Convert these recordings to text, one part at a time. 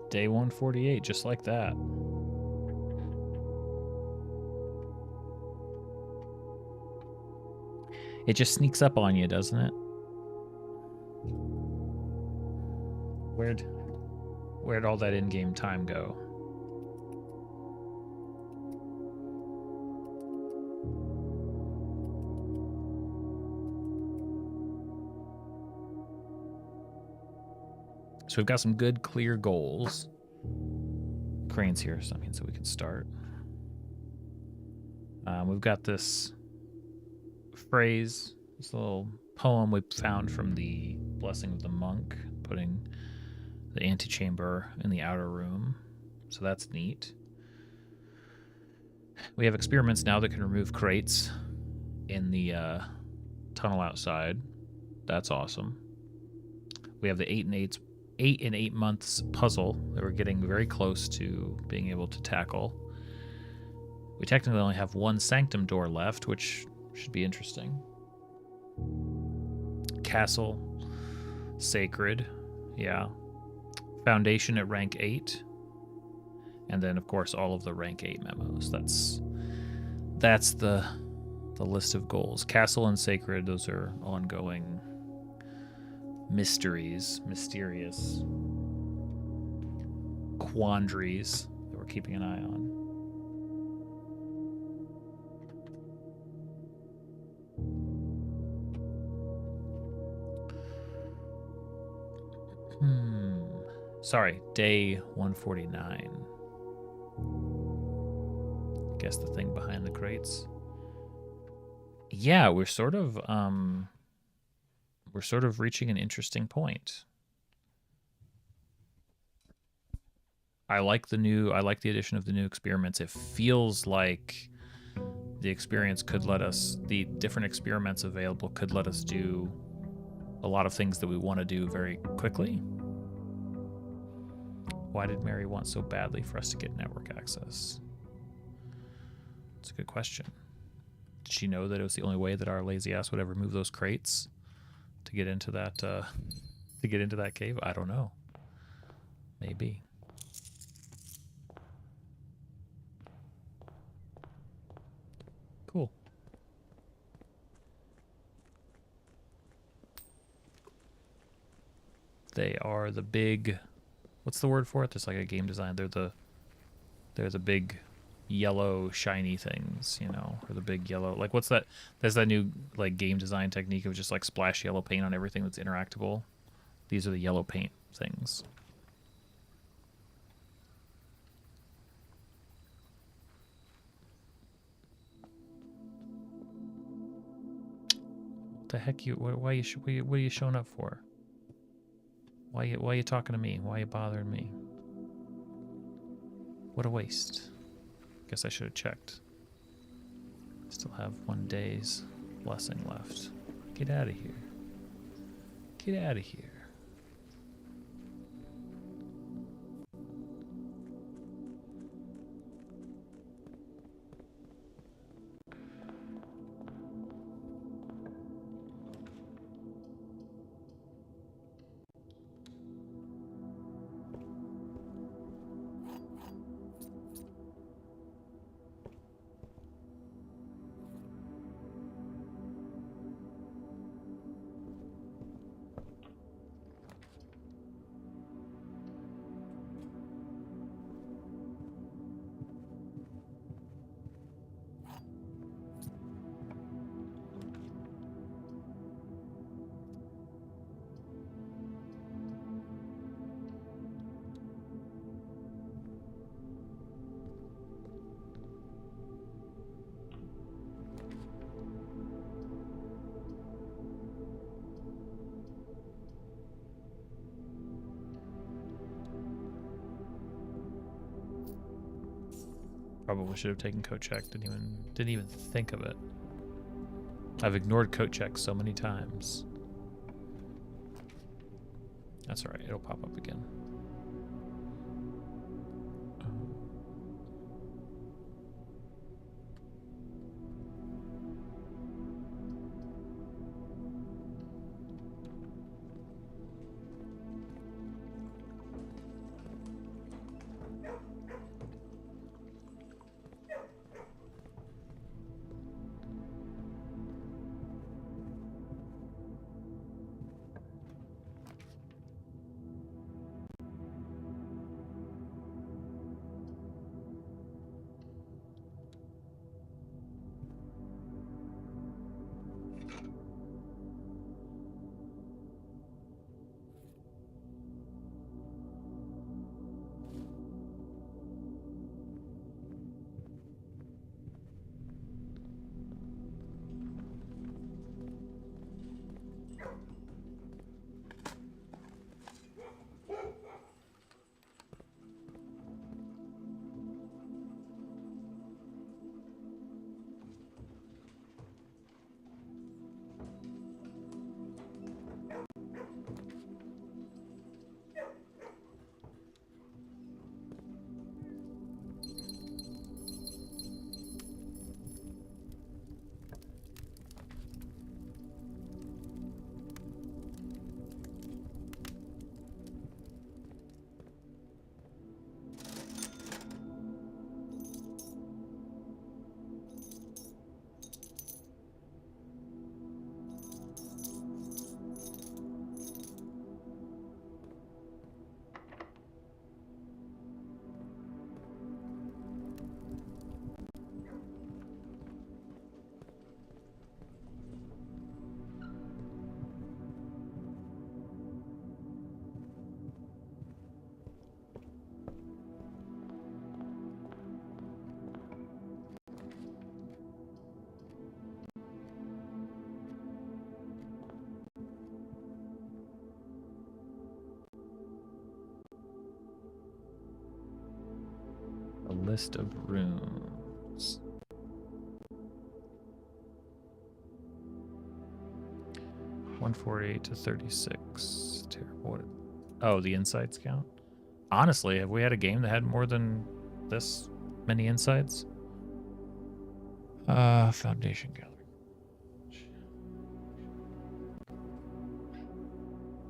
Day 148, just like that. It just sneaks up on you, doesn't it? Where'd all that in-game time go? So we've got some good, clear goals. Crane's here, so that means that we can start. We've got this phrase, this little poem we found from the Blessing of the Monk, putting the antechamber in the outer room. So that's neat. We have experiments now that can remove crates in the tunnel outside. That's awesome. We have the 8 and 8 months puzzle that we're getting very close to being able to tackle. We technically only have one sanctum door left, which should be interesting. Castle, sacred, yeah. Foundation at rank 8. And then, of course, all of the rank 8 memos. That's the list of goals. Castle and sacred, those are ongoing mysteries, mysterious quandaries that we're keeping an eye on. Sorry, day 149. Guess the thing behind the crates. Yeah, we're sort of reaching an interesting point. I like the addition of the new experiments. It feels like the different experiments available could let us do a lot of things that we want to do very quickly. Why did Mary want so badly for us to get network access? It's a good question. Did she know that it was the only way that our lazy ass would ever move those crates to get into that cave? I don't know. Maybe. Cool. They are the big, what's the word for it? There's like a game design. They're the big yellow shiny things, you know, or the big yellow, like what's that? There's that new like game design technique of just like splash yellow paint on everything that's interactable. These are the yellow paint things. What the heck what are you showing up for? Why are you talking to me? Why are you bothering me? What a waste. Guess I should have checked. Still have 1 day's blessing left. Get out of here. Get out of here. Probably should have taken coat check. Didn't even think of it. I've ignored coat check so many times. That's all right. It'll pop up again. List of rooms. $148 to $36. Terrible. Oh, the insights count? Honestly, have we had a game that had more than this many insights? Foundation gallery.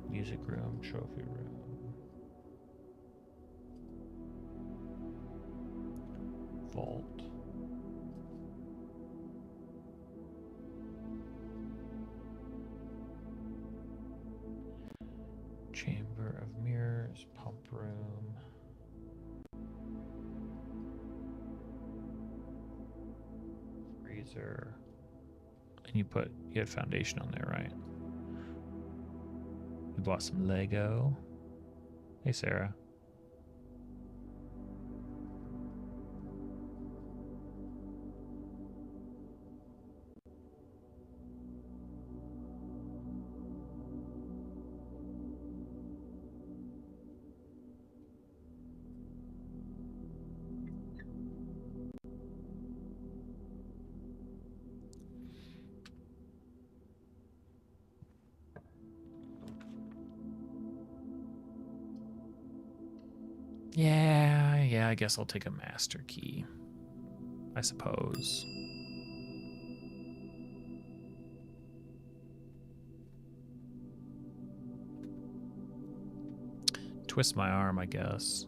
Music room, trophy room. Vault. Chamber of mirrors, pump room. Freezer. And you had foundation on there, right? You bought some Lego. Hey, Sarah. Yeah, I guess I'll take a master key, I suppose. Twist my arm, I guess.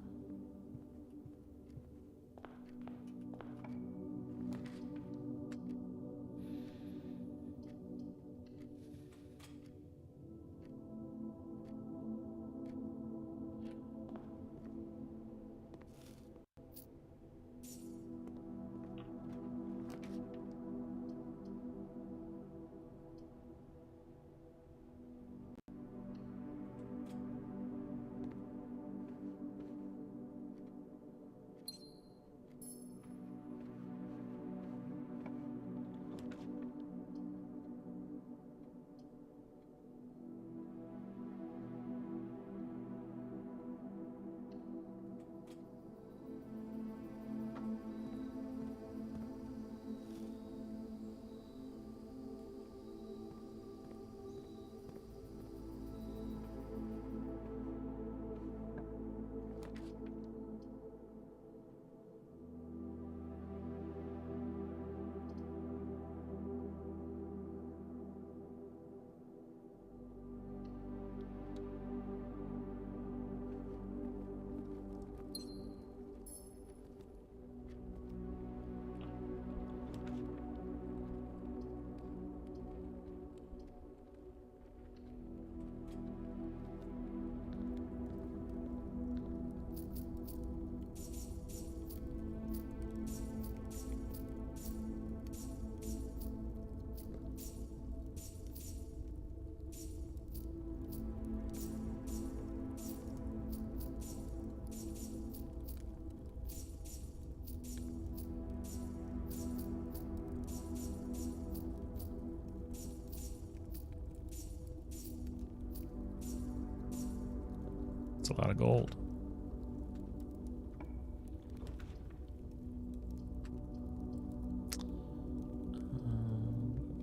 A lot of gold.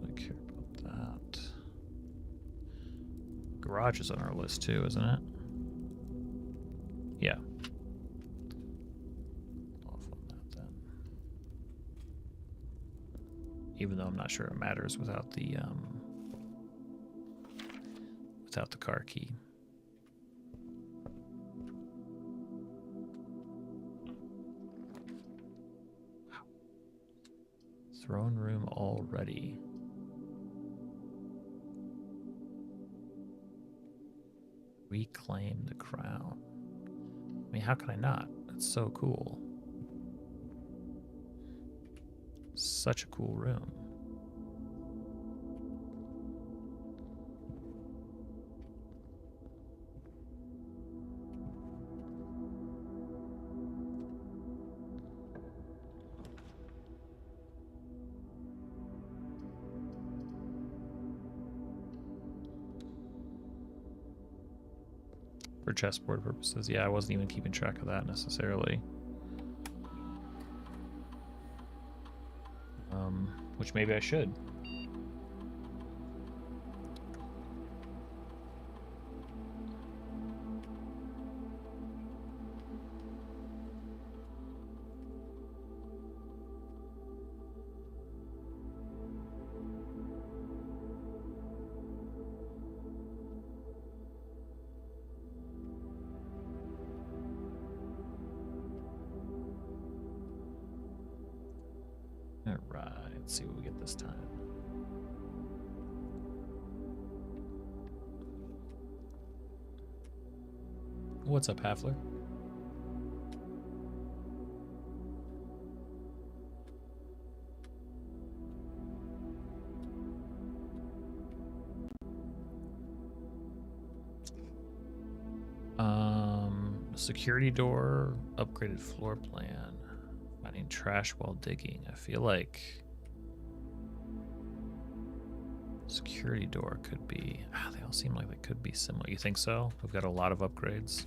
I care about that. Garage is on our list too, isn't it? Yeah. Off on that then. Even though I'm not sure it matters without the car key. Throne room already. Reclaim the crown. I mean, how can I not? That's so cool. Such a cool room. For chessboard purposes. Yeah, I wasn't even keeping track of that necessarily. which maybe I should. Alright, let's see what we get this time. What's up, Halfler? Security door, upgraded floor plan. Finding trash while digging. I feel like security door could be, they all seem like they could be similar. You think so? We've got a lot of upgrades.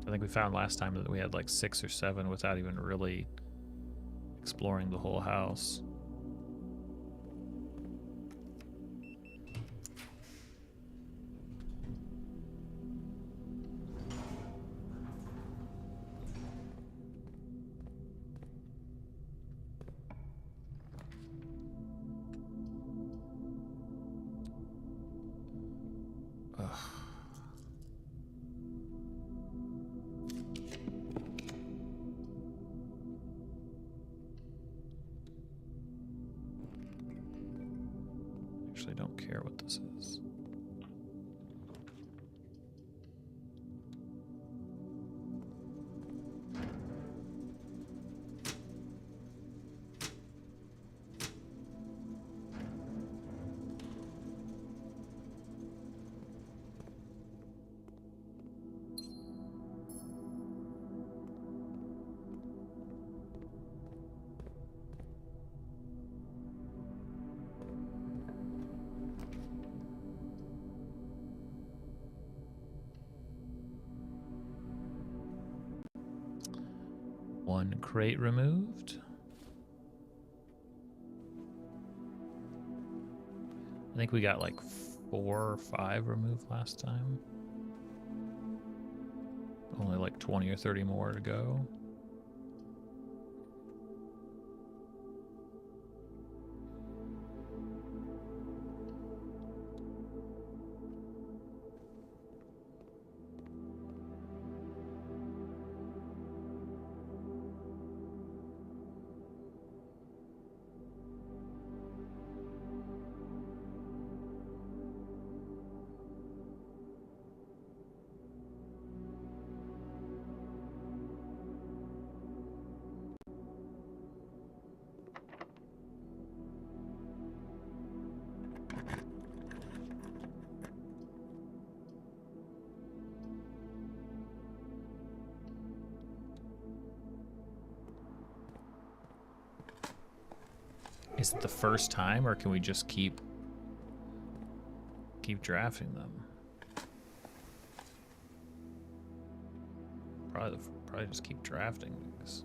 I think we found last time that we had like 6 or 7 without even really exploring the whole house. Actually, don't care what this is. One crate removed. I think we got like 4 or 5 removed last time. Only like 20 or 30 more to go. Is it the first time, or can we just keep drafting them? Probably just keep drafting these.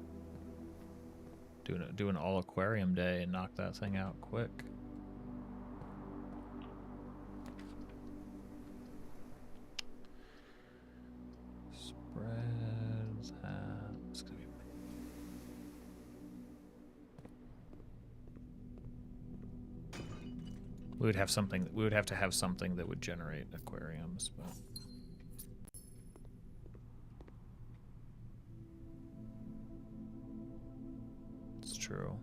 Do an all aquarium day and knock that thing out quick. Spreads hat. It's gonna be. We would have something. We would have to have something that would generate aquariums, but. It's true.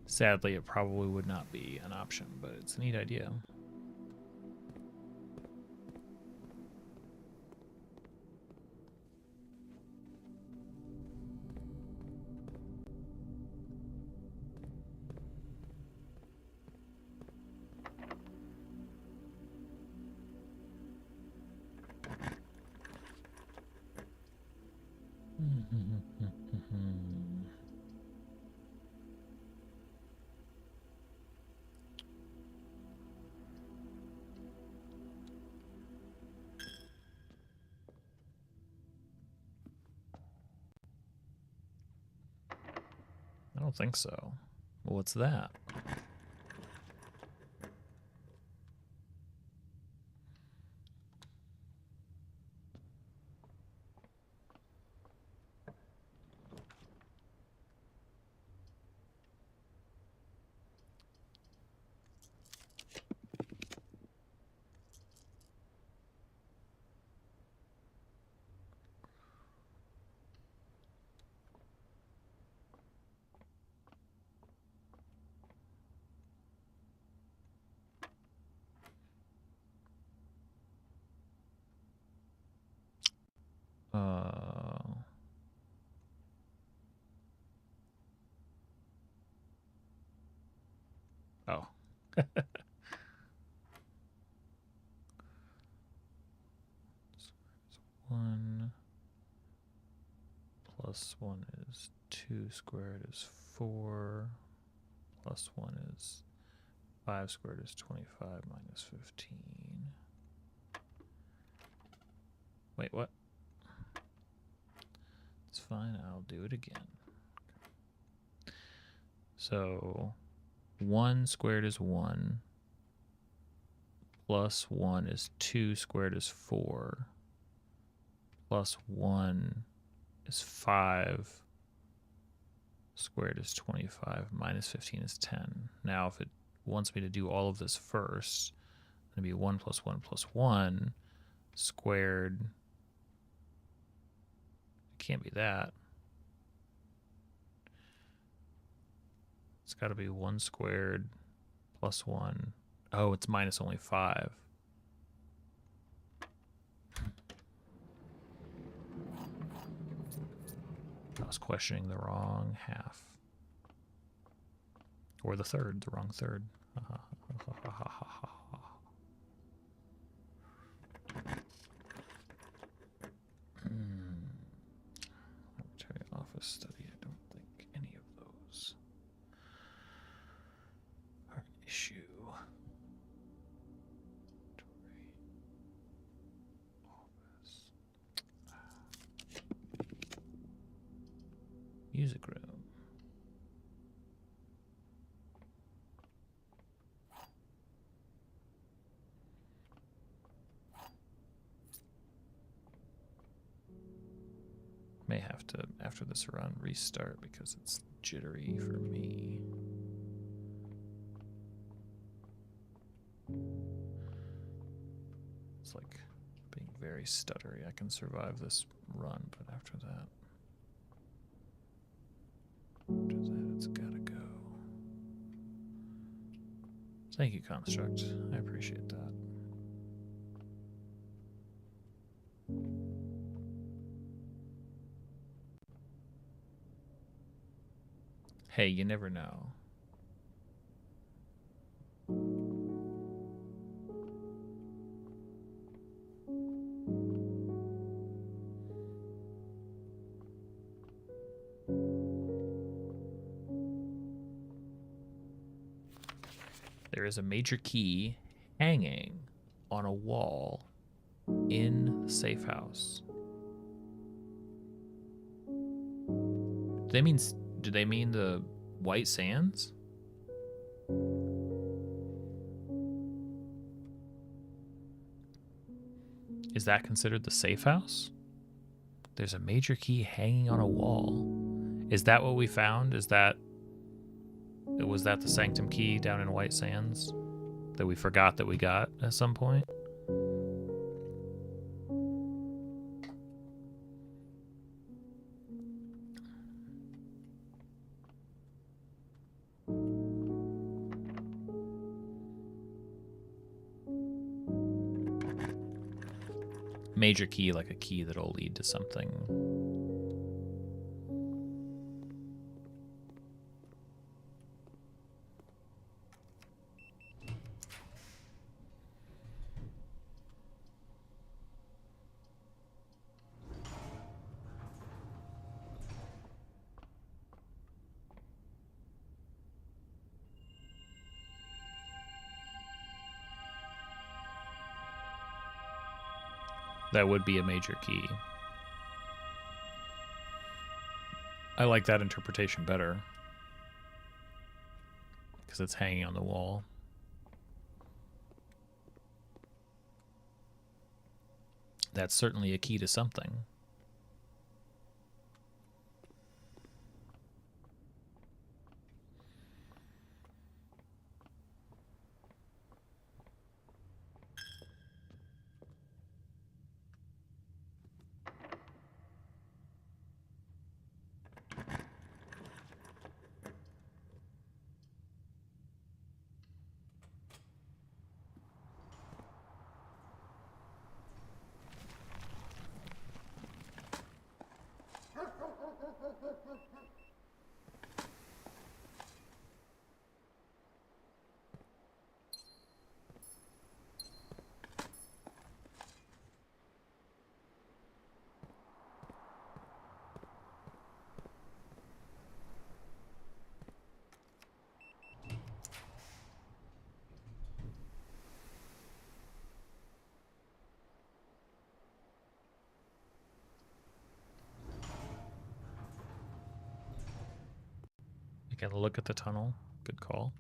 Sadly, it probably would not be an option, but it's a neat idea. I don't think so. Well, what's that? Oh. 1 plus 1 is 2 squared is 4. Plus 1 is 5 squared is 25 minus 15. Wait, what? It's fine, I'll do it again. So 1 squared is 1. Plus 1 is 2 squared is 4. Plus 1 is 5 squared is 25. Minus 15 is 10. Now, if it wants me to do all of this first, it's going to be 1 plus 1 plus 1 squared. It can't be that. It's got to be 1 squared plus 1. Oh, it's minus only 5. I was questioning the wrong half. Or the third, the wrong third. Laboratory office study. I don't think any of those are an issue. Music room. May have to, after this run, restart because it's jittery for me. It's like being very stuttery. I can survive this run, but after that, it's gotta go. Thank you, Construct. I appreciate that. Hey, you never know. There is a major key hanging on a wall in the safe house. Do they mean the White Sands? Is that considered the safe house? There's a major key hanging on a wall. Is that what we found? Was that the Sanctum key down in White Sands that we forgot that we got at some point? Major key, like a key that'll lead to something. That would be a major key. I like that interpretation better. because it's hanging on the wall. That's certainly a key to something. You can look at the tunnel. Good call.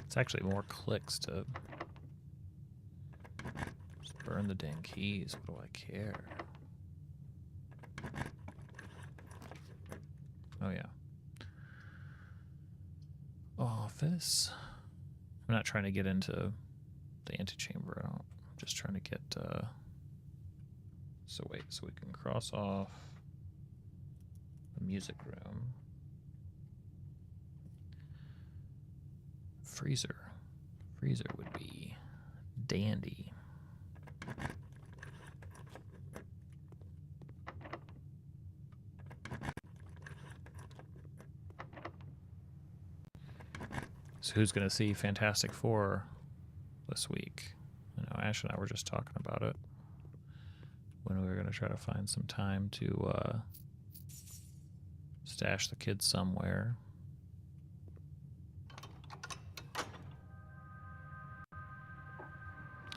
It's actually more clicks to just burn the dang keys. What do I care? Oh, yeah. Office. I'm not trying to get into the antechamber. I'm just trying to get... So wait, so we can cross off the music room. Freezer. Freezer would be dandy. So who's going to see Fantastic Four this week? I know Ash and I were just talking about it when we were going to try to find some time to stash the kids somewhere.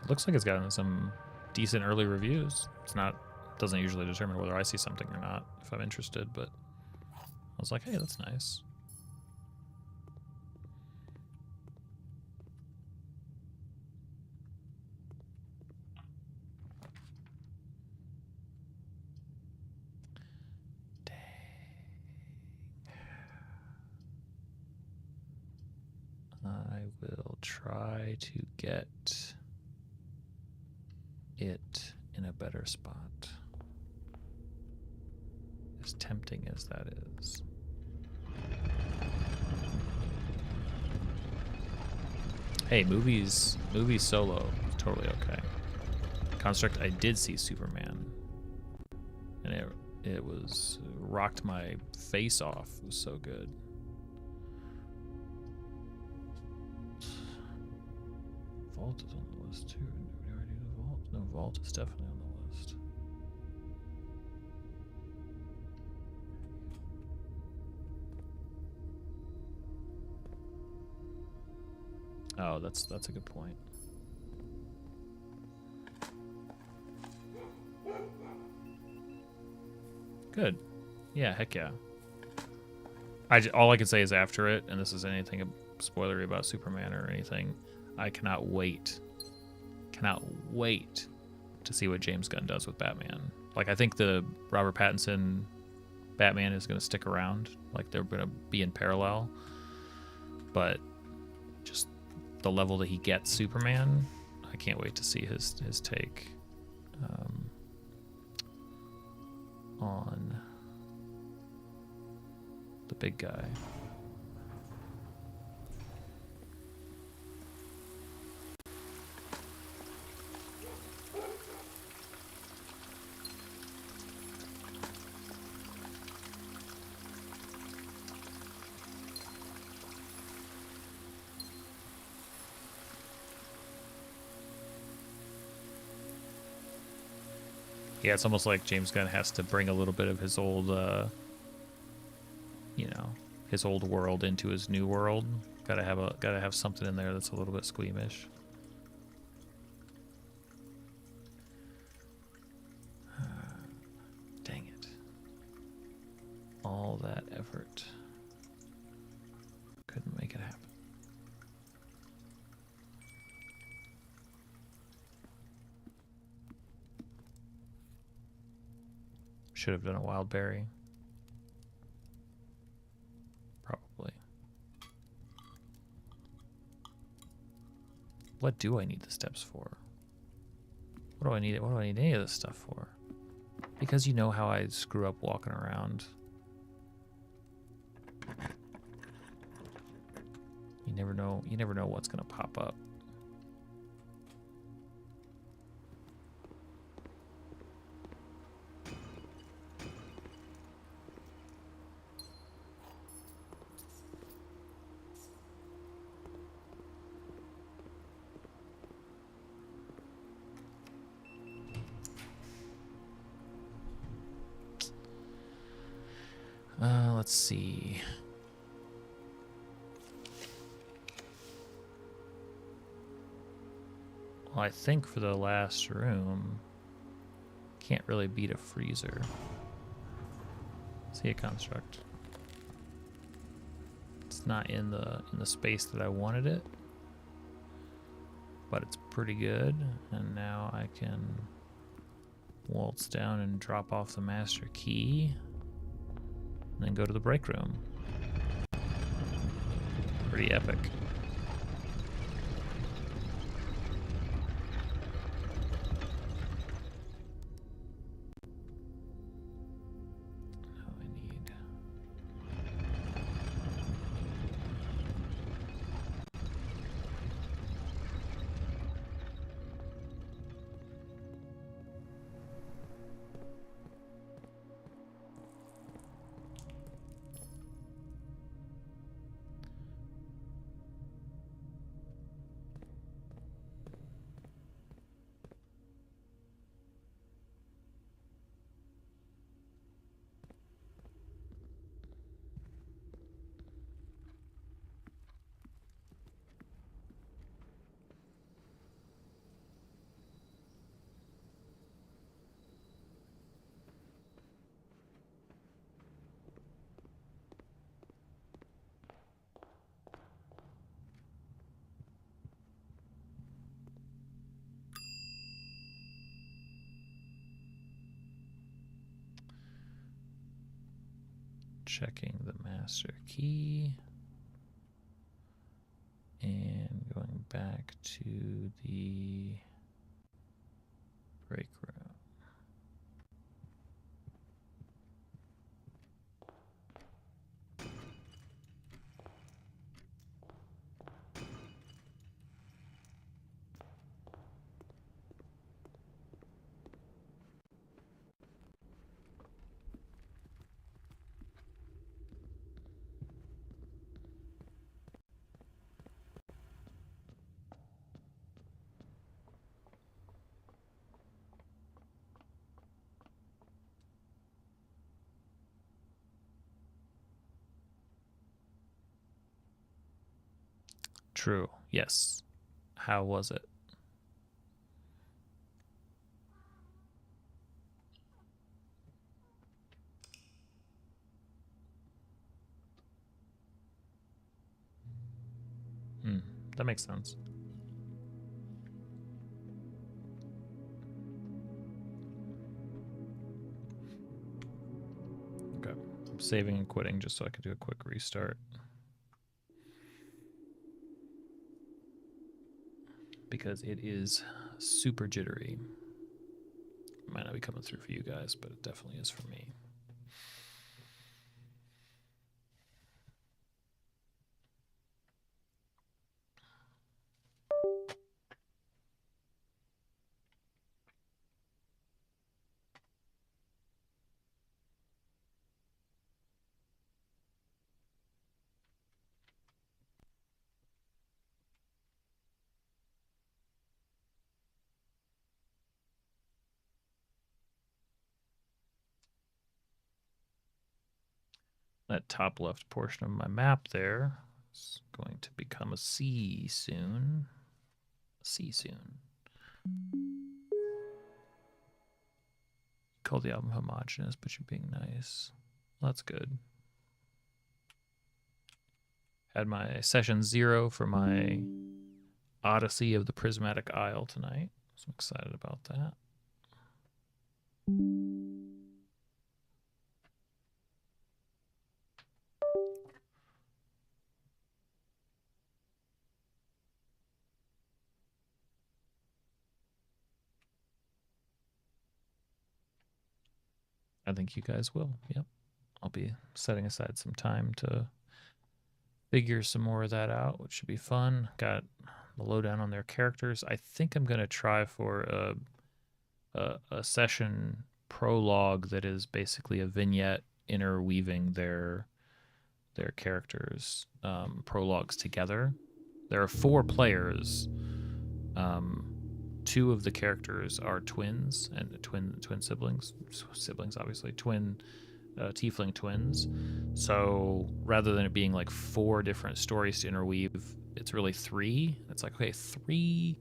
Looks like it's gotten some decent early reviews. It's not, doesn't usually determine whether I see something or not if I'm interested, but I was like, hey, that's nice. Dang. I will try to get it in a better spot. As tempting as that is. Hey, movies solo, totally okay. Construct, I did see Superman, and it was rocked my face off. It was so good. Vault is on the list too. Did we already do the Vault? No, Vault is definitely on the list. Oh, that's a good point. Good. Yeah, heck yeah. All I can say is after it, and this is anything spoilery about Superman or anything, I cannot wait to see what James Gunn does with Batman. Like, I think the Robert Pattinson Batman is going to stick around. Like, they're going to be in parallel. But just the level that he gets Superman, I can't wait to see his take on the big guy. Yeah, it's almost like James Gunn has to bring a little bit of his old, his old world into his new world. Gotta have something in there that's a little bit squeamish. all that effort. Couldn't make it happen. Should have done a wild berry. Probably. What do I need the steps for? What do I need any of this stuff for? Because you know how I screw up walking around. You never know what's gonna pop up. Let's see. Well, I think for the last room, can't really beat a freezer. See a construct. It's not in the space that I wanted it, but it's pretty good. And now I can waltz down and drop off the master key. And then go to the break room. Pretty epic. Now I need... Checking the master key and going back to the break room. True. Yes. How was it? That makes sense. Okay. I'm saving and quitting just so I can do a quick restart. Because it is super jittery. It might not be coming through for you guys, but it definitely is for me. That top left portion of my map there is going to become a C soon. A C soon. Call the album homogeneous, but you're being nice. That's good. Had my session 0 for my Odyssey of the Prismatic Isle tonight. So I'm excited about that. I think you guys will. Yep. I'll be setting aside some time to figure some more of that out, which should be fun. Got the lowdown on their characters. I think I'm going to try for a session prologue that is basically a vignette interweaving their characters' prologues together. There are 4 players. 2 of the characters are twins and twin siblings obviously, twin tiefling twins. So rather than it being like 4 different stories to interweave, it's really 3. It's like, okay, 3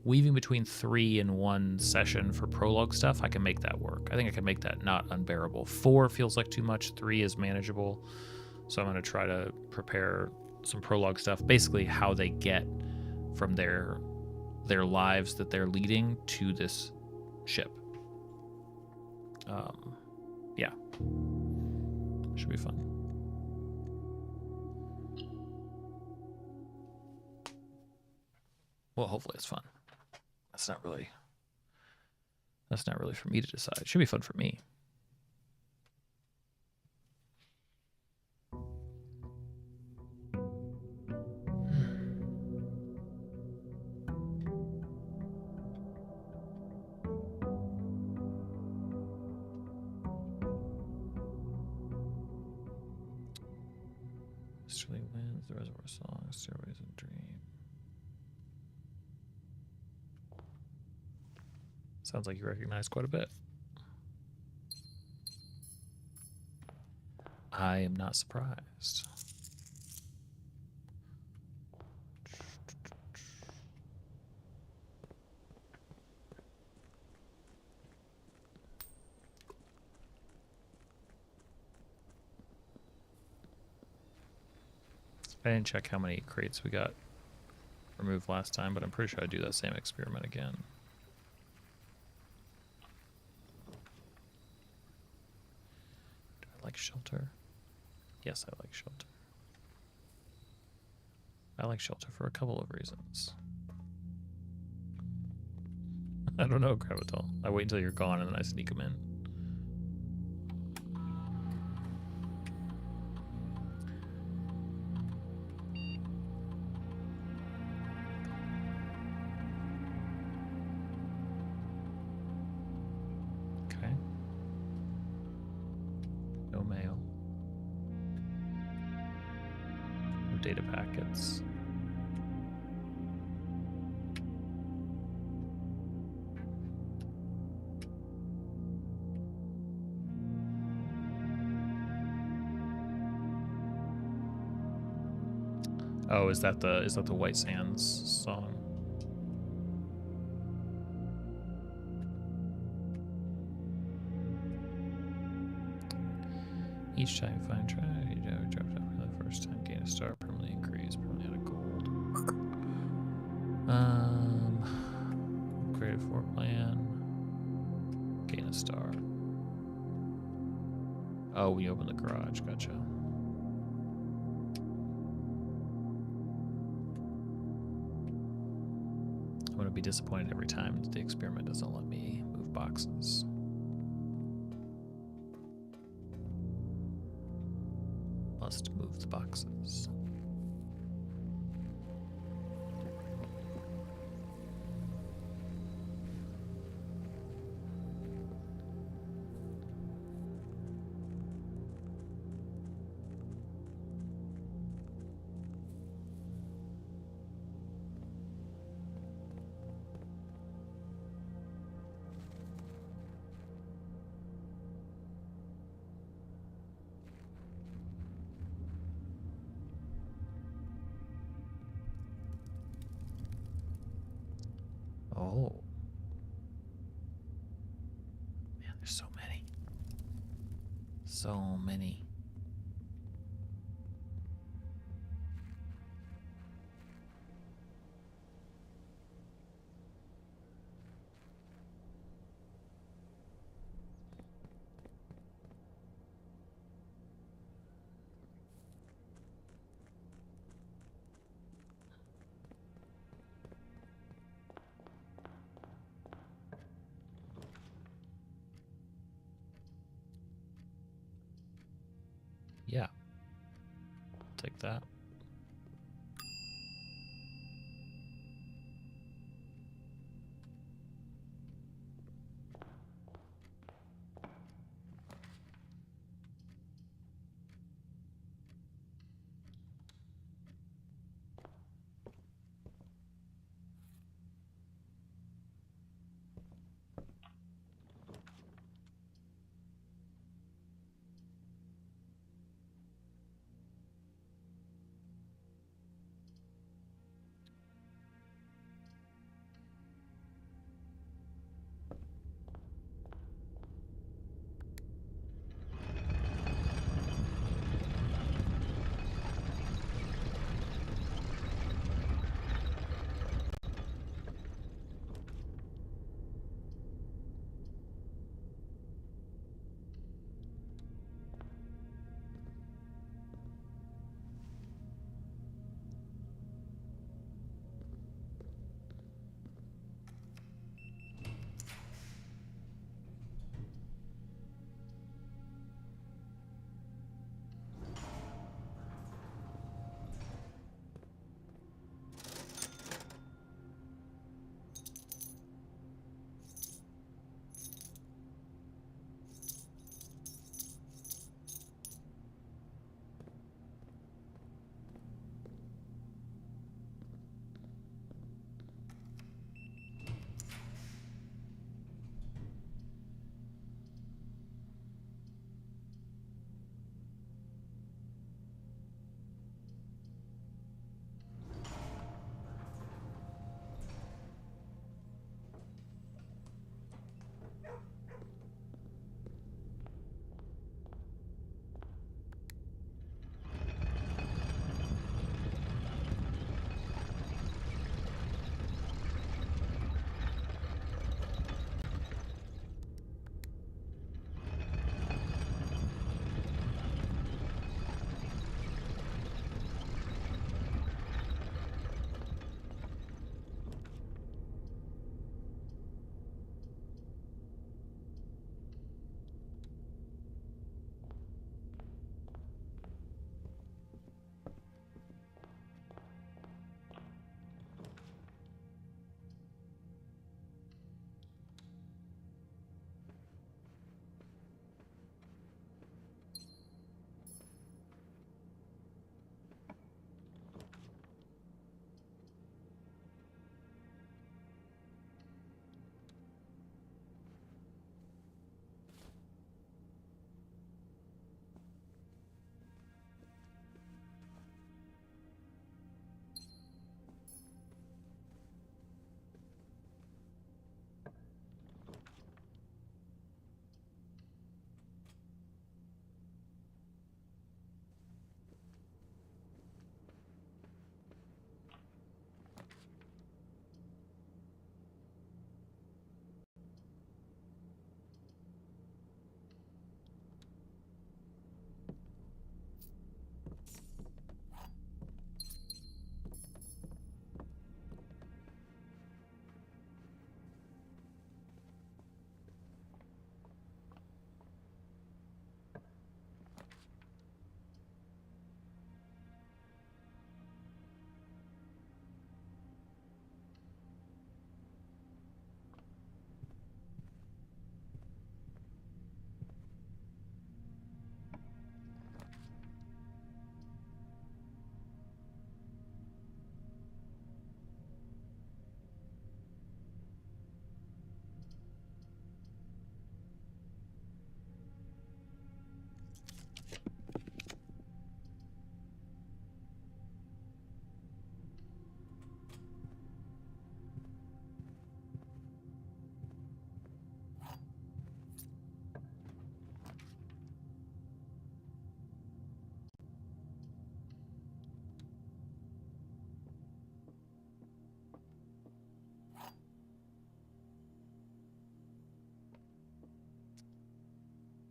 weaving between 3 in one session for prologue stuff. I can make that work. I think I can make that not unbearable. 4 feels like too much. 3 is manageable. So I'm going to try to prepare some prologue stuff, basically how they get from their lives that they're leading to this ship. Yeah, should be fun. Well, hopefully it's fun. That's not really for me to decide. It should be fun for me. Sterling Winds, The Reservoir Song, Stairways and Dream. Sounds like you recognize quite a bit. I am not surprised. I didn't check how many crates we got removed last time, but I'm pretty sure I'd do that same experiment again. Do I like shelter? Yes, I like shelter. I like shelter for a couple of reasons. I don't know, Gravital. I wait until you're gone and then I sneak them in. Data packets. Oh, is that the White Sands song? Each time you find trash, you drop it for the first time, gain a star, permanently increase, permanently out of gold. Create a floor plan, gain a star. Oh, we open the garage, gotcha. I'm gonna be disappointed every time the experiment doesn't let me move boxes. Must move the boxes. Oh. Man, there's so many. so many. Yeah. Take that.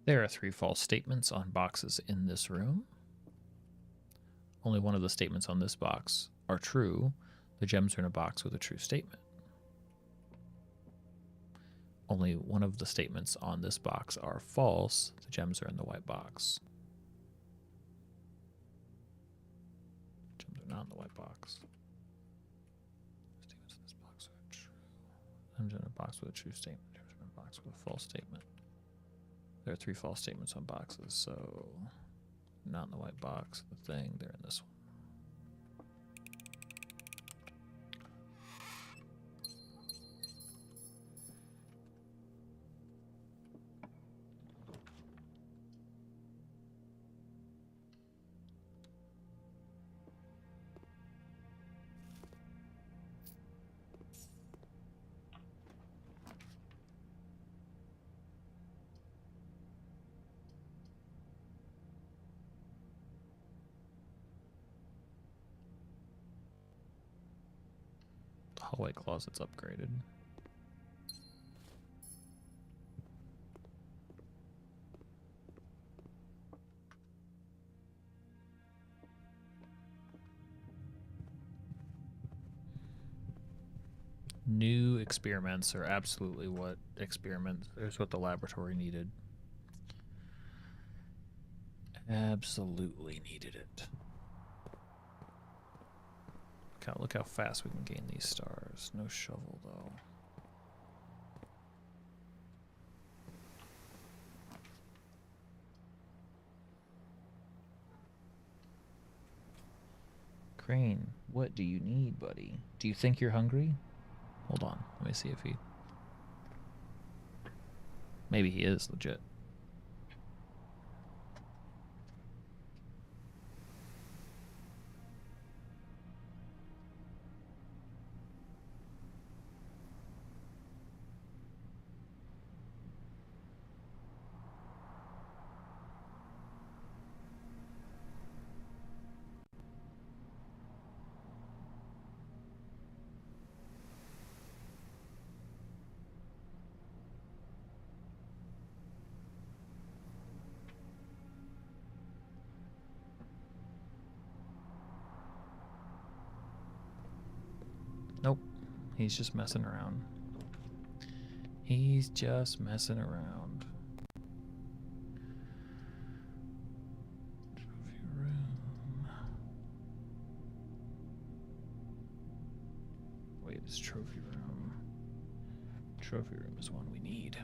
There are 3 false statements on boxes in this room. Only one of the statements on this box are true. The gems are in a box with a true statement. Only one of the statements on this box are false. The gems are in the white box. Gems are not in the white box. Statements in this box are true. Gems are in a box with a true statement. Gems are in a box with a false statement. There are 3 false statements on boxes, so not in the white box. The thing, they're in this one. Hallway closet's upgraded. New experiments are absolutely what there's what the laboratory needed. Absolutely needed it. Look how fast we can gain these stars. No shovel, though. Crane, what do you need, buddy? Do you think you're hungry? Hold on. Let me see if he... Maybe he is legit. Nope. He's just messing around. He's just messing around. Trophy room. Wait, it's trophy room. Trophy room is one we need.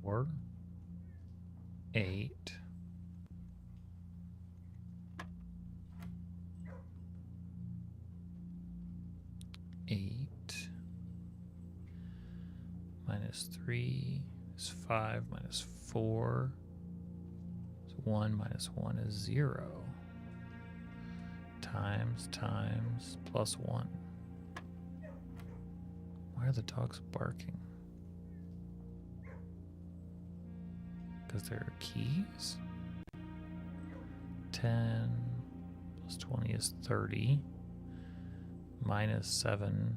Four, 8, 8 minus 3 is 5 minus 4 is 1 minus 1 is 0 times plus 1. Why are the dogs barking? Because there are keys? 10 plus 20 is 30. Minus 7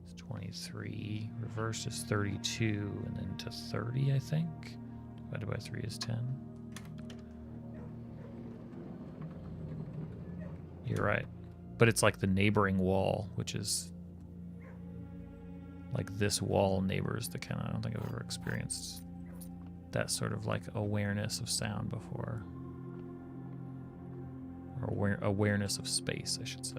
is 23. Reverse is 32. And then to 30, I think. Divided by 3 is 10. You're right. But it's like the neighboring wall, which is like this wall neighbors the kind of, I don't think I've ever experienced that sort of like awareness of sound before. Or awareness of space, I should say.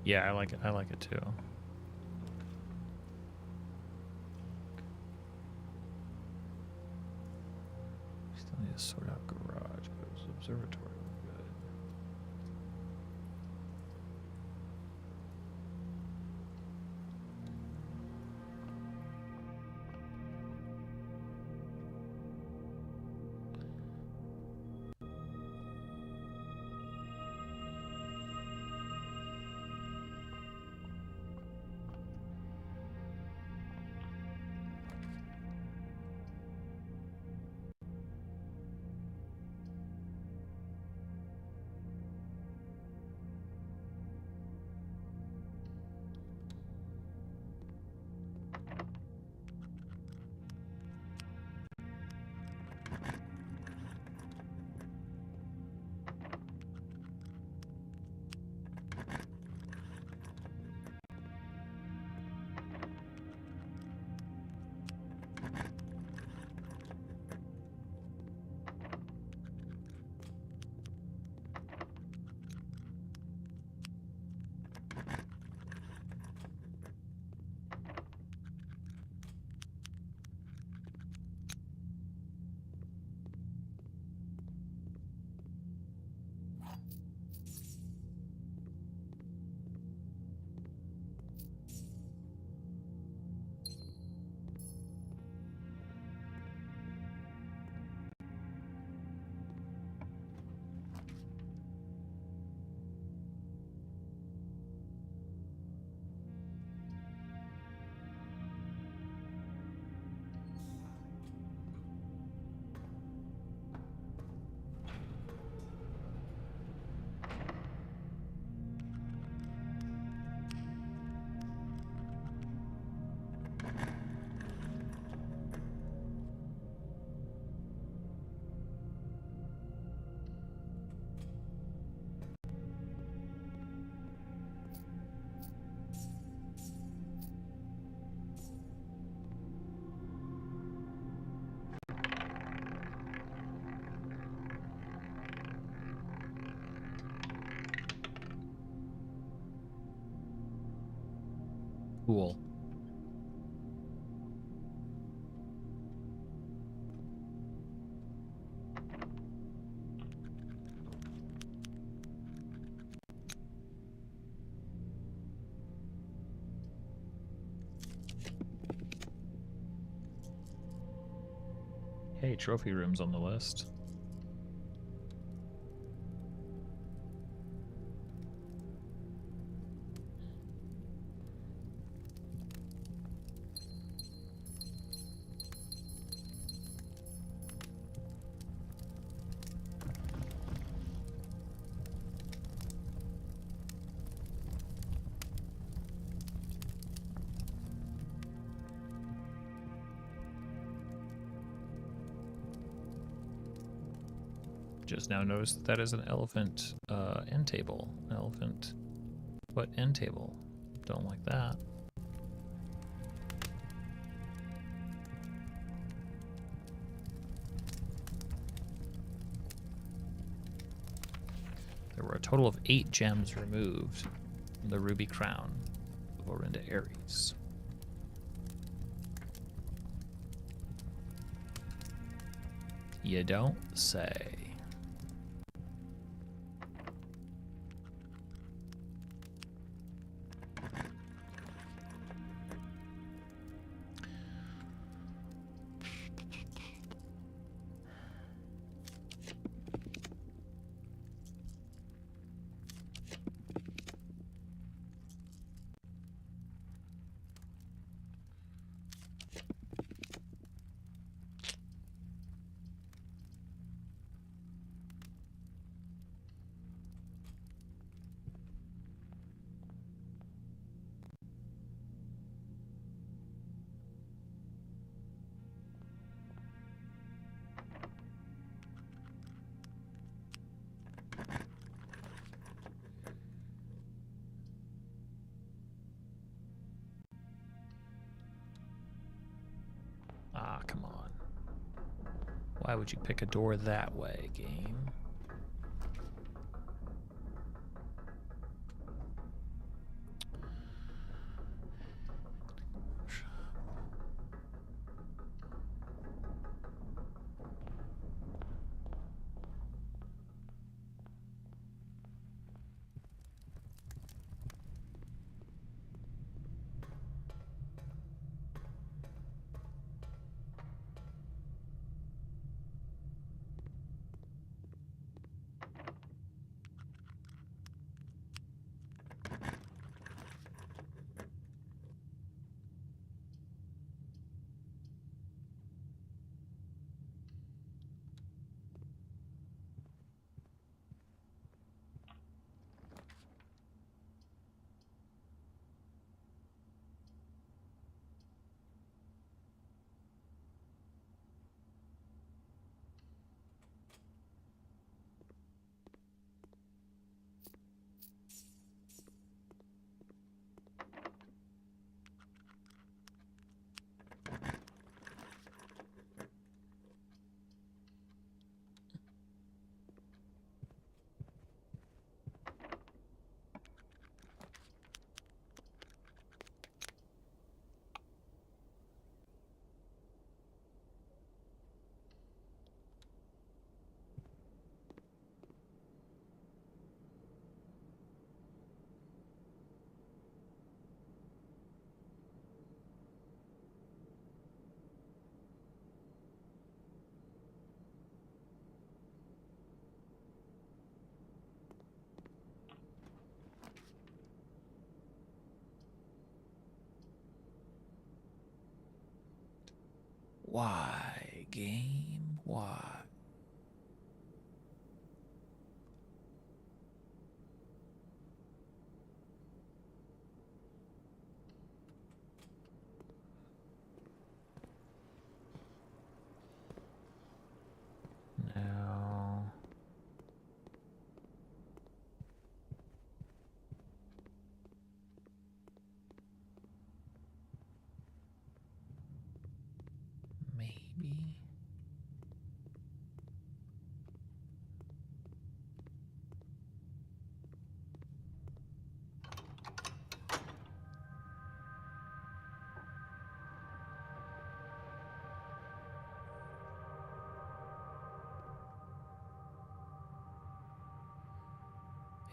Yeah, I like it. I like it too. Still need to sort out garage, but it was observatory. Good. Cool. Hey, trophy room's on the list. Just now noticed that is an elephant end table. An elephant what end table? Don't like that. total of 8 gems removed from the ruby crown of Orinda Ares. You don't say. Ah, come on. Why would you pick a door that way, game? Why, game? Why? Now... maybe...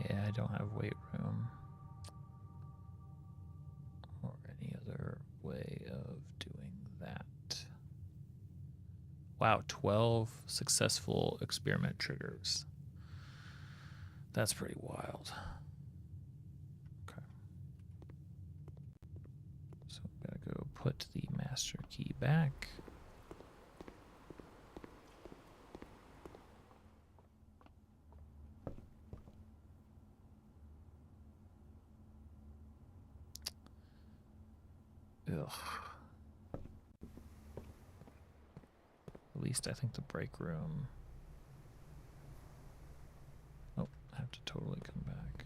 yeah, I don't have weight room or any other way of doing that. Wow, 12 successful experiment triggers. That's pretty wild. Okay. So I'm gonna go put the master key back. Ugh. At least I think the break room. Oh, I have to totally come back.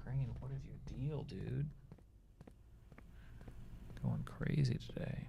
Crane, what is your deal, dude? Going crazy today.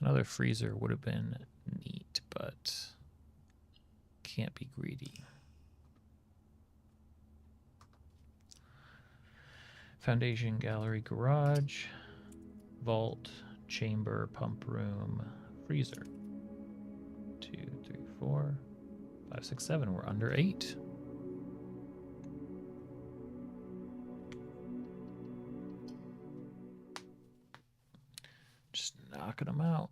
Another freezer would have been neat, but can't be greedy. Foundation, gallery, garage, vault, chamber, pump room, freezer. 2, 3, 4, 5, 6, 7. We're under 8. Just knocking them out.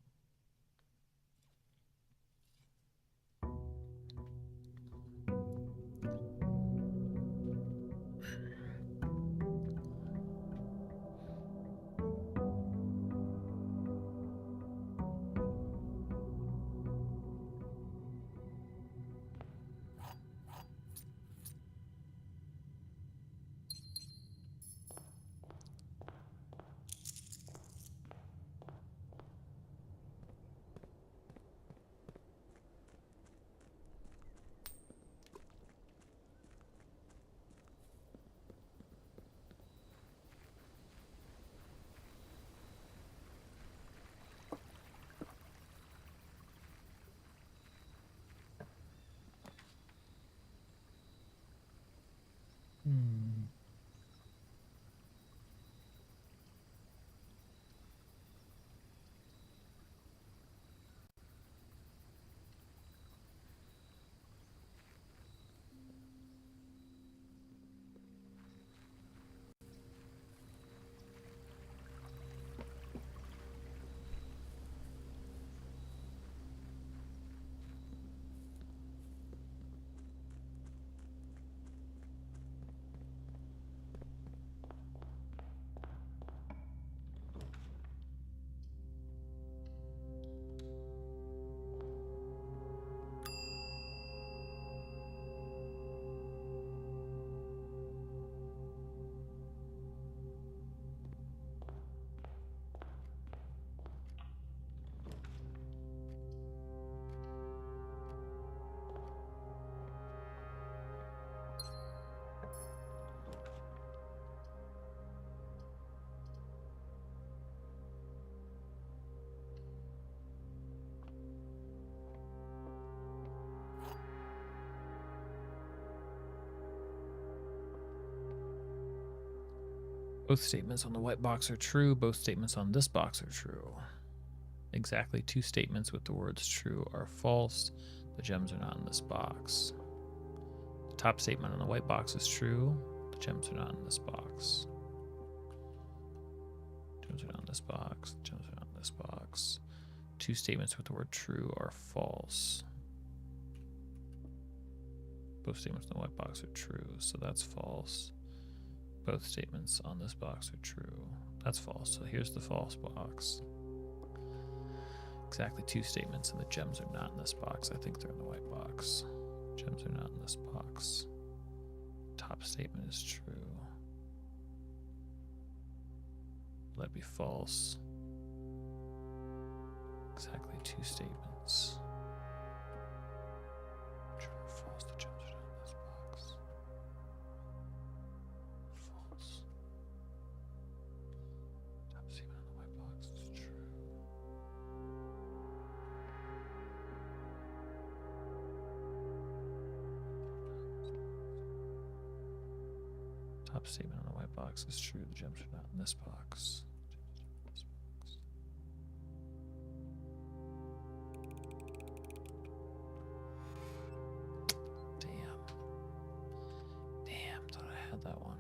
Both statements on the white box are true. Both statements on this box are true. Exactly 2 statements with the words true are false. The gems are not in this box. The top statement on the white box is true. The gems are not in this box. Gems are not in this box. Gems are not in this box. 2 statements with the word true are false. Both statements on the white box are true, so that's false. Both statements on this box are true. That's false. So here's the false box. Exactly 2 statements, and the gems are not in this box. I think they're in the white box. Gems are not in this box. Top statement is true. Let be false. Exactly 2 statements. True or false? The gems are not in this box. False. Top statement on the white box is true. Top statement on the white box is true. The gems are not in this box. Damn, thought I had that one.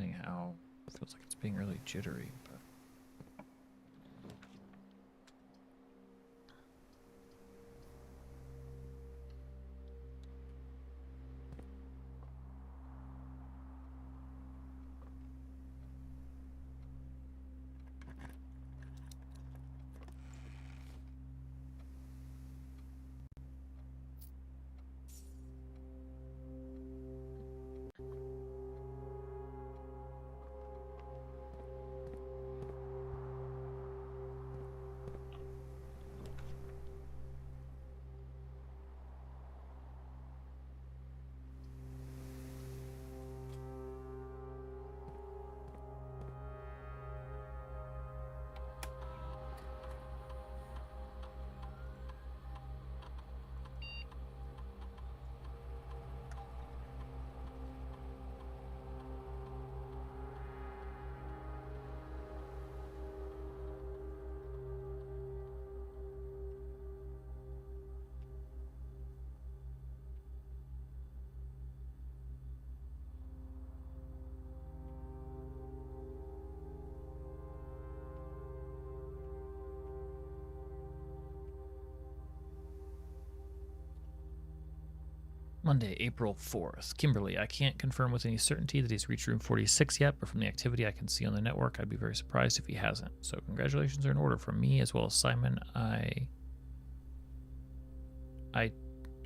understanding how it feels like it's being really jittery, but Monday, April 4th. Kimberly, I can't confirm with any certainty that he's reached room 46 yet, but from the activity I can see on the network, I'd be very surprised if he hasn't. So congratulations are in order from me as well as Simon.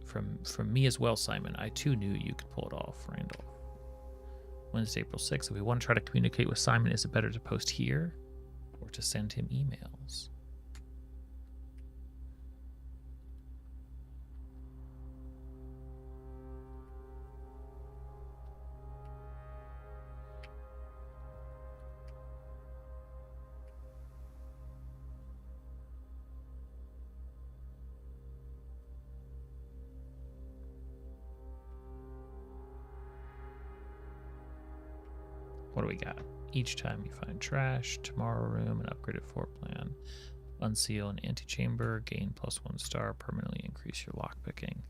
From me as well, Simon. I too knew you could pull it off, Randall. Wednesday, April 6th. If we want to try to communicate with Simon, is it better to post here or to send him emails? What do we got? Each time you find trash, tomorrow room, an upgraded floor plan, unseal an antechamber, gain +1 star, permanently increase your lockpicking.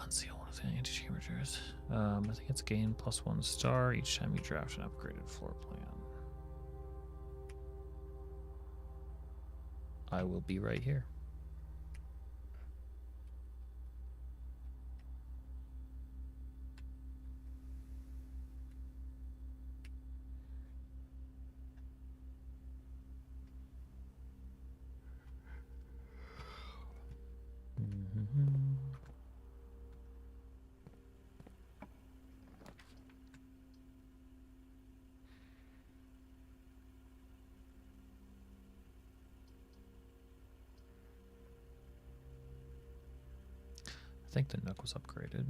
Unseal one of the antechambers. I think it's gain +1 star each time you draft an upgraded floor plan. I will be right here. I think the Nook was upgraded.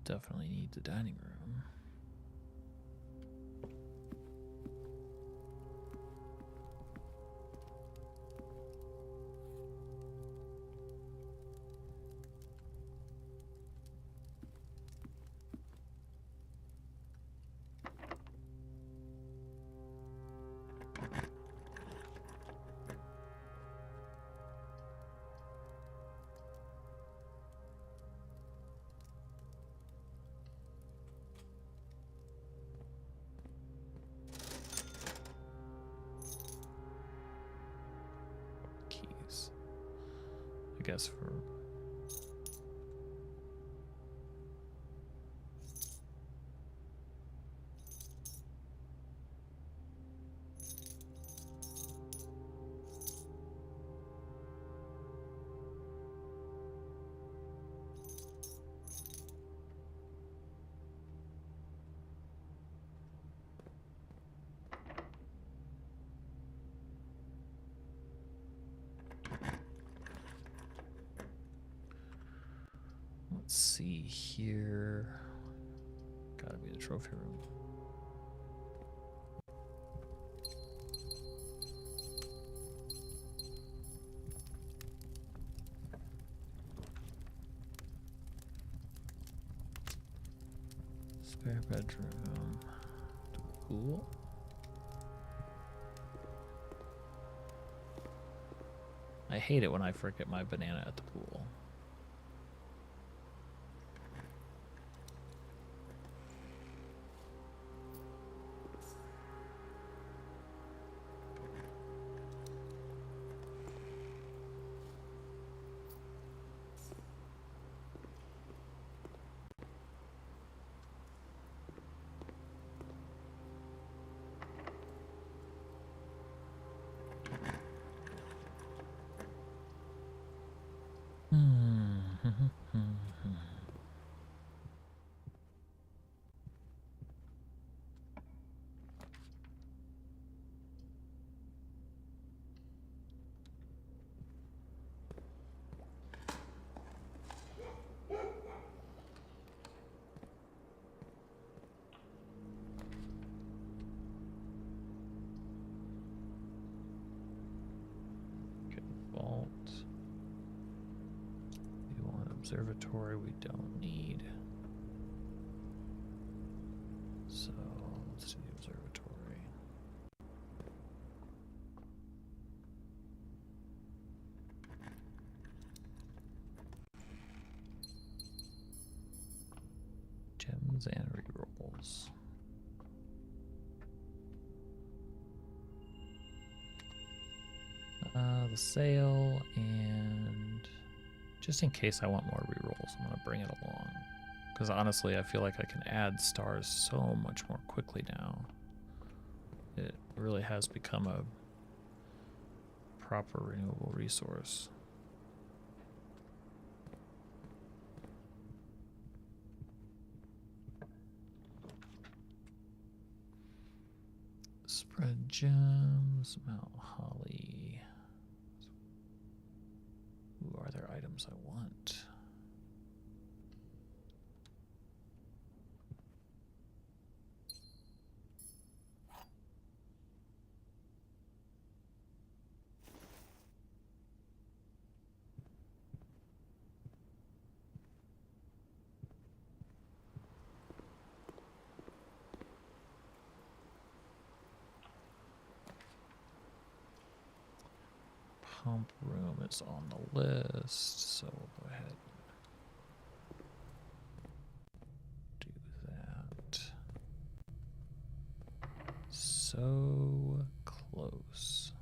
Definitely need the dining room. I guess for let's see here. Gotta be the trophy room. Spare bedroom. Pool. I hate it when I forget my banana at the pool. Observatory we don't need. So let's do the observatory. Gems and rerolls. The sale, and just in case I want more rerolls, I'm gonna bring it along. Because honestly, I feel like I can add stars so much more quickly now. It really has become a proper renewable resource. Spread gems, Mount Holly. Ooh, are there items I want? Pump room is on the list, so we'll go ahead and do that. So close.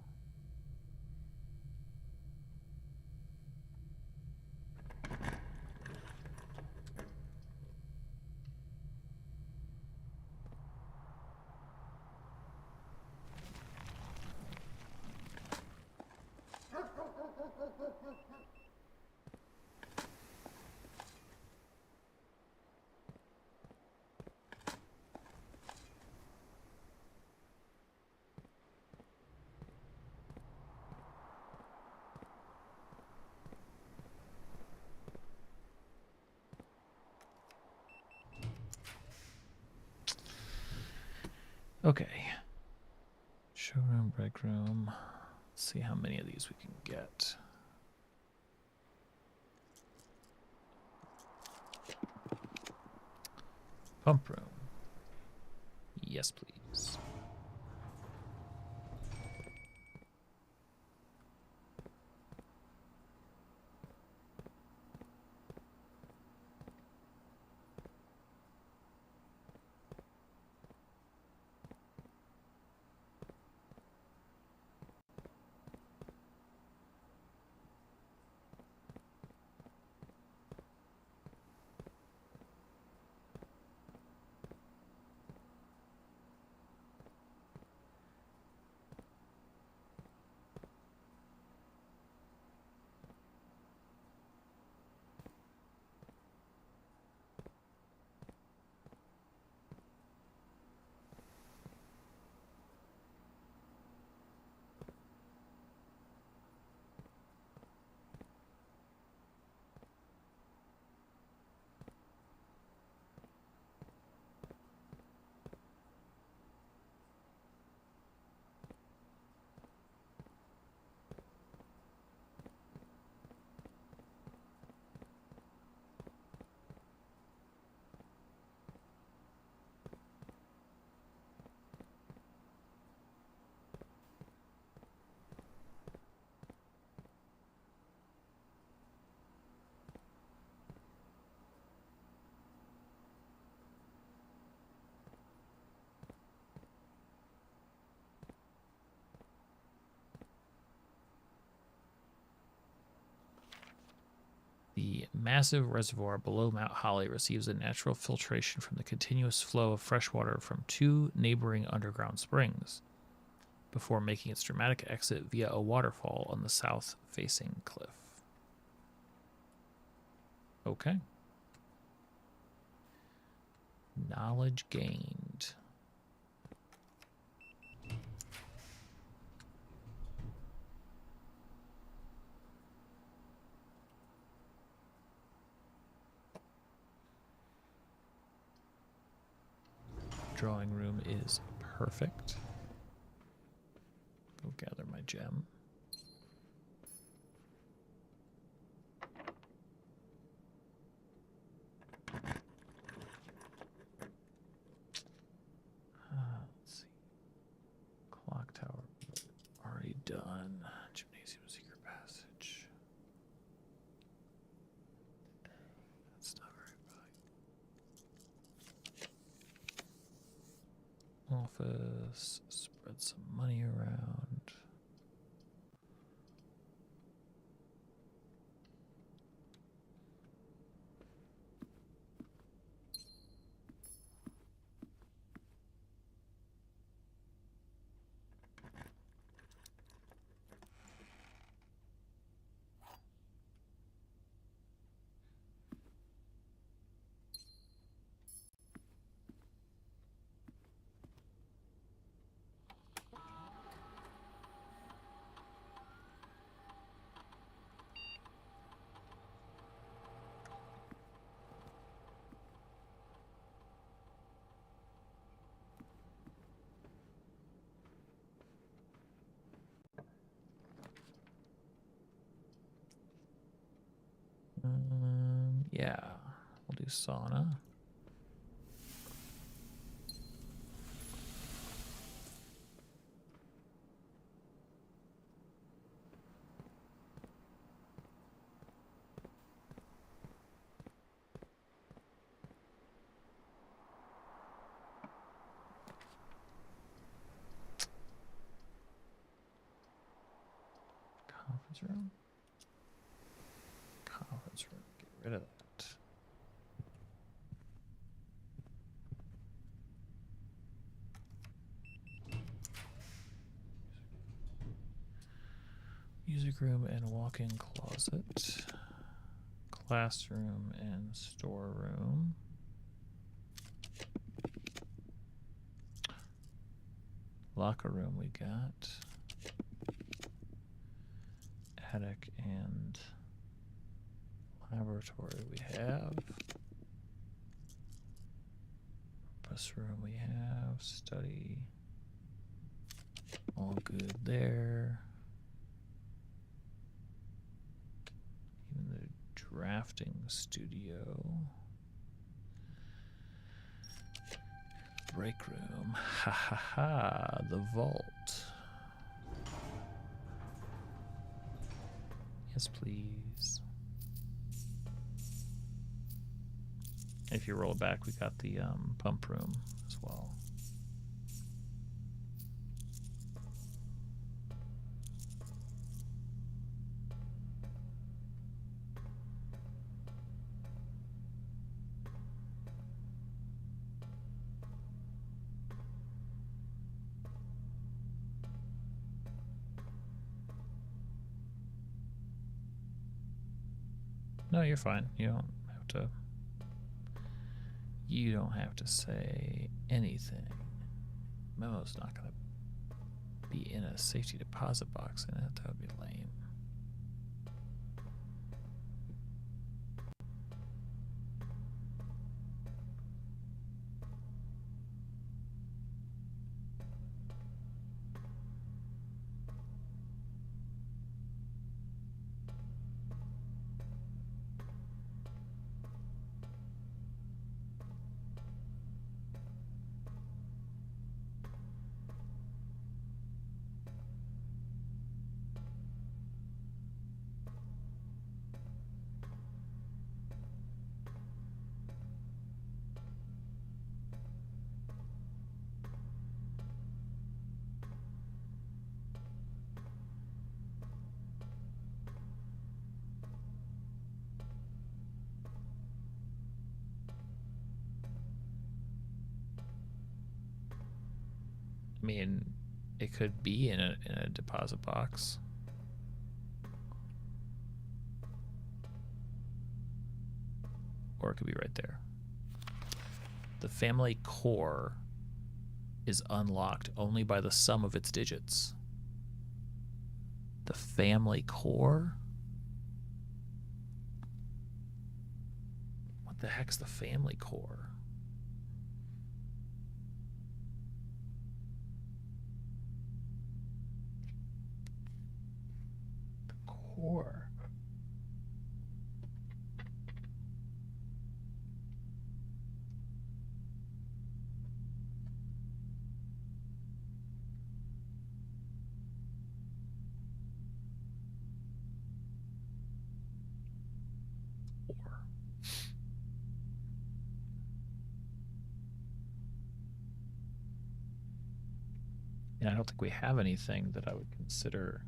Okay. Showroom, break room. Let's see how many of these we can get. Pump room. Yes, please. The massive reservoir below Mount Holly receives a natural filtration from the continuous flow of fresh water from 2 neighboring underground springs before making its dramatic exit via a waterfall on the south-facing cliff. Okay. Knowledge gained. Drawing room is perfect. Go gather my gem. Let's see. Clock tower already done. Gymnasium secret passage. That's not very big. Office. Spread some money around. Yeah, we'll do sauna. Conference room. Conference room. Get rid of that. Music room and walk-in closet. Classroom and storeroom. Locker room we got. Attic and laboratory we have. Bus room we have. Study. All good there. Even the drafting studio. Break room. Ha ha ha. The vault. Yes, please. If you roll it back, we got the pump room as well. No, you're fine. You don't have to. You don't have to say anything. Memo's not going to be in a safety deposit box in it. That would be lame. I mean, it could be in a deposit box. Or it could be right there. The family core is unlocked only by the sum of its digits. The family core? What the heck's the family core? The core. And I don't think we have anything that I would consider.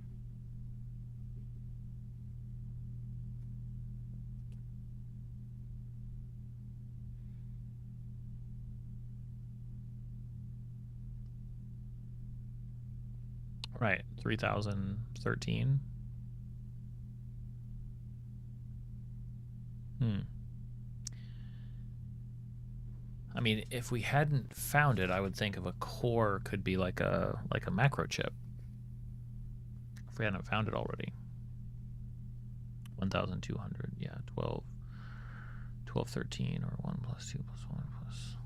Right, 3013. I mean, if we hadn't found it, I would think of a core could be like a macro chip. If we hadn't found it already. 1,200, yeah, 1213, or 1 plus 2 plus 1 plus.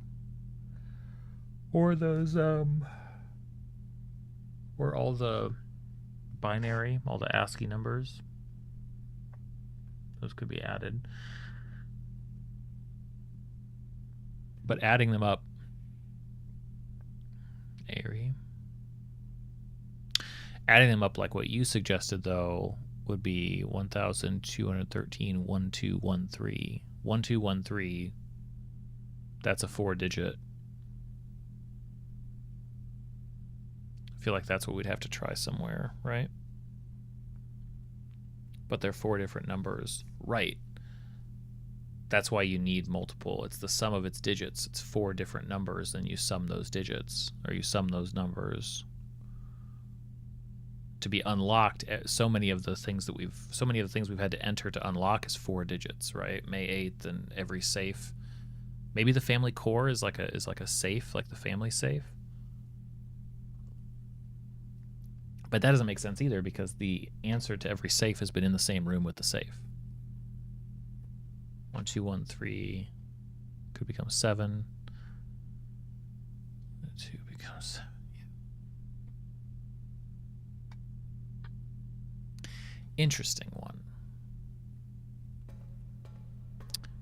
Or those, or all the binary, all the ASCII numbers. Those could be added. But adding them up, adding them up like what you suggested, though, would be 1,213, 1213. 1213, that's a 4-digit. I feel like that's what we'd have to try somewhere, right? But they're 4 different numbers. Right. That's why you need multiple. It's the sum of its digits. It's 4 different numbers, and you sum those digits, or you sum those numbers. To be unlocked, so many of the things we've had to enter to unlock is 4 digits, right? May 8th and every safe. Maybe the family core is like a safe, like the family safe. But that doesn't make sense either, because the answer to every safe has been in the same room with the safe. 1213 could become 7. 2 becomes 7. Yeah. Interesting one.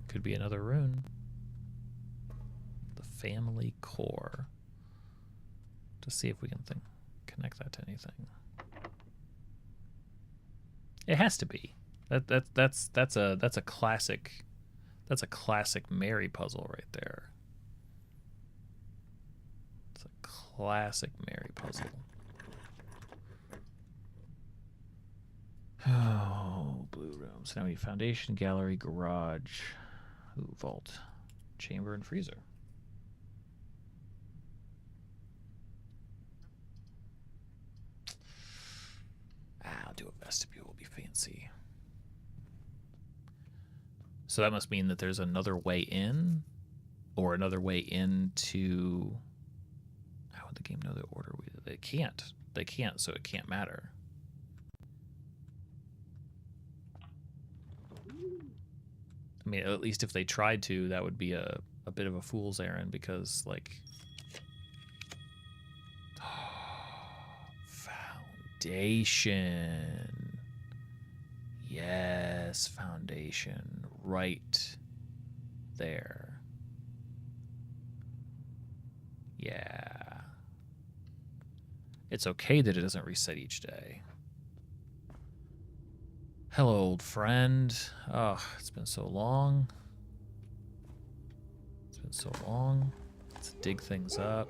Could be another rune. The family core. To see if we can connect that to anything. It has to be. That's a classic. That's a classic Mary puzzle right there. It's a classic Mary puzzle. Oh, blue room. So now we need foundation, gallery, garage, vault, chamber, and freezer. I'll do a vestibule. Will be fancy. So that must mean that there's another way in, or another way into. How would the game know the order? They can't. They can't, so it can't matter. I mean, at least if they tried to, that would be a bit of a fool's errand, because, like... Foundation. Yes, foundation. Right there. Yeah. It's okay that it doesn't reset each day. Hello, old friend. Oh, it's been so long. It's been so long. Let's dig things up.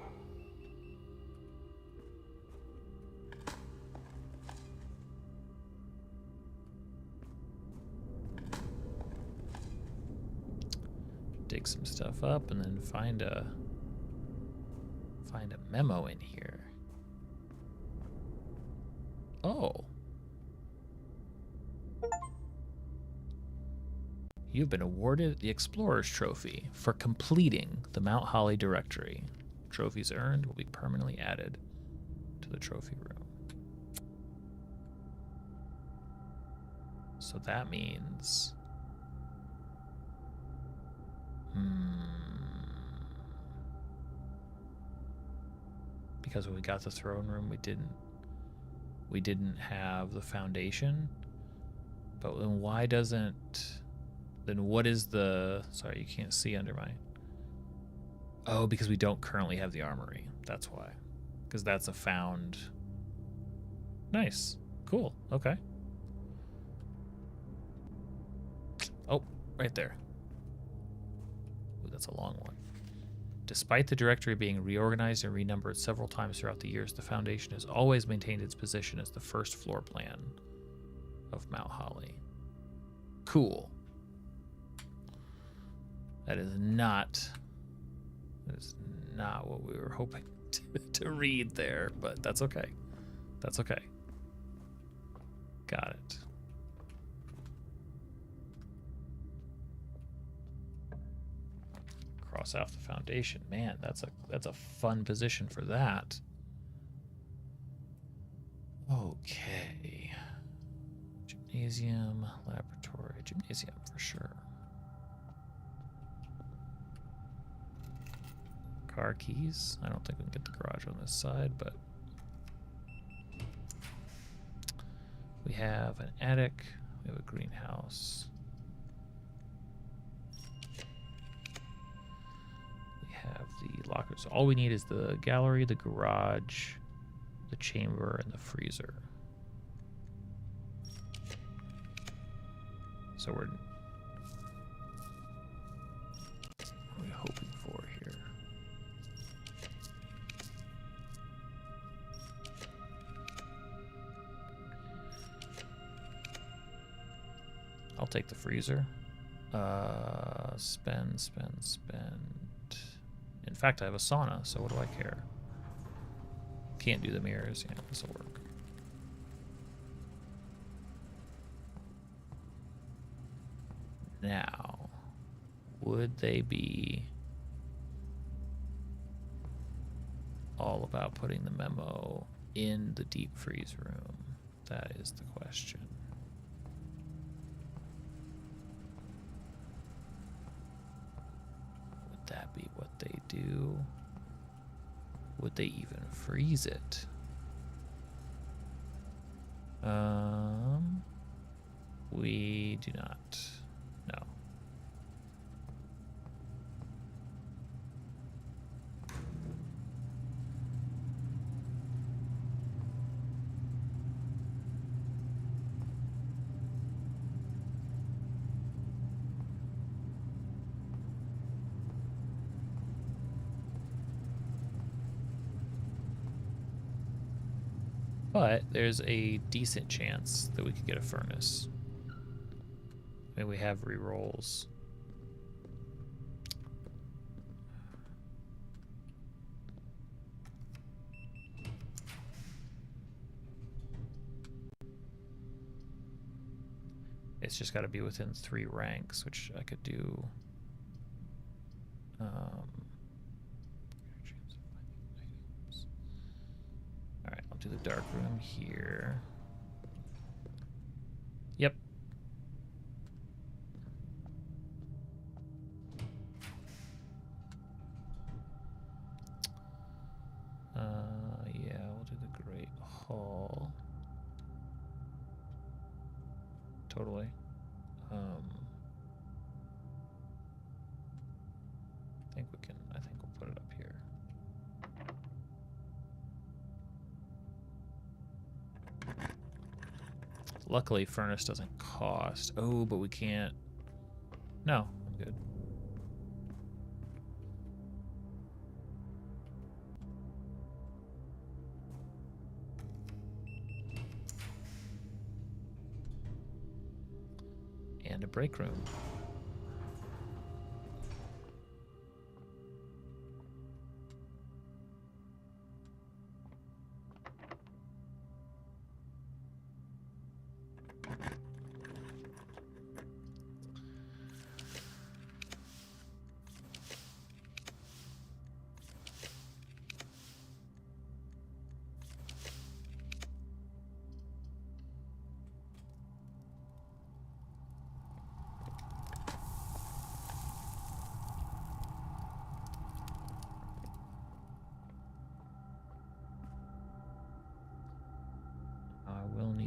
Dig some stuff up and then find a memo in here. Oh. You've been awarded the Explorer's Trophy for completing the Mount Holly directory. Trophies earned will be permanently added to the trophy room. So that means... Because when we got the throne room, we didn't have the foundation. But then why doesn't... Then what is the... Sorry, you can't see under my... Oh, because we don't currently have the armory. That's why. Because that's a found... Nice. Cool. Okay. Oh, right there. Ooh, that's a long one. Despite the directory being reorganized and renumbered several times throughout the years, the Foundation has always maintained its position as the first floor plan of Mount Holly. Cool. That is not what we were hoping to read there, but that's okay. That's okay. Got it. Cross off the Foundation. Man, that's a fun position for that. Okay. Gymnasium, laboratory, gymnasium for sure. Car keys. I don't think we can get the garage on this side, but we have an attic. We have a greenhouse. Have the lockers. So all we need is the gallery, the garage, the chamber, and the freezer. So what are we hoping for here? I'll take the freezer. Spend. In fact, I have a sauna, so what do I care? Can't do the mirrors. Yeah, this will work. Now, would they be all about putting the memo in the deep freeze room? That is the question. That be what they do? Would they even freeze it? We do not. No. But there's a decent chance that we could get a furnace. I mean, we have rerolls. It's just got to be within 3 ranks, which I could do. Alright, I'll do the dark room here. Yep. Yeah, we'll do the Great Hall. Totally. I think we'll put it up here. Luckily, furnace doesn't cost. Oh, but we can't. No, I'm good. And a break room.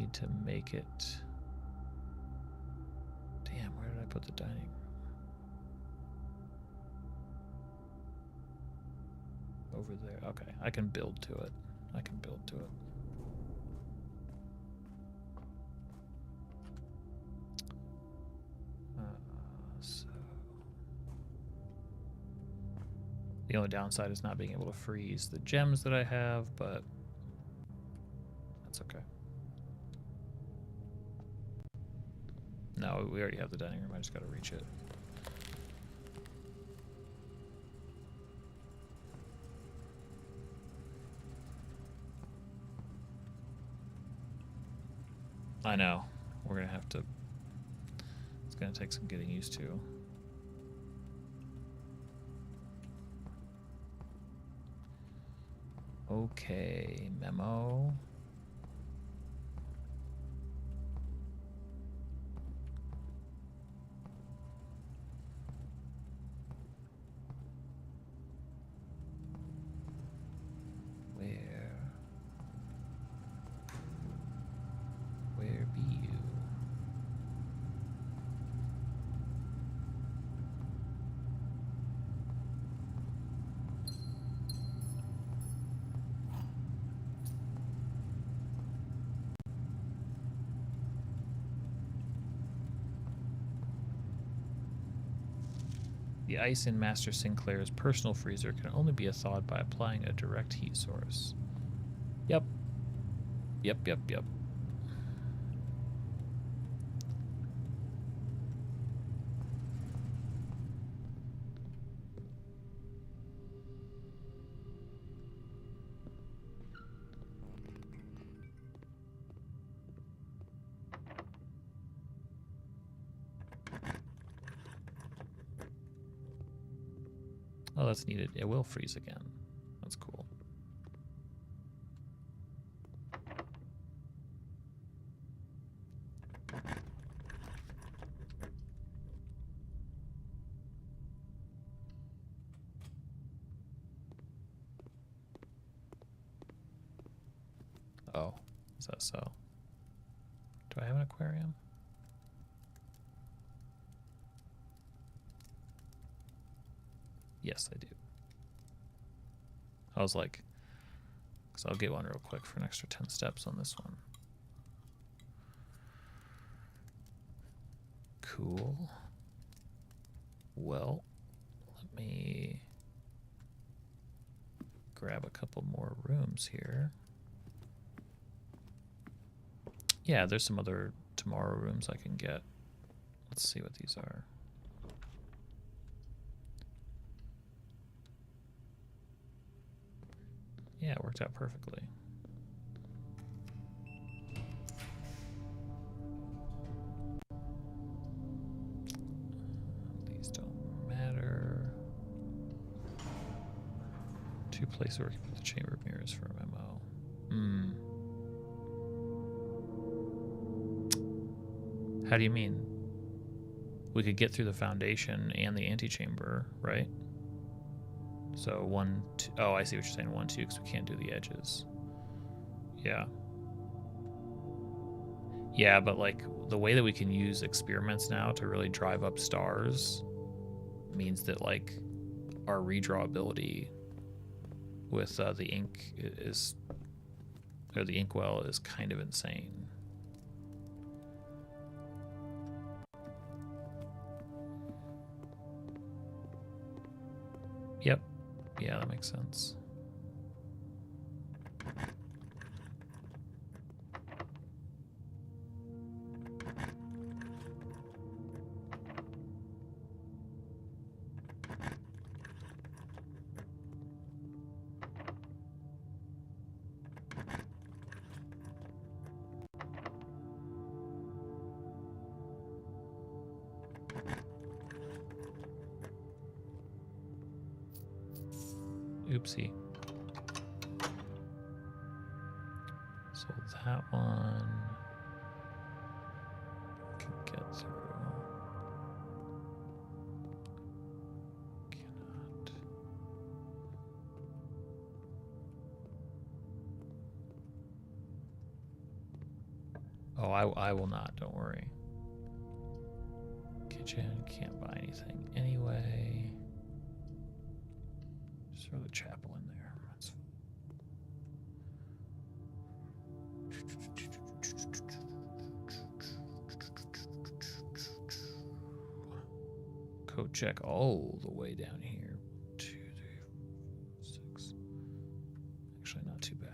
need to make it... Damn, where did I put the dining room? Over there. Okay, I can build to it. I can build to it. So the only downside is not being able to freeze the gems that I have, but that's okay. No, we already have the dining room. I just got to reach it. I know. We're going to have to... It's going to take some getting used to. Okay, memo. Where be you? The ice in Master Sinclair's personal freezer can only be thawed by applying a direct heat source. Yep. Yep. Oh, that's needed. It will freeze again. That's cool. Oh, is that so? Do I have an aquarium? Yes, I do. I was like, because I'll get one real quick for an extra 10 steps on this one. Cool. Well, let me grab a couple more rooms here. Yeah, there's some other tomorrow rooms I can get. Let's see what these are. Yeah, it worked out perfectly. These don't matter. 2 places where we can put the chamber mirrors for a memo. How do you mean? We could get through the foundation and the antechamber, right? So 1, 2, oh, I see what you're saying. 1, 2, because we can't do the edges. Yeah. Yeah, but like the way that we can use experiments now to really drive up stars means that like our redraw ability with the ink is, or the inkwell is kind of insane. Yep. Yeah, that makes sense. Oopsie. So that one can get through. Cannot. Oh, I will not. Don't worry. Kitchen, can't buy anything anyway. Just throw the chapel in there. That's code check all the way down here. 1, 2, 3, 4, 5, 6. Actually, not too bad.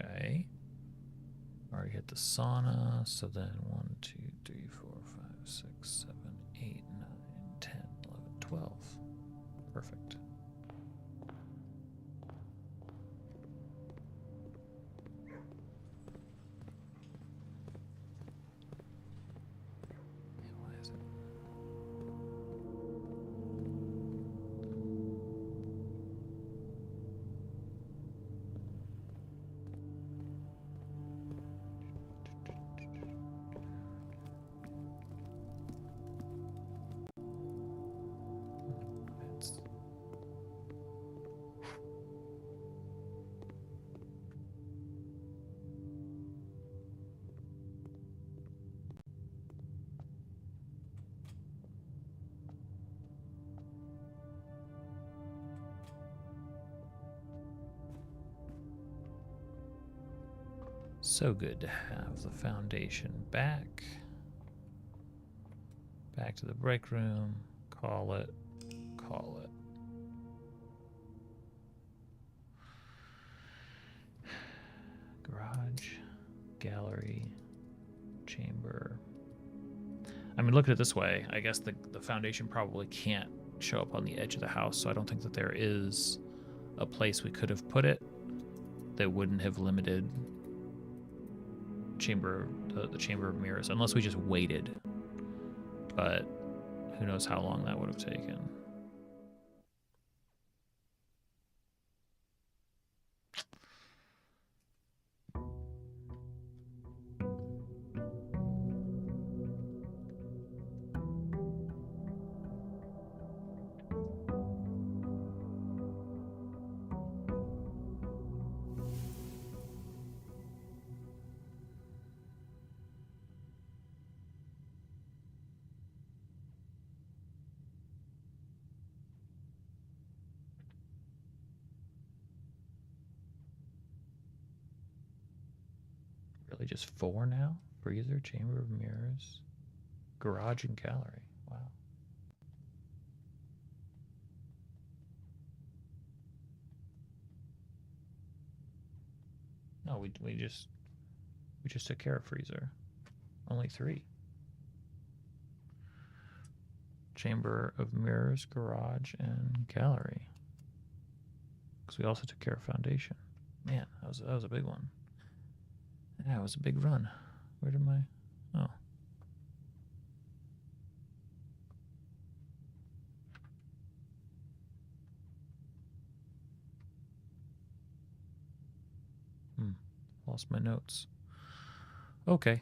Okay. Already hit the sauna, so then 1, 2, 3, 4, 5, 6, 7, 8, 9, 10, 11, 12. Perfect. Why is it? It's so good to have the foundation back. Back to the break room. Call it. Call it. Garage, gallery, chamber. I mean, look at it this way. I guess the foundation probably can't show up on the edge of the house, so I don't think that there is a place we could have put it that wouldn't have limited the chamber of mirrors, unless we just waited. But who knows how long that would have taken. Really just 4 now? Freezer, chamber of mirrors, garage, and gallery. Wow. No, we just took care of freezer. Only 3. Chamber of mirrors, garage, and gallery. Because we also took care of foundation. Man, that was a big one. That was a big run. Where did my... Oh. Lost my notes. Okay.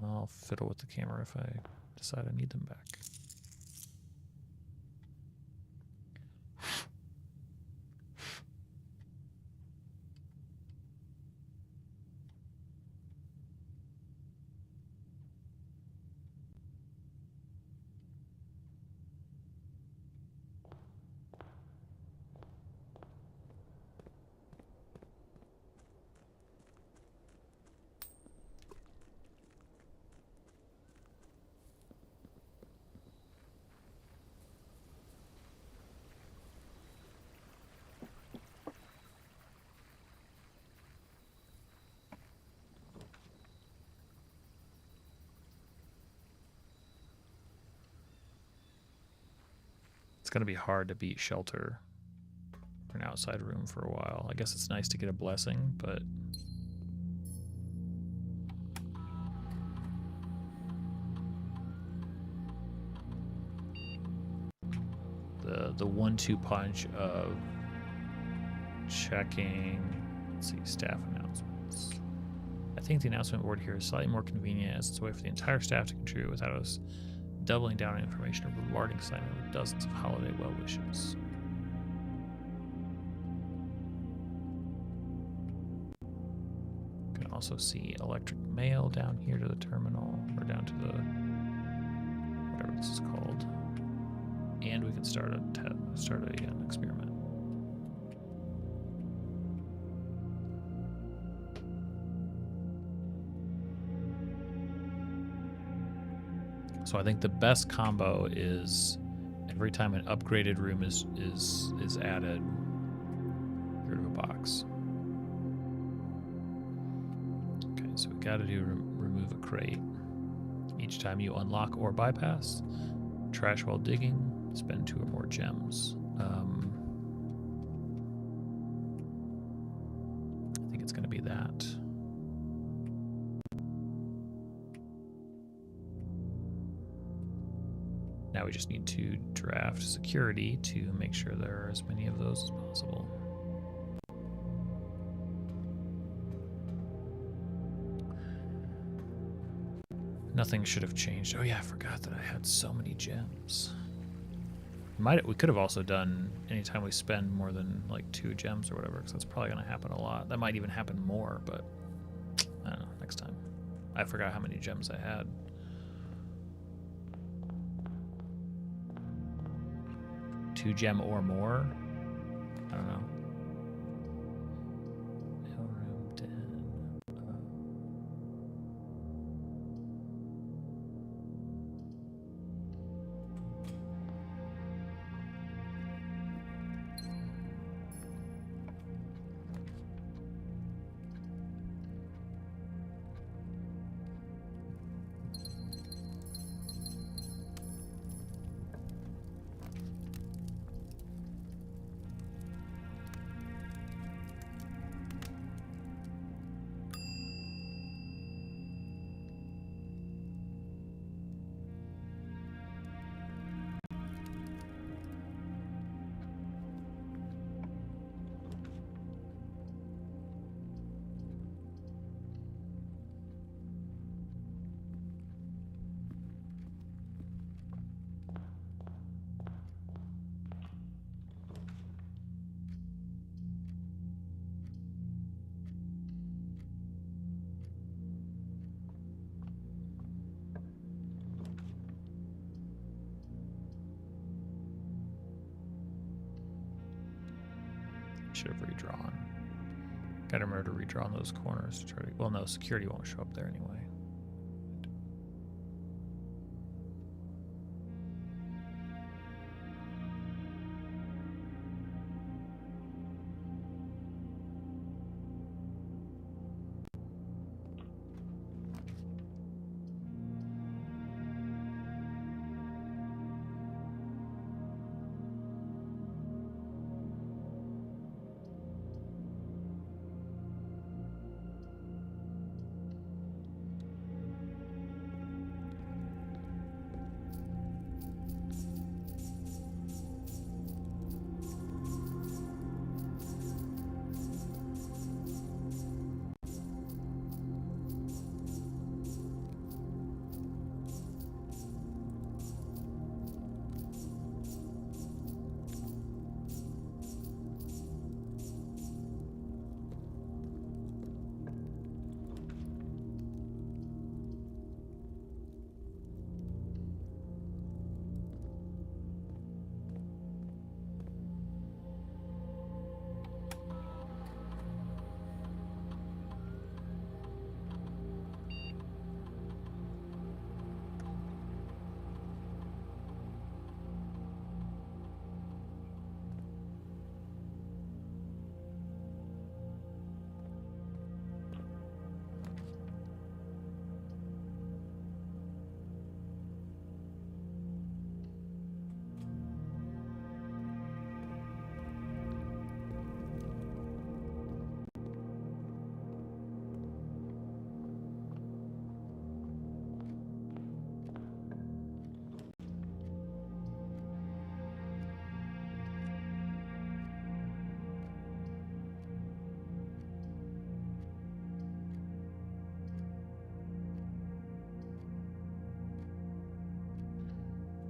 I'll fiddle with the camera if I decide I need them back. It's going to be hard to beat shelter for an outside room for a while. I guess it's nice to get a blessing, but the 1-2 punch of checking, let's see, staff announcements. I think the announcement board here is slightly more convenient as it's a way for the entire staff to contribute without us doubling down on information or bombarding Simon with dozens of holiday well wishes. You can also see electric mail down here to the terminal, or down to the whatever this is called. And we can start an experiment. So I think the best combo is every time an upgraded room is added, get rid of a box. Okay, so we got to do remove a crate. Each time you unlock or bypass, trash while digging, spend 2 or more gems. I think it's going to be that. Now we just need to draft security to make sure there are as many of those as possible. Nothing should have changed. Oh yeah, I forgot that I had so many gems. We could have also done anytime we spend more than like 2 gems or whatever, because that's probably going to happen a lot. That might even happen more, but I don't know, next time. I forgot how many gems I had. Two gem or more? I don't know. Mailroom 10. Should have redrawn. Gotta remember to redraw on those corners to try to. Well, no, security won't show up there anyway.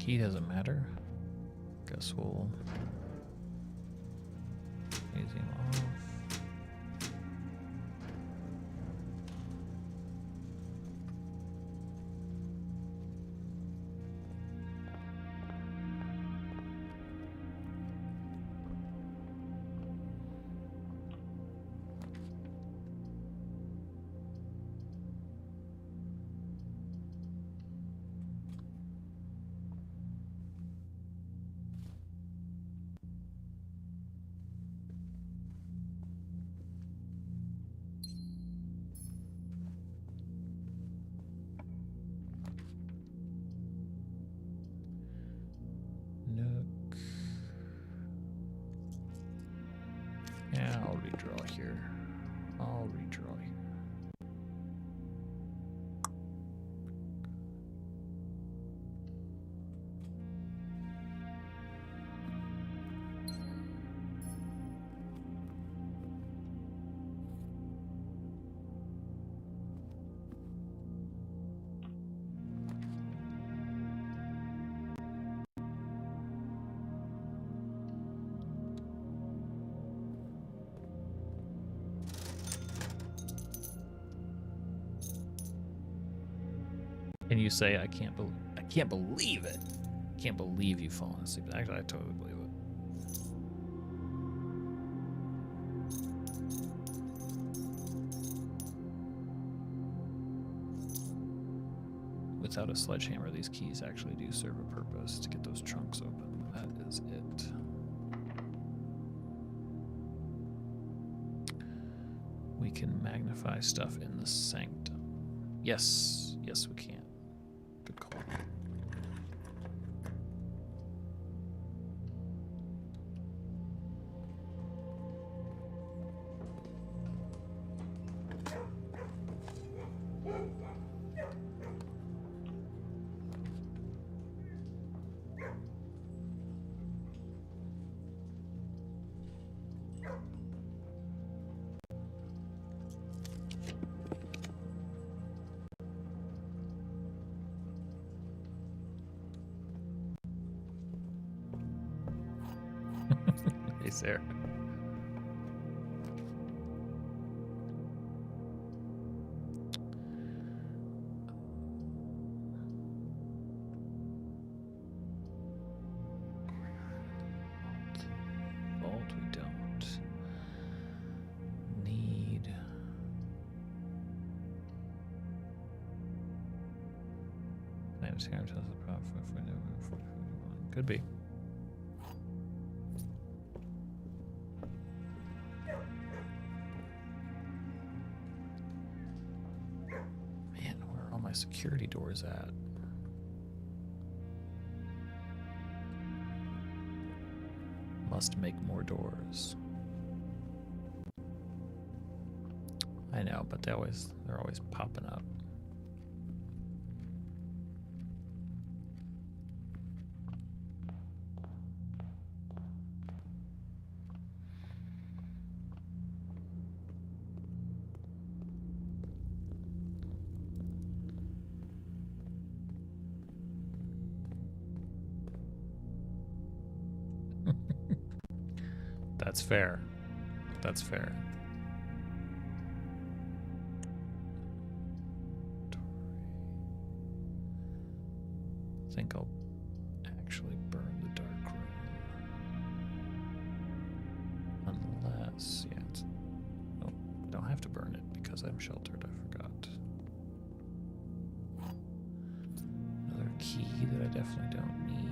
Key doesn't matter. Guess we'll phase him off. Nook. Yeah, I'll redraw here. I'll redraw here. And you say, I can't believe it. Can't believe you've fallen asleep. Actually, I totally believe it. Without a sledgehammer, these keys actually do serve a purpose to get those trunks open. That is it. We can magnify stuff in the sanctum. Yes, yes we can. Good call. Hey, Sarah. Vault we don't need. Could be. My security doors at? Must make more doors. I know, but they're always popping up. That's fair. That's fair. I think I'll actually burn the dark room. Unless, yeah, it's, oh, don't have to burn it because I'm sheltered. I forgot. Another key that I definitely don't need.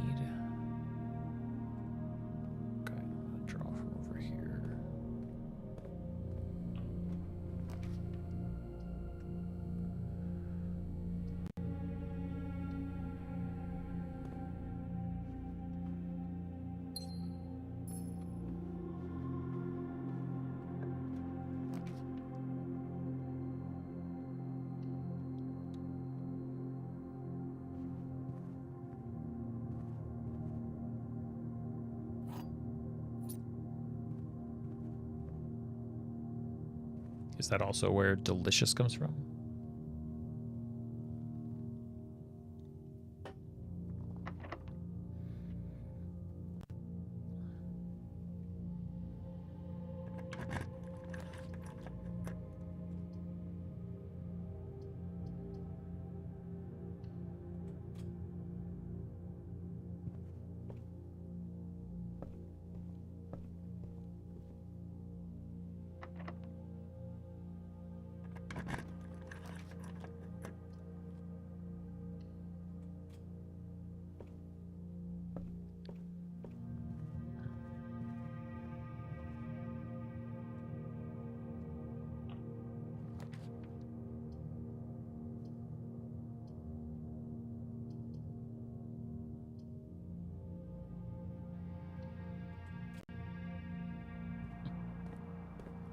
Is that also where delicious comes from?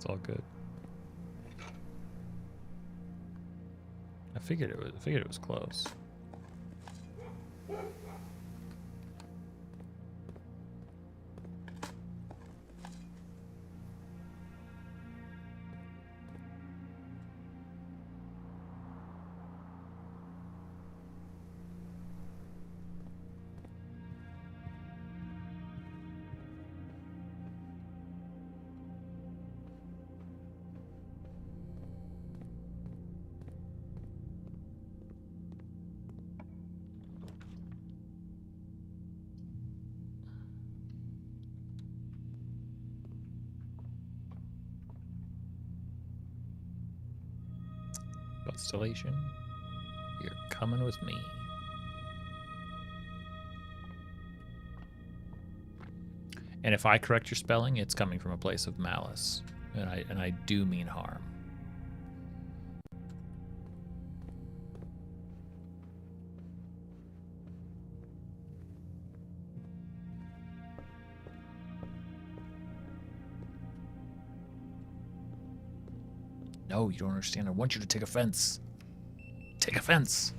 It's all good. I figured it was close. Constellation, you're coming with me. And if I correct your spelling, it's coming from a place of malice, and I do mean harm. No, you don't understand. I want you to take offense. Take offense.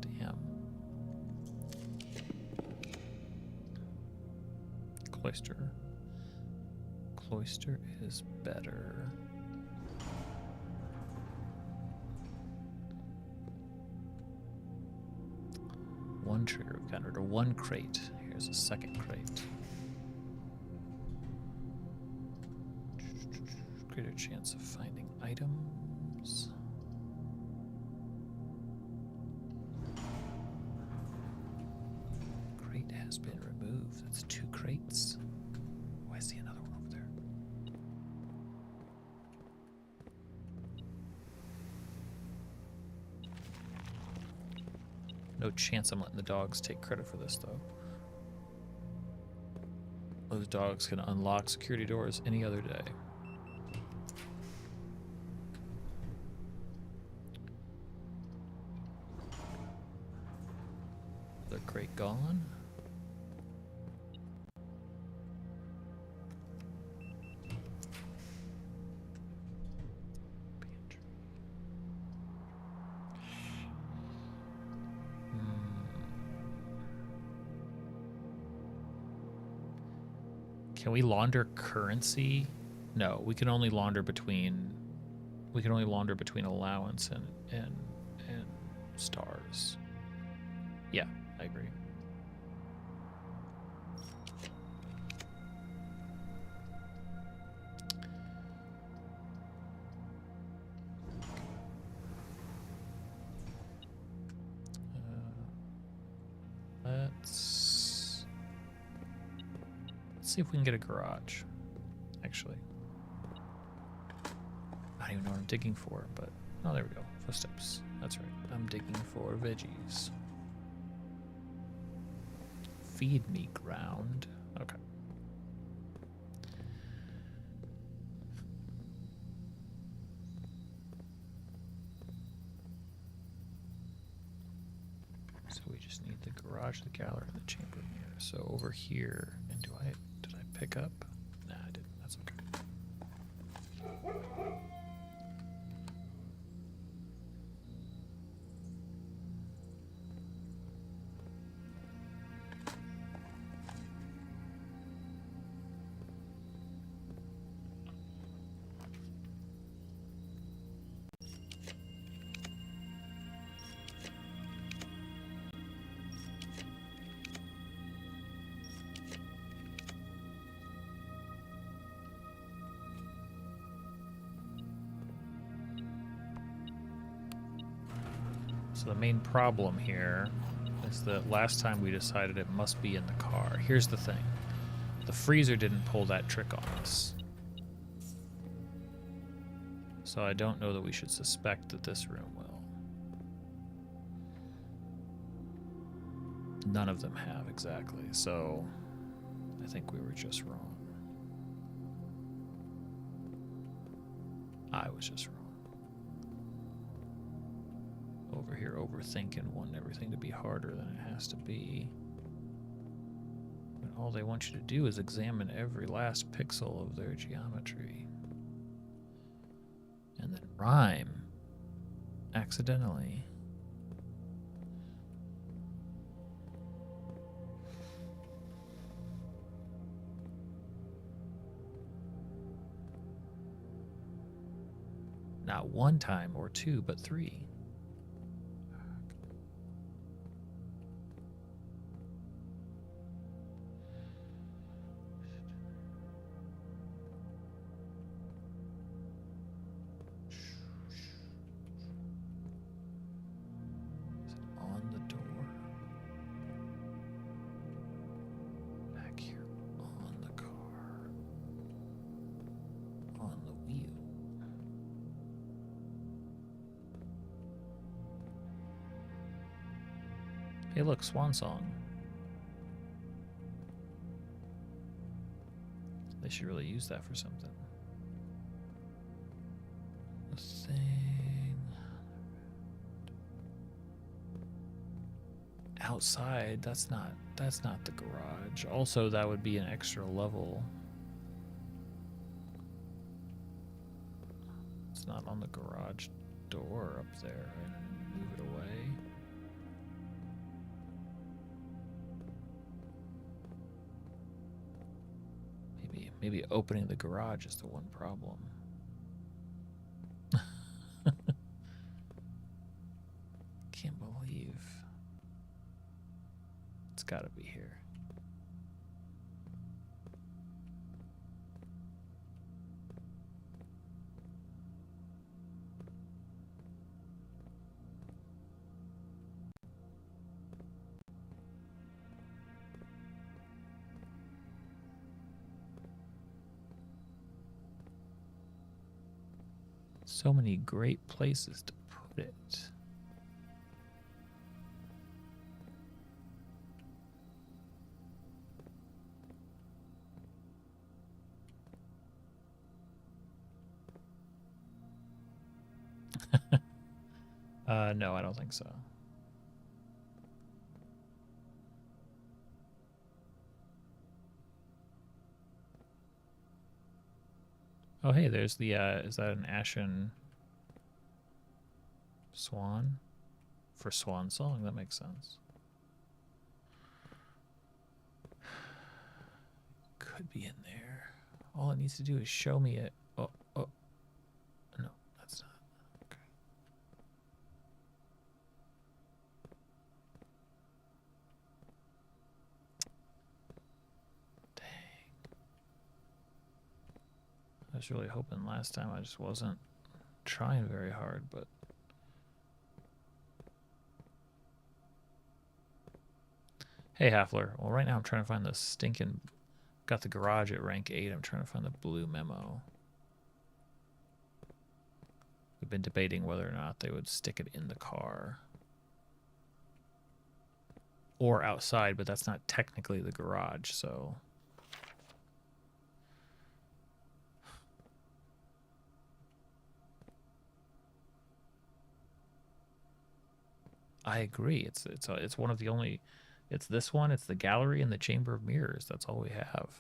Damn. Cloister. Cloister is better. One trigger encountered, or one crate. Here's a second crate. Greater chance of finding items. Crate has been removed. That's 2 crates. Oh, I see another one over there. No chance I'm letting the dogs take credit for this, though. Those dogs can unlock security doors any other day. The crate gone. Can we launder currency? No, we can only launder between allowance and stars. Yeah, I agree. Let's see if we can get a garage, actually. I don't even know what I'm digging for, but... Oh, there we go. Footsteps. That's right. I'm digging for veggies. Feed me ground. Okay. So we just need the garage, the gallery, and the chamber mirror. So over here, and did I pick up? Nah, I didn't. That's okay. So the main problem here is that last time we decided it must be in the car. Here's the thing. The freezer didn't pull that trick on us. So I don't know that we should suspect that this room will. None of them have, exactly. So I think we were just wrong. I was just wrong. Over here overthinking, wanting everything to be harder than it has to be. all they want you to do is examine every last pixel of their geometry. And then rhyme accidentally. Not one time or two, but three. Is it on the door? Back here on the car. On the wheel. Hey, look, Swan Song. They should really use that for something. The thing outside. That's not the garage. Also, that would be an extra level. It's not on the garage door up there. I move it away. Maybe opening the garage is the one problem. Can't believe it's got to be here. So many great places to put it. No, I don't think so. Oh, hey, there's the, is that an ashen swan? For Swan Song, that makes sense. Could be in there. All it needs to do is show me it. Oh, no, that's not. Okay. Dang. I was really hoping last time I just wasn't trying very hard, but hey, Halfler. Well, right now I'm trying to find the stinking... Got the garage at rank 8. I'm trying to find the blue memo. We've been debating whether or not they would stick it in the car. Or outside, but that's not technically the garage, so... I agree. It's one of the only... It's this one, it's the gallery, and the chamber of mirrors. That's all we have.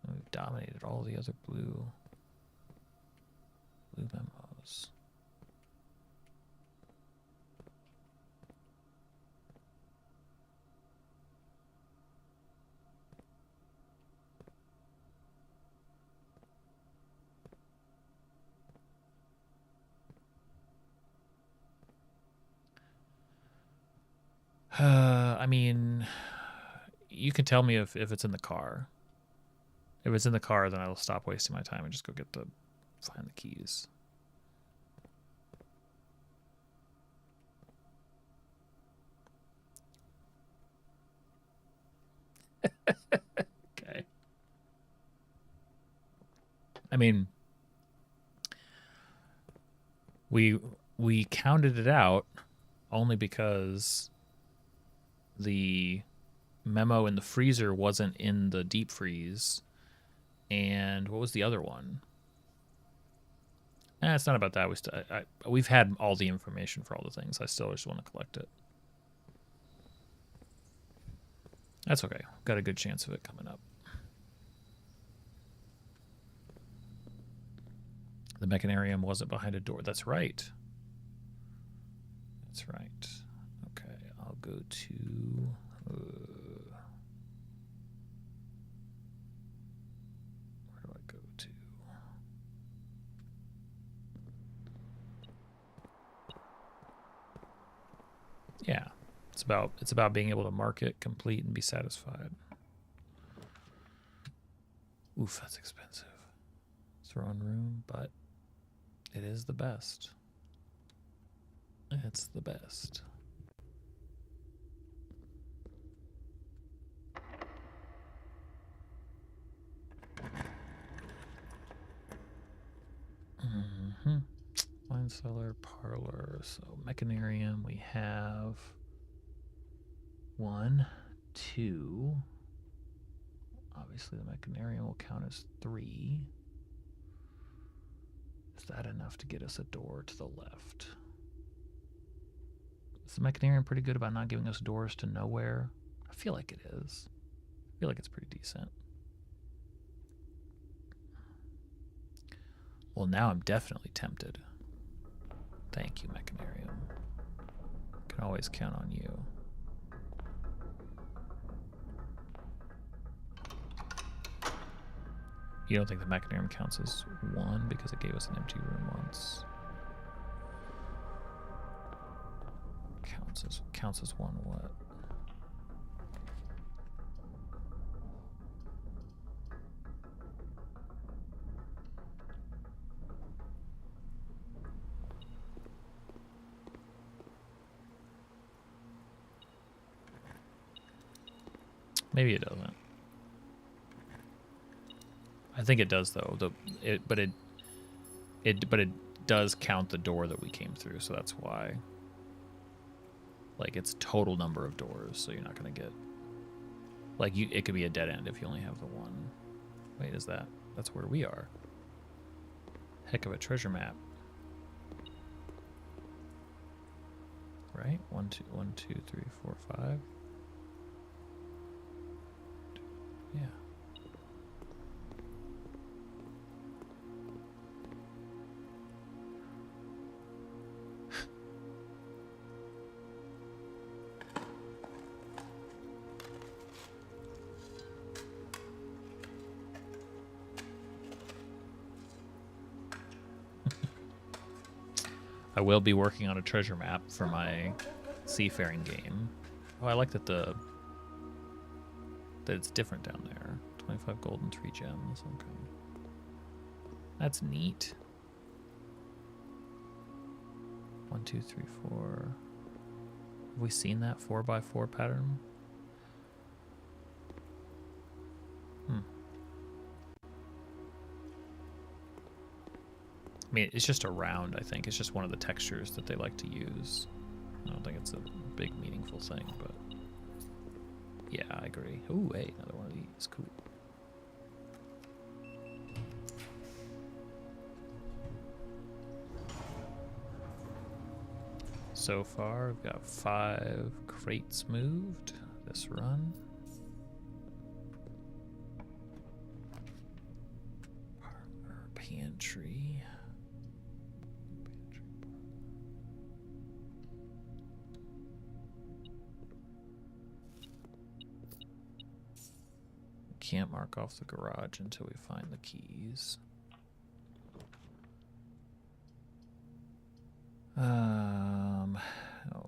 And we've dominated all the other blue memos. I mean, you can tell me if it's in the car. If it's in the car, then I'll stop wasting my time and just go find the keys. Okay. I mean, we counted it out only because the memo in the freezer wasn't in the deep freeze. And what was the other one? It's not about that. We've had all the information for all the things. I still just want to collect it. That's okay. Got a good chance of it coming up. The mechanarium wasn't behind a door. That's right. That's right. Okay, I'll go to... where do I go to? Yeah, it's about being able to mark it, complete, and be satisfied. Oof, that's expensive. Throne room, but it is the best. It's the best. Mm-hmm. Wine cellar, parlor. So mechanarium, we have 1, 2. Obviously, the mechanarium will count as 3. Is that enough to get us a door to the left? Is the mechanarium pretty good about not giving us doors to nowhere? I feel like it is. I feel like it's pretty decent. Well, now I'm definitely tempted. Thank you, mechanarium. Can always count on you. You don't think the mechanarium counts as 1 because it gave us an empty room once? Counts as 1 what? Maybe it doesn't. I think it does though. But it does count the door that we came through, so that's why. Like it's total number of doors, so you're not gonna get like it could be a dead end if you only have the one. Wait, is that's where we are? Heck of a treasure map. Right? 1, 2, 1, 2, 3, 4, 5. Yeah. I will be working on a treasure map for my seafaring game. Oh, I like that that it's different down there. 25 gold and 3 gems. Okay. That's neat. 1, 2, 3, 4. Have we seen that 4x4 pattern? I mean, it's just a round, I think. It's just one of the textures that they like to use. I don't think it's a big, meaningful thing, but... yeah, I agree. Ooh, hey, another one of these. Cool. So far, we've got 5 crates moved this run. Parlor, pantry. Can't mark off the garage until we find the keys. Oh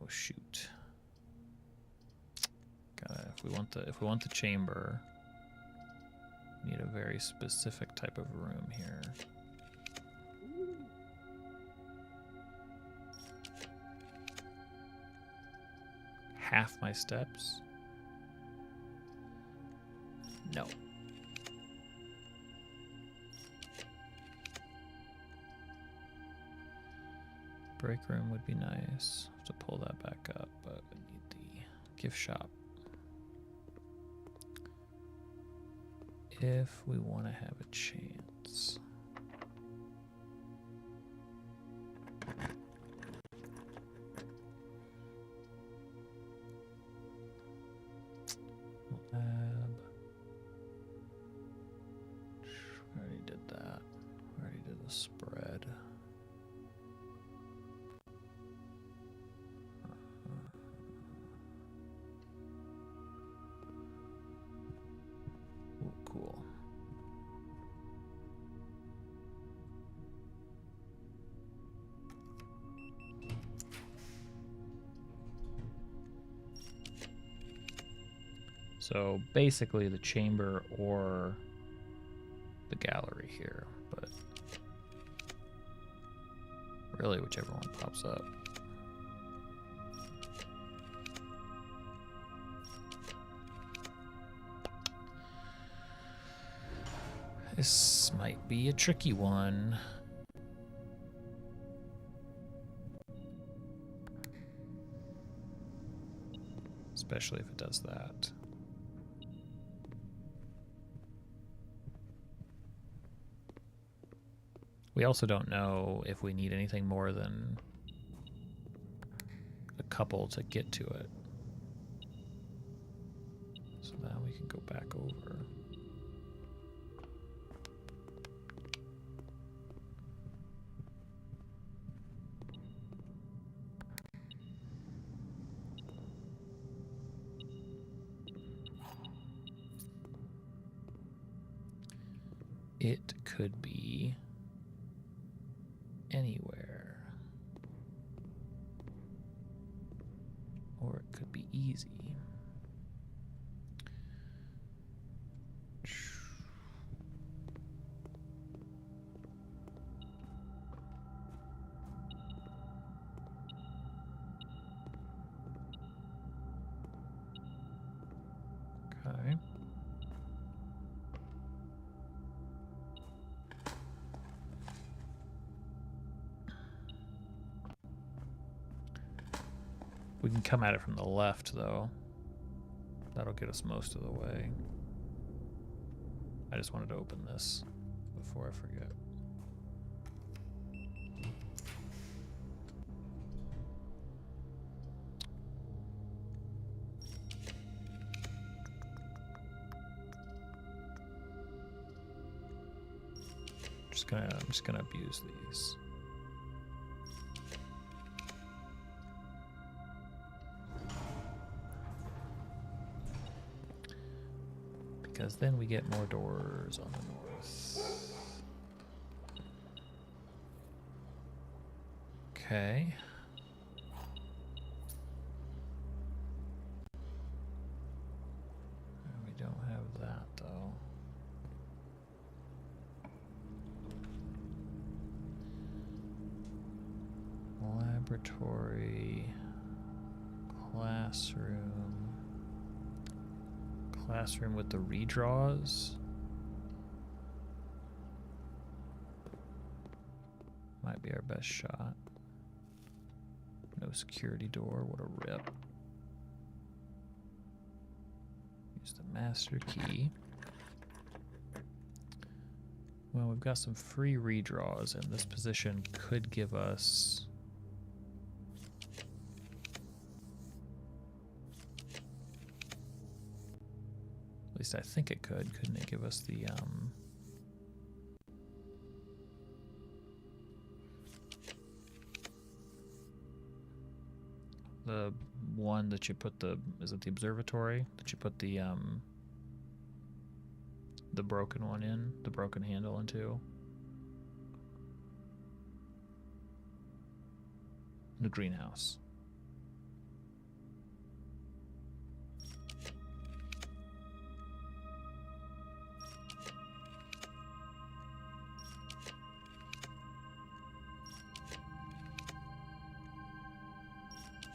shoot. If we want the chamber, we need a very specific type of room here. Half my steps? No. Break room would be nice. Have to pull that back up, but I need the gift shop. If we want to have a chance. Well, So basically the chamber or the gallery here, but really whichever one pops up. This might be a tricky one. Especially if it does that. We also don't know if we need anything more than a couple to get to it. So now we can go back over. It could be anywhere. Or it could be easy. Okay. We can come at it from the left, though. That'll get us most of the way. I just wanted to open this before I forget. I'm just gonna abuse these. Because then we get more doors on the north. Okay. We don't have that, though. Laboratory, classroom with the redraws. Might be our best shot. No security door, what a rip. Use the master key. Well, we've got some free redraws, and this position could give us... At least I think it could. Couldn't it give us the one that you put the... Is it the observatory? That you put the broken one in? The broken handle into? The greenhouse.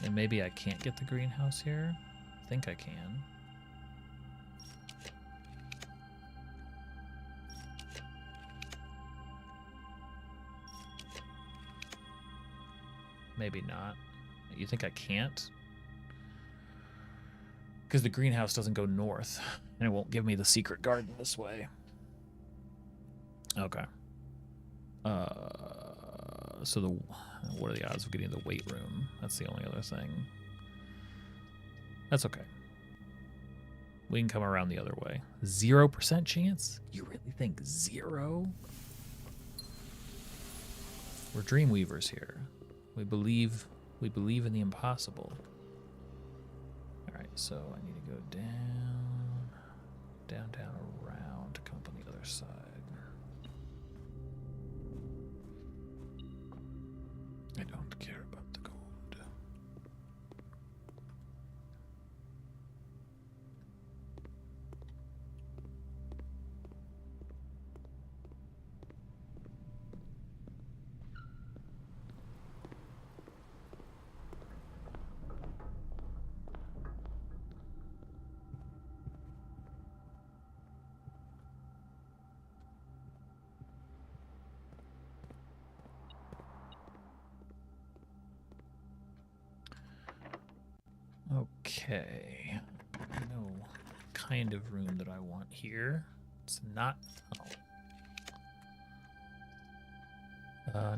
And maybe I can't get the greenhouse here. I think I can. Maybe not. You think I can't? Because the greenhouse doesn't go north, and it won't give me the secret garden this way. Okay. So what are the odds of getting the weight room? That's the only other thing. That's okay. We can come around the other way. 0% chance? You really think 0? We're Dreamweavers here. We believe in the impossible. All right, so I need to go down, around to come up on the other side. I don't care about the gold. Okay. I know kind of room that I want here. It's not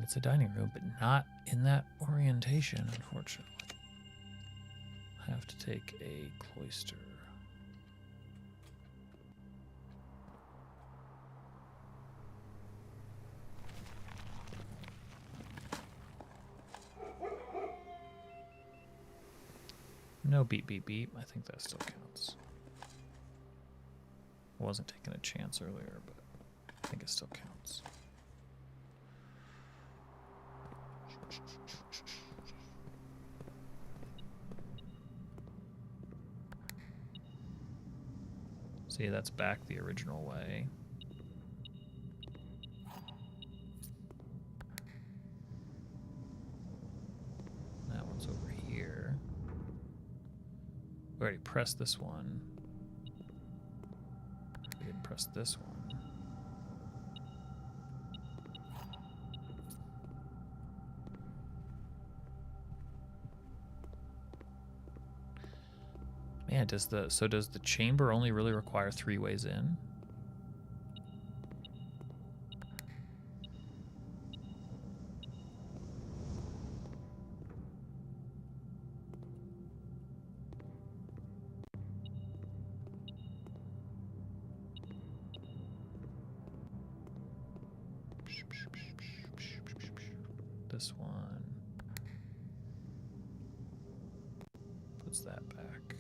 it's a dining room, but not in that orientation, unfortunately. I have to take a cloister. No beep, beep, beep. I think that still counts. I wasn't taking a chance earlier, but I think it still counts. See, that's back the original way. That one's over here. We already pressed this one. We didn't press this one. Man, does the chamber only really require 3 ways in? This one puts that back.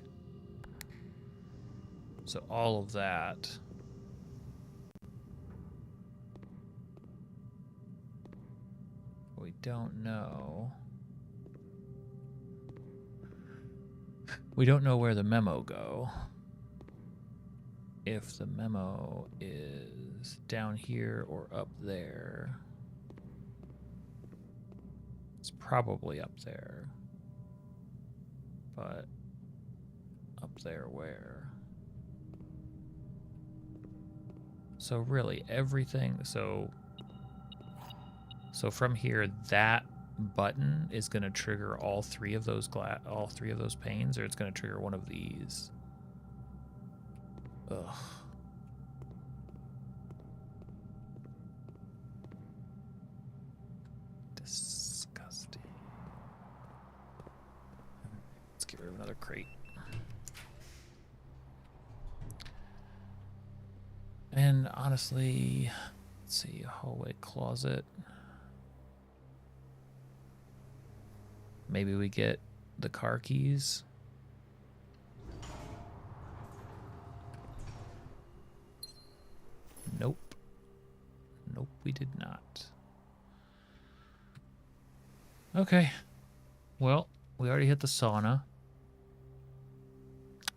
So all of that. We don't know. We don't know where the memo go. If the memo is down here or up there. It's probably up there. But up there where? So really everything, so from here, that button is going to trigger all 3 of those panes, or it's going to trigger one of these. Ugh. Disgusting. Let's get rid of another crate. And honestly, let's see, hallway closet. Maybe we get the car keys. Nope. Nope, we did not. Okay. Well, we already hit the sauna.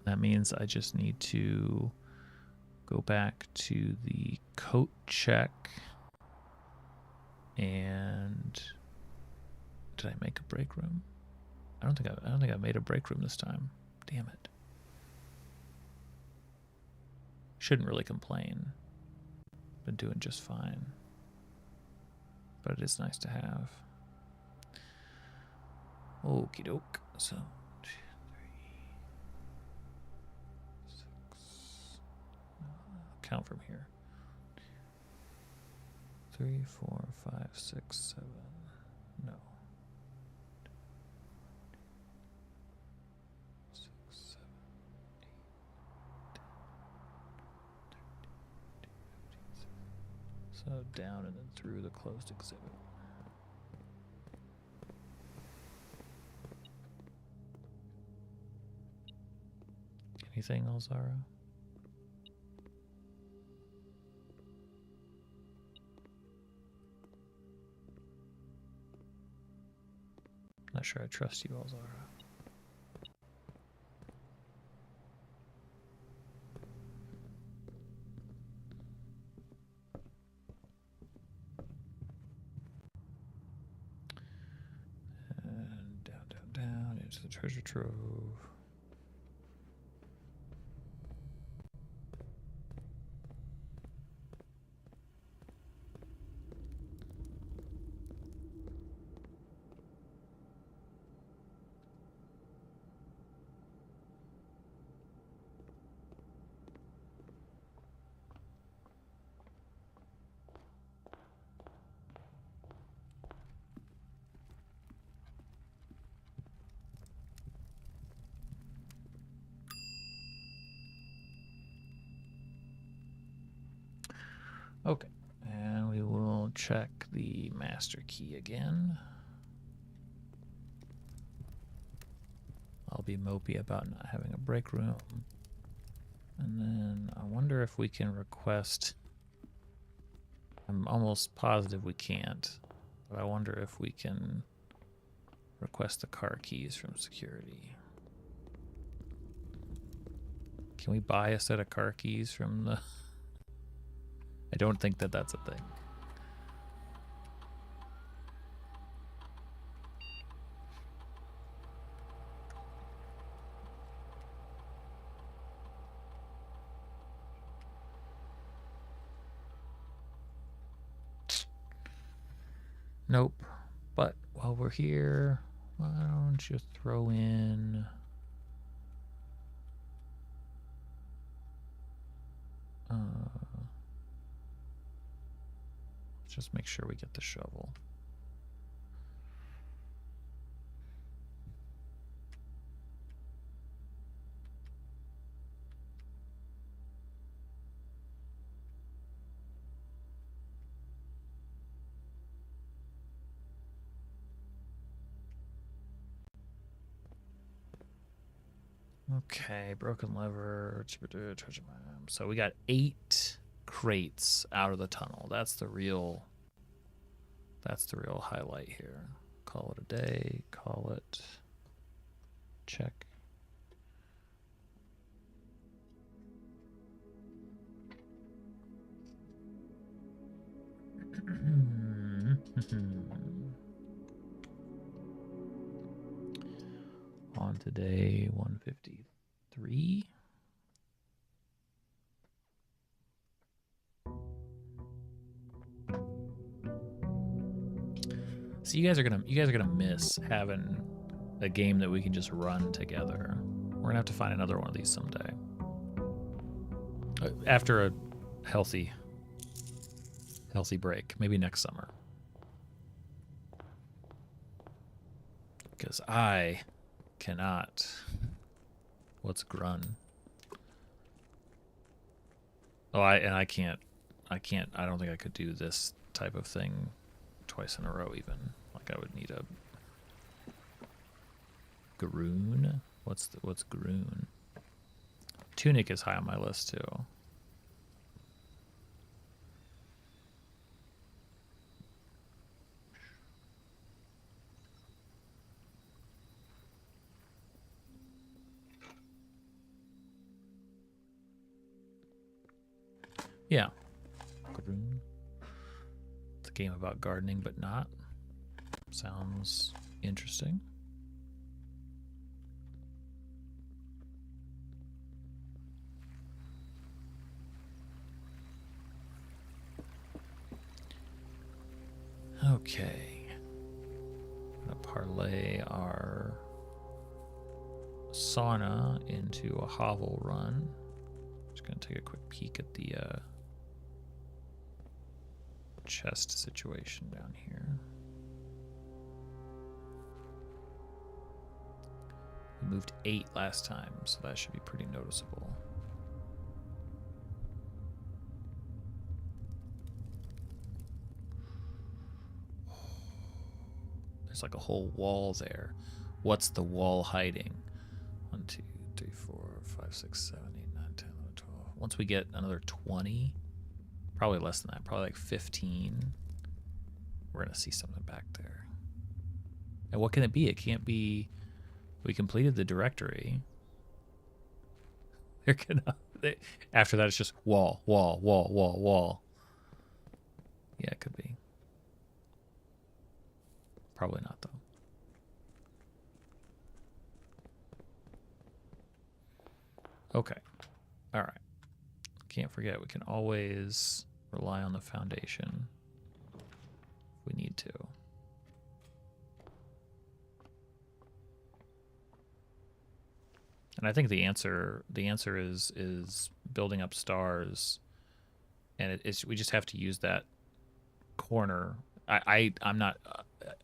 That means I just need to go back to the coat check. And did I make a break room? I don't think I made a break room this time. Damn it. Shouldn't really complain. Been doing just fine. But it is nice to have. Okie doke. So 2, 3, 6. Count from here. 3, 4, 5, 6, 7. No. 6, 7, 8, 10, 13, 14, 15, 16. So down and then through the closed exhibit. Anything, Alzara? Not sure I trust you, Alzara. And down, down, down into the treasure trove. Okay, and we will check the master key again. I'll be mopey about not having a break room. And then I wonder if we can request... I'm almost positive we can't, but I wonder if we can request the car keys from security. Can we buy a set of car keys from the... I don't think that that's a thing. Nope. But while we're here, why don't you throw in... let's just make sure we get the shovel. Okay, broken lever. So we got 8 crates out of the tunnel. That's the real highlight here. Call it a day. Call it check. On today 153. So you guys are gonna miss having a game that we can just run together. We're gonna have to find another one of these someday. After a healthy break, maybe next summer. Because I cannot. What's grun? Oh, I can't. I don't think I could do this type of thing twice in a row even. Like I would need a Garoon. What's Garoon? Tunic is high on my list too. Yeah. Garoon. It's a game about gardening, but not. Sounds interesting. Okay. I'm gonna parlay our sauna into a hovel run. Just gonna take a quick peek at the chest situation down here. We moved 8 last time, so that should be pretty noticeable. There's like a whole wall there. What's the wall hiding? 1, 2, 3, 4, 5, 6, 7, 8, 9, 10, 11, 12. Once we get another 20, probably less than that, probably like 15, we're going to see something back there. And what can it be? It can't be... We completed the directory. They're gonna... After that, it's just wall, wall, wall, wall, wall. Yeah, it could be. Probably not, though. Okay. All right. Can't forget, we can always rely on the foundation if we need to. And I think the answer is building up stars, and we just have to use that corner. I'm not,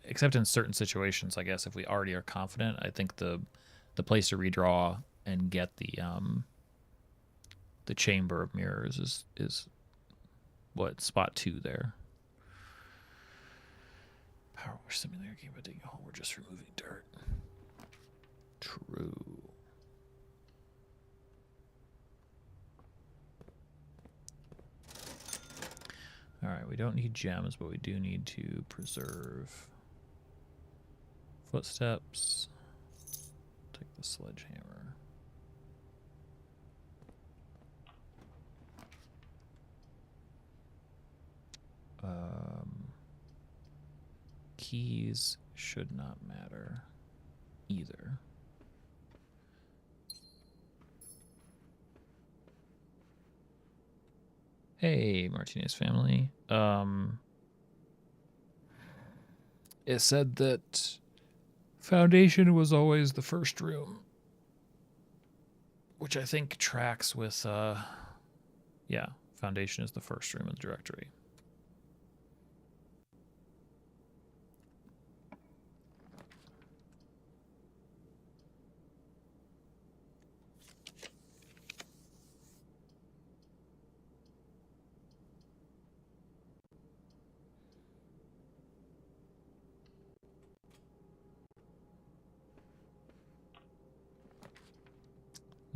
except in certain situations, I guess if we already are confident, I think the place to redraw and get the chamber of mirrors is what, spot 2 there. Power wash simulator game about digging a hole. We're just removing dirt. True. All right, we don't need gems, but we do need to preserve footsteps. Take the sledgehammer. Keys should not matter either. Hey, Martinez family. It said that Foundation was always the first room, which I think tracks with, yeah, Foundation is the first room in the directory.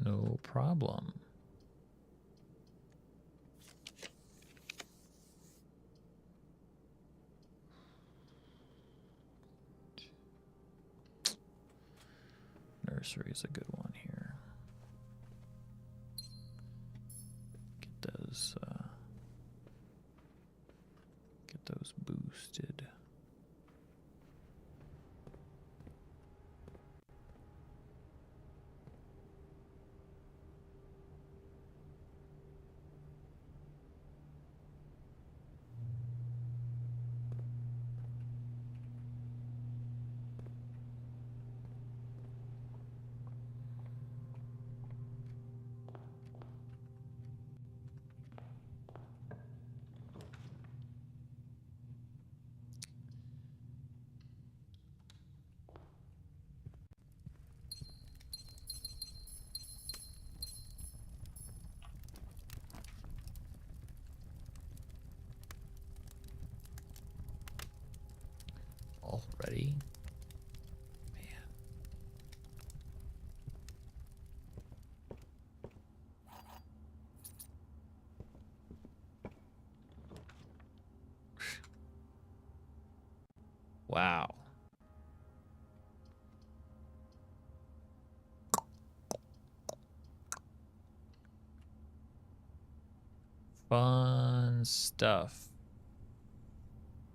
No problem. Nursery is a good one here. Get those boosted. Already? Man. Wow. Fun stuff.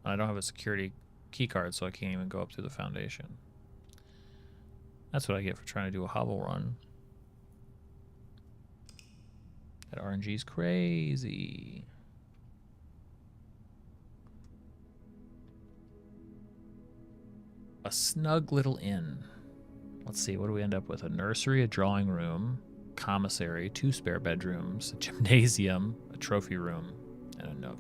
I don't have a security key card, so I can't even go up to the Foundation. That's what I get for trying to do a hovel run. That RNG's crazy. A snug little inn. Let's see, what do we end up with? A nursery, a drawing room, commissary, 2 spare bedrooms, a gymnasium, a trophy room, and a nook.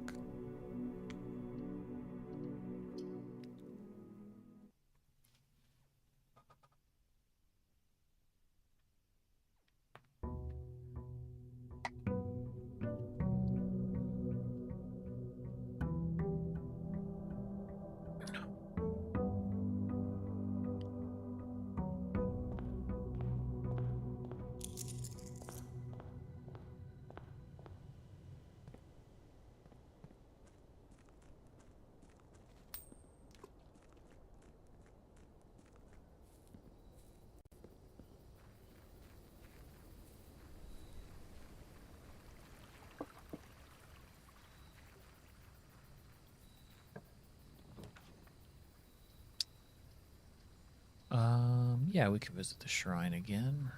Yeah, we could visit the shrine again.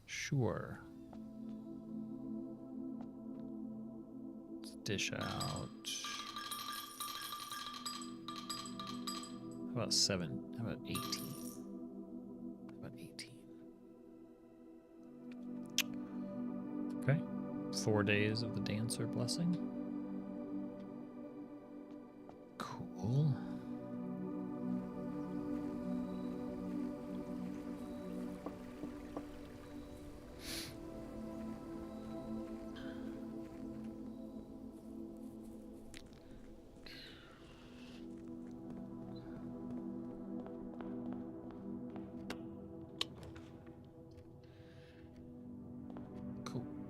Sure. Let's dish out. How about 7? How about 18? How about 18? Okay. 4 days of the Dancer Blessing. Cool.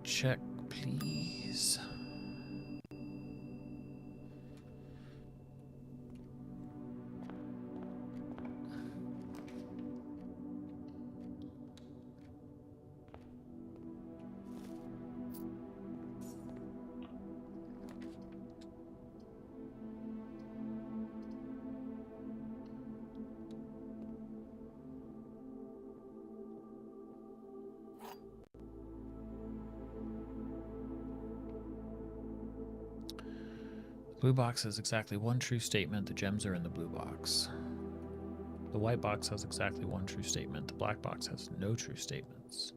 check, please. Blue box has exactly one true statement. The gems are in the blue box. The white box has exactly one true statement. The black box has no true statements.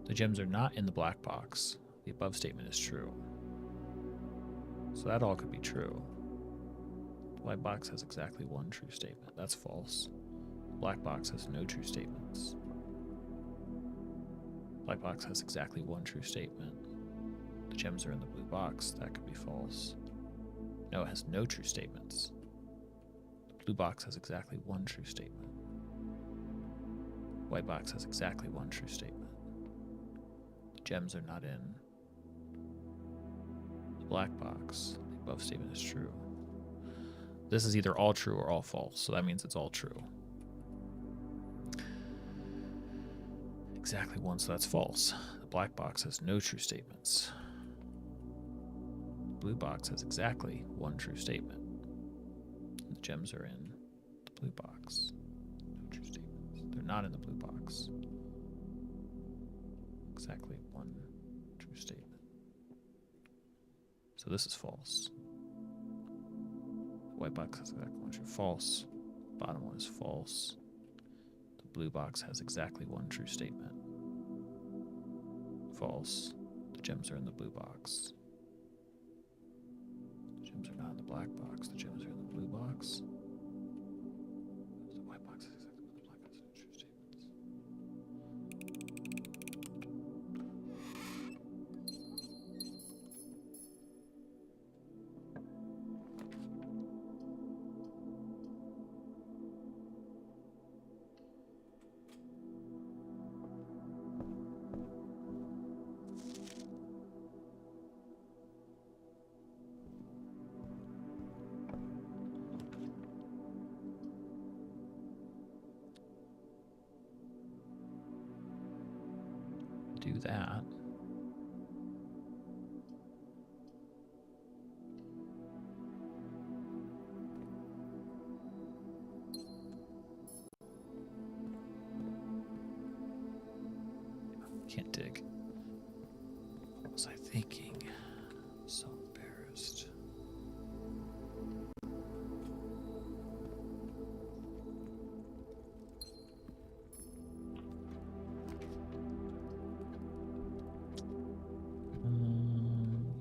The gems are not in the black box. The above statement is true. So that all could be true. The white box has exactly one true statement. That's false. The black box has no true statements. Black box has exactly one true statement. The gems are in the blue box. That could be false. No, it has no true statements. The blue box has exactly one true statement. White box has exactly one true statement. The gems are not in the black box. The above statement is true. This is either all true or all false, so that means it's all true. Exactly one, so that's false. The black box has no true statements. The blue box has exactly one true statement. The gems are in the blue box. No true statements. They're not in the blue box. Exactly one true statement. So this is false. The white box has exactly one true. False. Bottom one is false. The blue box has exactly one true statement. False. The gems are in the blue box. The gems are not in the black box. The gems are in the blue box. The white box has exactly one. The black box has no true statements. Do that. Can't dig. What was I thinking? So embarrassed.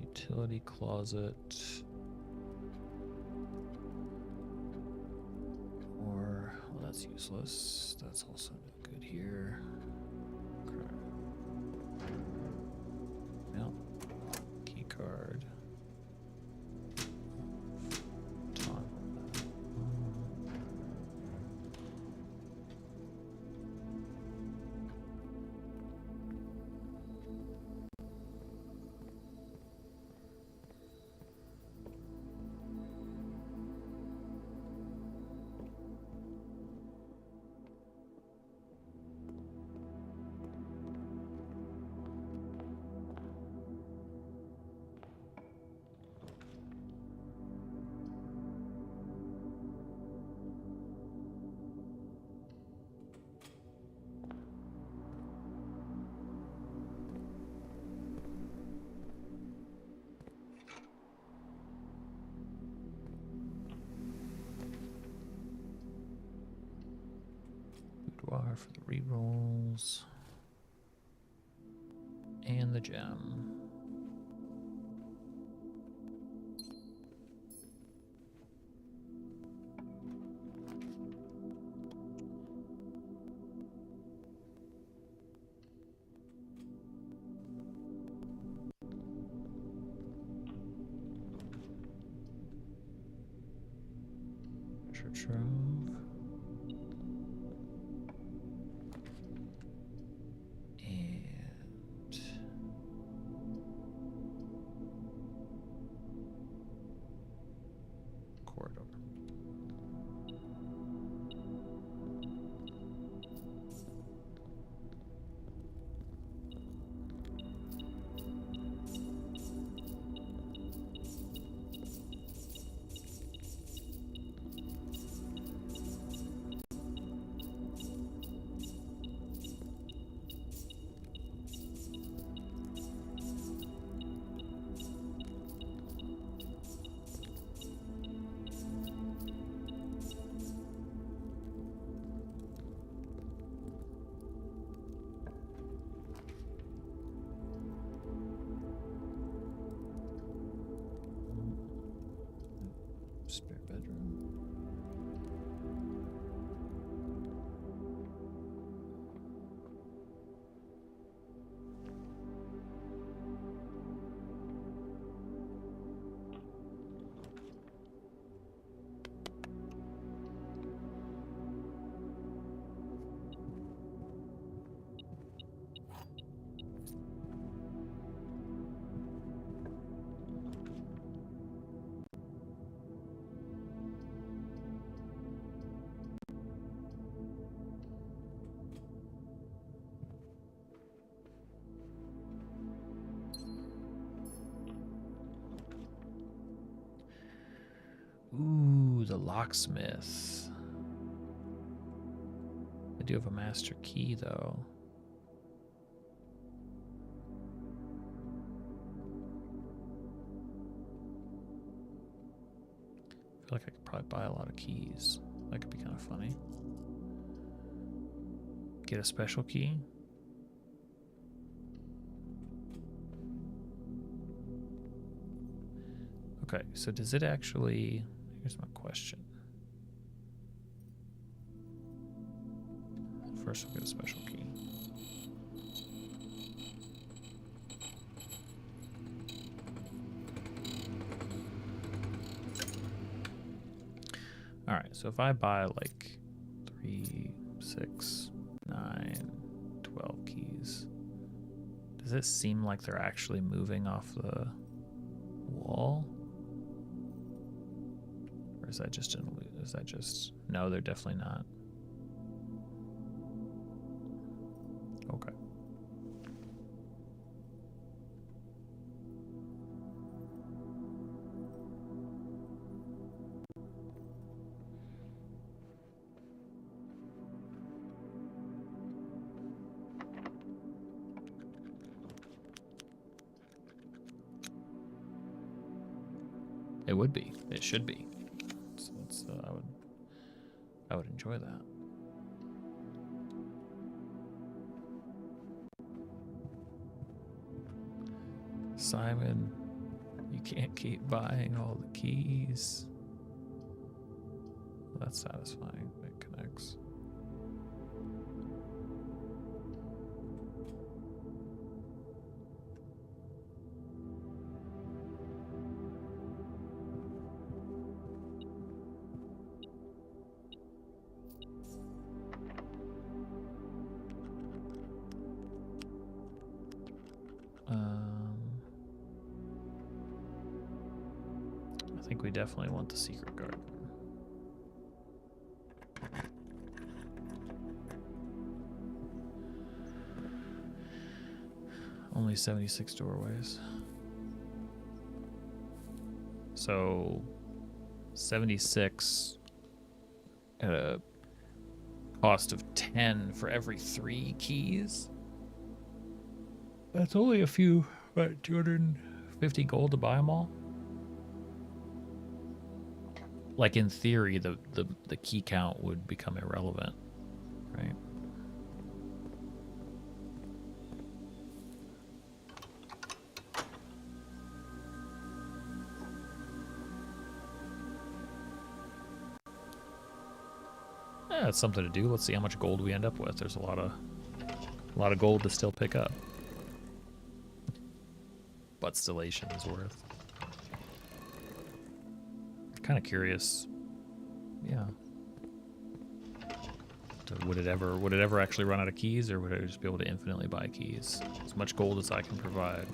Utility closet. Or, well, that's useless. That's also no good here. Well, key card. Boudoir for the rerolls. And the gem. Treasure trove. the locksmith. I do have a master key, though. I feel like I could probably buy a lot of keys. That could be kind of funny. Get a special key. Okay, so does it actually... Here's my question. First we'll get a special key. Alright, so if I buy like 3, 6, 9, 12 keys, does it seem like they're actually moving off the wall? Or is that just an illusion? Is that just... No, they're definitely not. Okay. It would be. It should be. So it's, I would enjoy that. Simon, you can't keep buying all the keys. Well, that's satisfying. It connects. I think we definitely want the secret garden. Only 76 doorways. So 76 at a cost of 10 for every 3 keys. That's only a few, about 250 gold to buy them all. Like in theory, the key count would become irrelevant, right? Yeah, it's something to do. Let's see how much gold we end up with. There's a lot of gold to still pick up. But Stellation is worth. Kind of curious. Yeah. So would it ever actually run out of keys, or would I just be able to infinitely buy keys? As much gold as I can provide.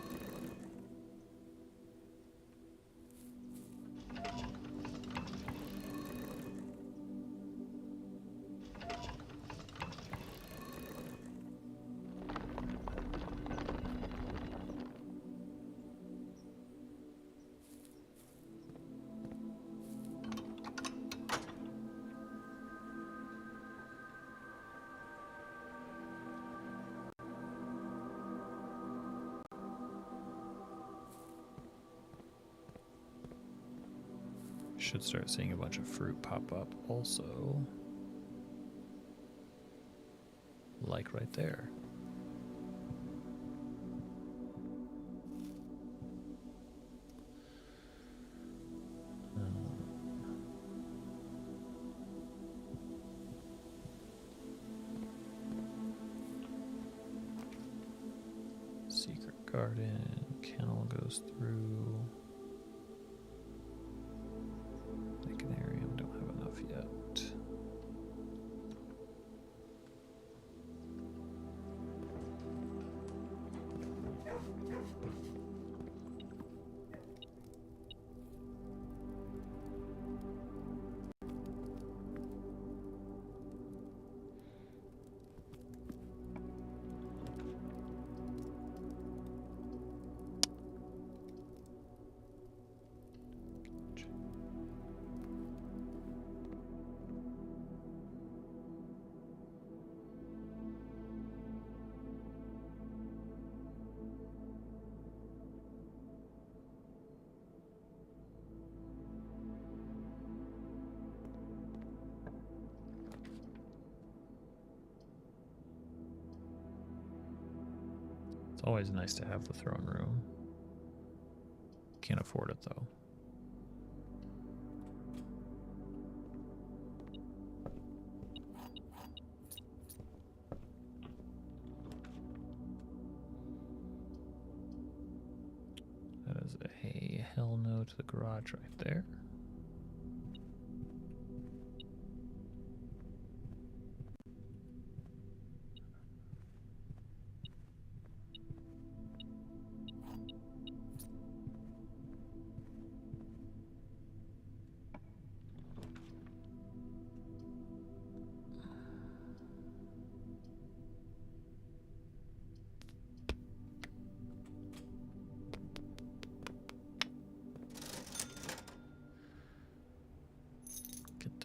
Should start seeing a bunch of fruit pop up also. Like right there. Secret garden, kennel goes through. Canarium, don't have enough yet. It's always nice to have the throne room. Can't afford it though. That is a hell no to the garage right there.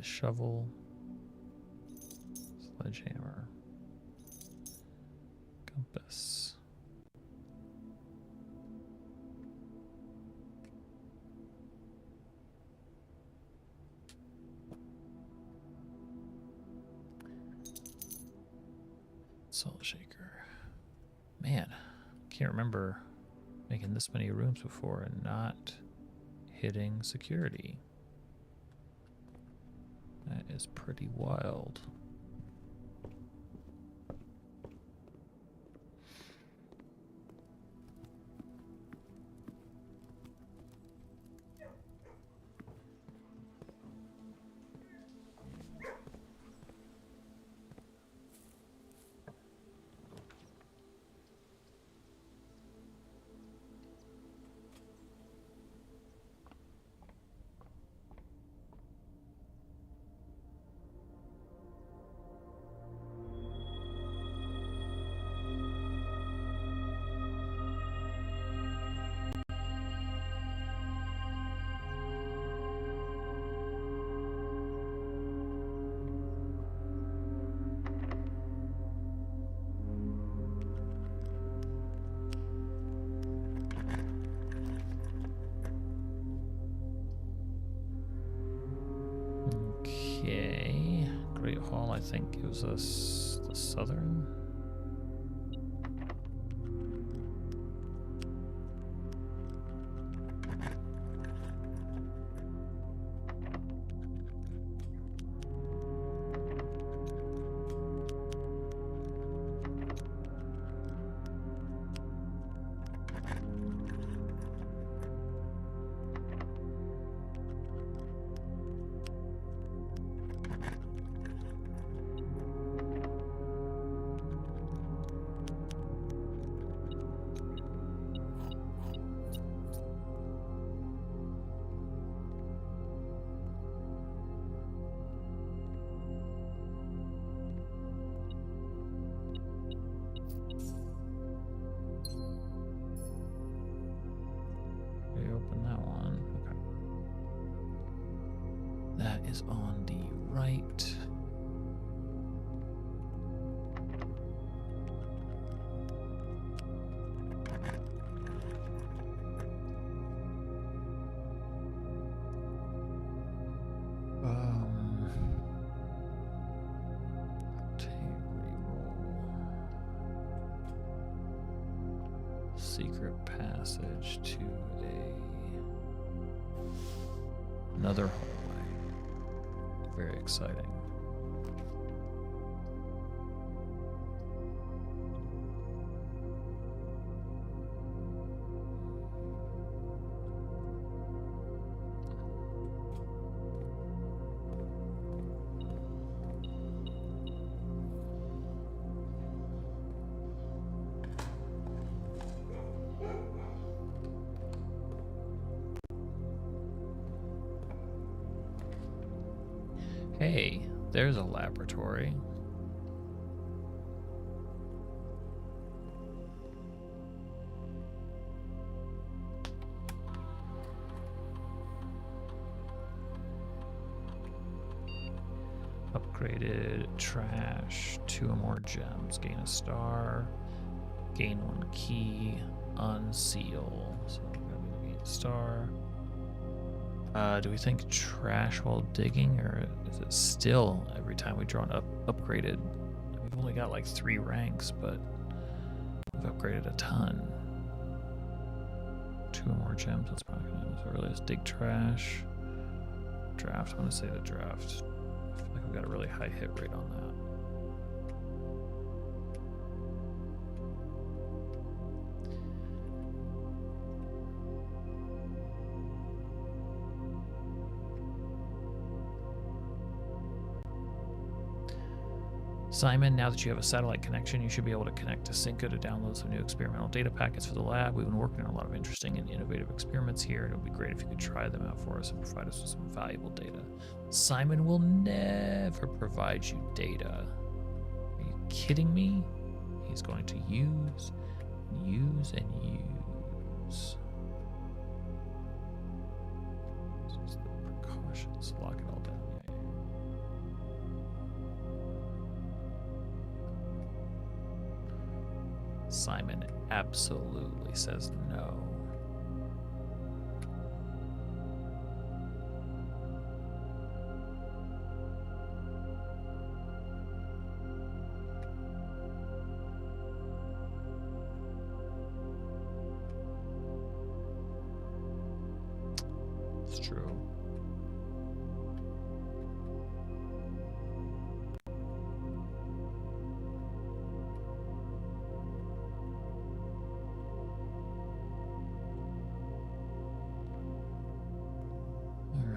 Shovel, sledgehammer, compass. Salt shaker. Man, can't remember making this many rooms before and not hitting security. That is pretty wild. Okay, Great Hall, I think gives us the southern. Is on the right. Secret passage to another hallway. Very exciting. Hey, there's a laboratory. Upgraded trash, 2 or more gems, gain a star, gain 1 key, unseal. So we're gonna gain a star. Do we think trash while digging, or is it still every time we draw an upgraded? We've only got like 3 ranks, but I've upgraded a ton. 2 or more gems. That's probably going to be the earliest. Dig trash. Draft. I'm going to say the draft. I feel like we've got a really high hit rate on that. Simon, now that you have a satellite connection, you should be able to connect to Cinco to download some new experimental data packets for the lab. We've been working on a lot of interesting and innovative experiments here. It would be great if you could try them out for us and provide us with some valuable data. Simon will never provide you data. Are you kidding me? He's going to use, use, and use. This is the precautions. Lock it all down. Simon absolutely says no. It's true.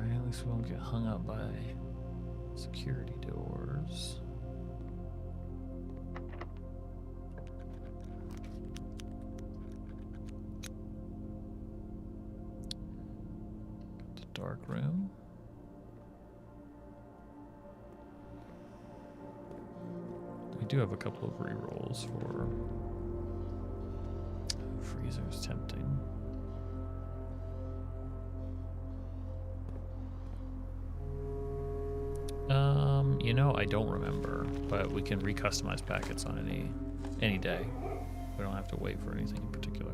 At least we won't get hung up by security doors. Got the dark room. We do have a couple of rerolls for freezer's tempting. You know, I don't remember, but we can recustomize packets on any day. We don't have to wait for anything in particular.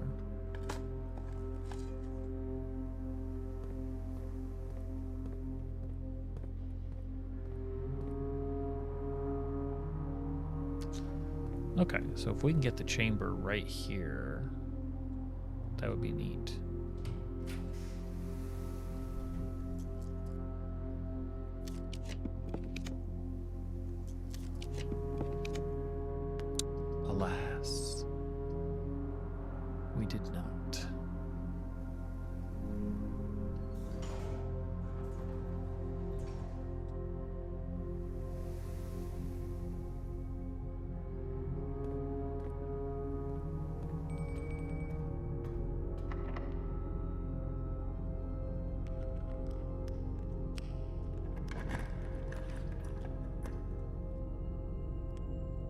Okay, so if we can get the chamber right here, that would be neat. Alas, we did not.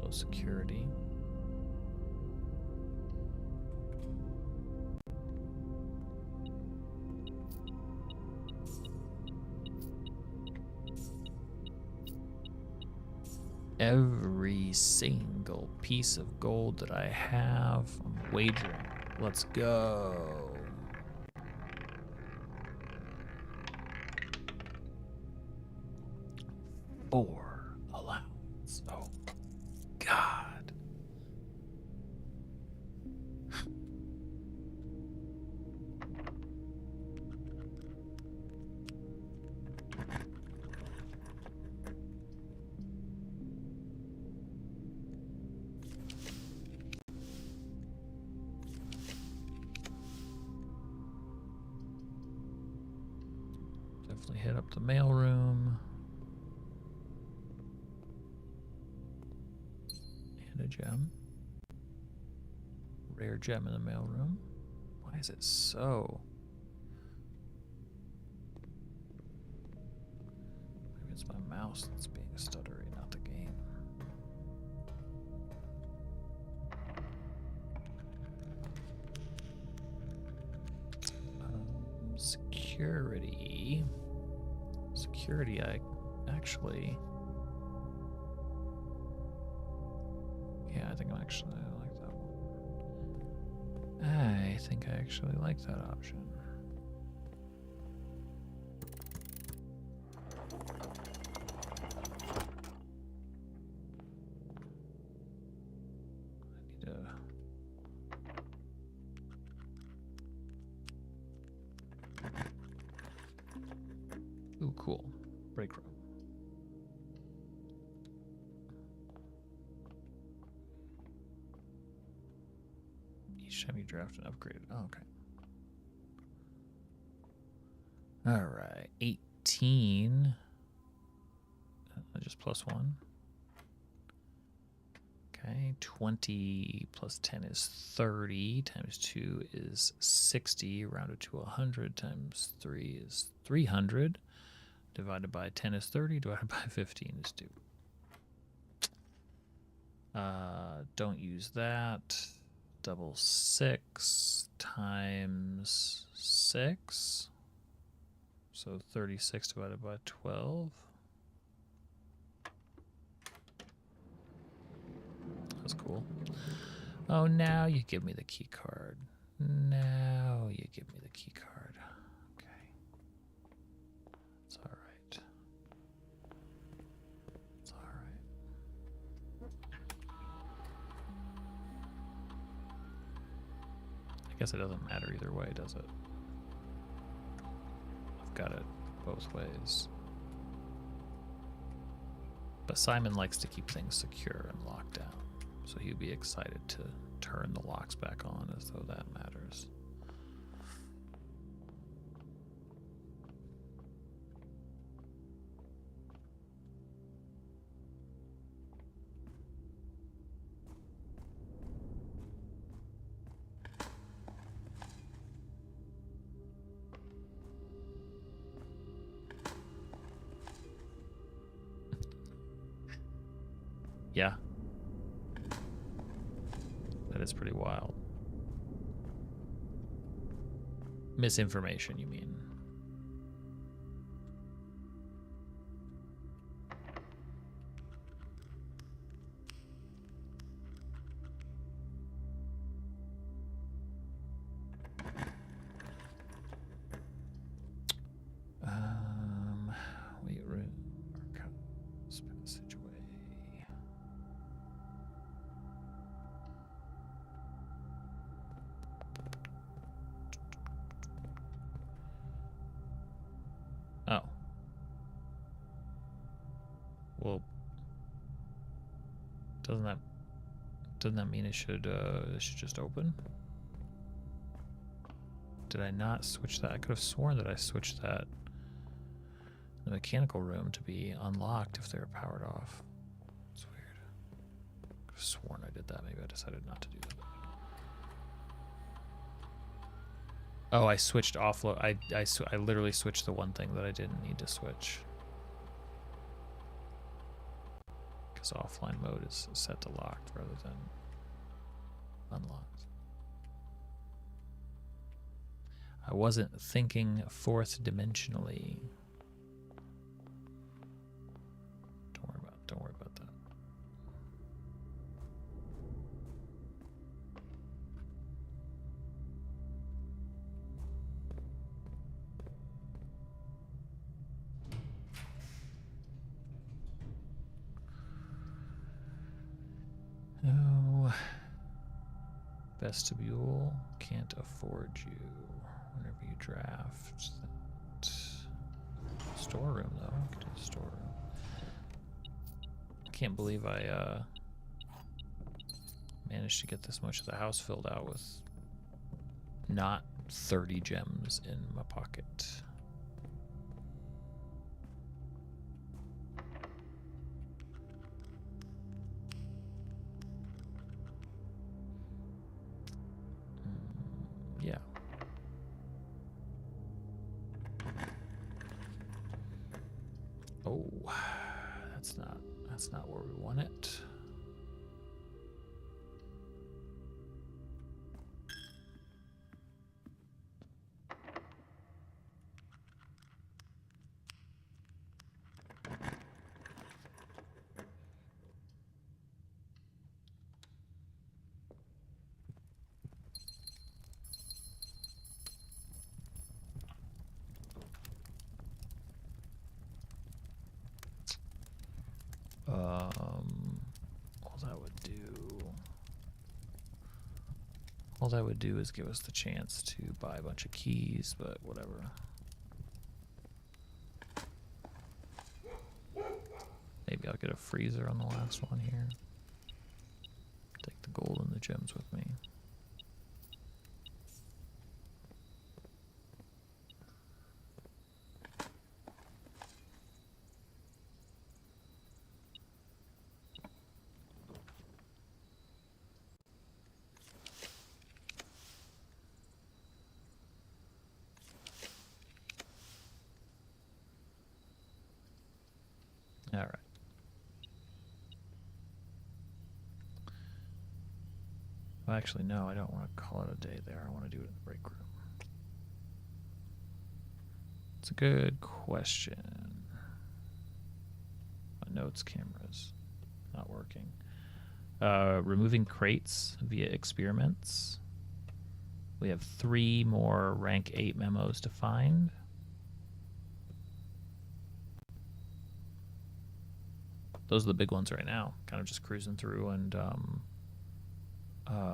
Low security. Every single piece of gold that I have, I'm wagering. Let's go. Four allowance. Oh, God. Definitely hit up the mailroom. And a gem. Rare gem in the mailroom. Why is it so? Maybe it's my mouse that's being stuttery, not the game. Security. Security, I actually... Yeah, I think I actually like that one. I think I actually like that option. I need to Oh, cool. Break room. Each time you draft and upgrade it. Oh, okay. All right. 18. Just plus 1. Okay. 20 plus 10 is 30. Times 2 is 60. Rounded to 100. Times 3 is 300. Divided by 10 is 30. Divided by 15 is 2. Don't use that. Double 6 times 6. So 36 divided by 12. That's cool. Oh, now you give me the key card. Now you give me the key card. Okay. It's all right. It's all right. I guess it doesn't matter either way, does it? I've got it both ways. But Simon likes to keep things secure and locked down, so he'd be excited to turn the locks back on as though that matters. Yeah. That is pretty wild. Misinformation, you mean? Wait, passageway. Oh. Well, doesn't that mean it should just open? Did I not switch that? I could have sworn that I switched that the mechanical room to be unlocked if they were powered off. It's weird. I could have sworn I did that. Maybe I decided not to do that. Oh, I switched offload. I literally switched the one thing that I didn't need to switch. Because offline mode is set to locked rather than unlocked. I wasn't thinking fourth dimensionally. Don't worry about that. Oh, vestibule can't afford you. Whenever you draft that storeroom, though, I could do the storeroom. I can't believe I managed to get this much of the house filled out with not 30 gems in my pocket. Yeah. Oh, that's not where we want it. All that would do is give us the chance to buy a bunch of keys, but whatever. Maybe I'll get a freezer on the last one here. Take the gold and the gems with me. All right. Well, actually, no, I don't want to call it a day there. I want to do it in the break room. It's a good question. My notes camera's not working. Removing crates via experiments. We have 3 more rank 8 memos to find. Those are the big ones right now. Kind of just cruising through and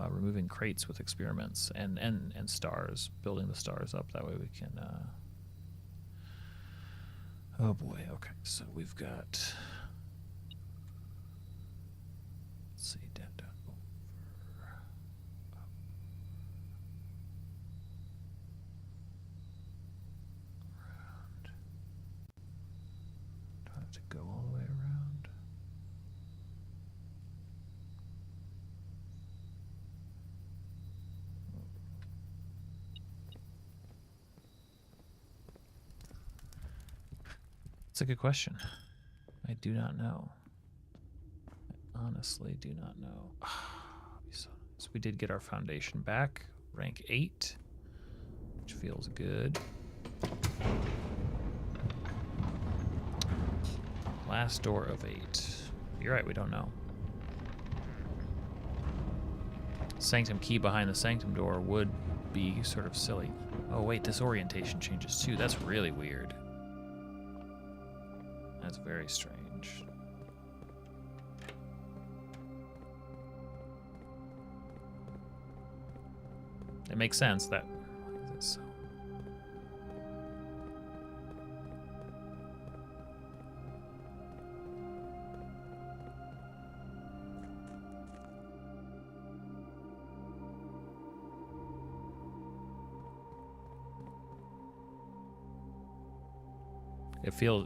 removing crates with experiments and stars, building the stars up. That way we can. Oh boy. Okay, so we've got. Let's see, down, over, up, around. Do I have to go all the way around? That's a good question. I do not know. I honestly do not know. So we did get our foundation back, rank 8, which feels good. Last door of 8. You're right, we don't know. Sanctum key behind the sanctum door would be sort of silly. Oh wait, this orientation changes too. That's really weird. That's very strange. It makes sense that. Why is it so?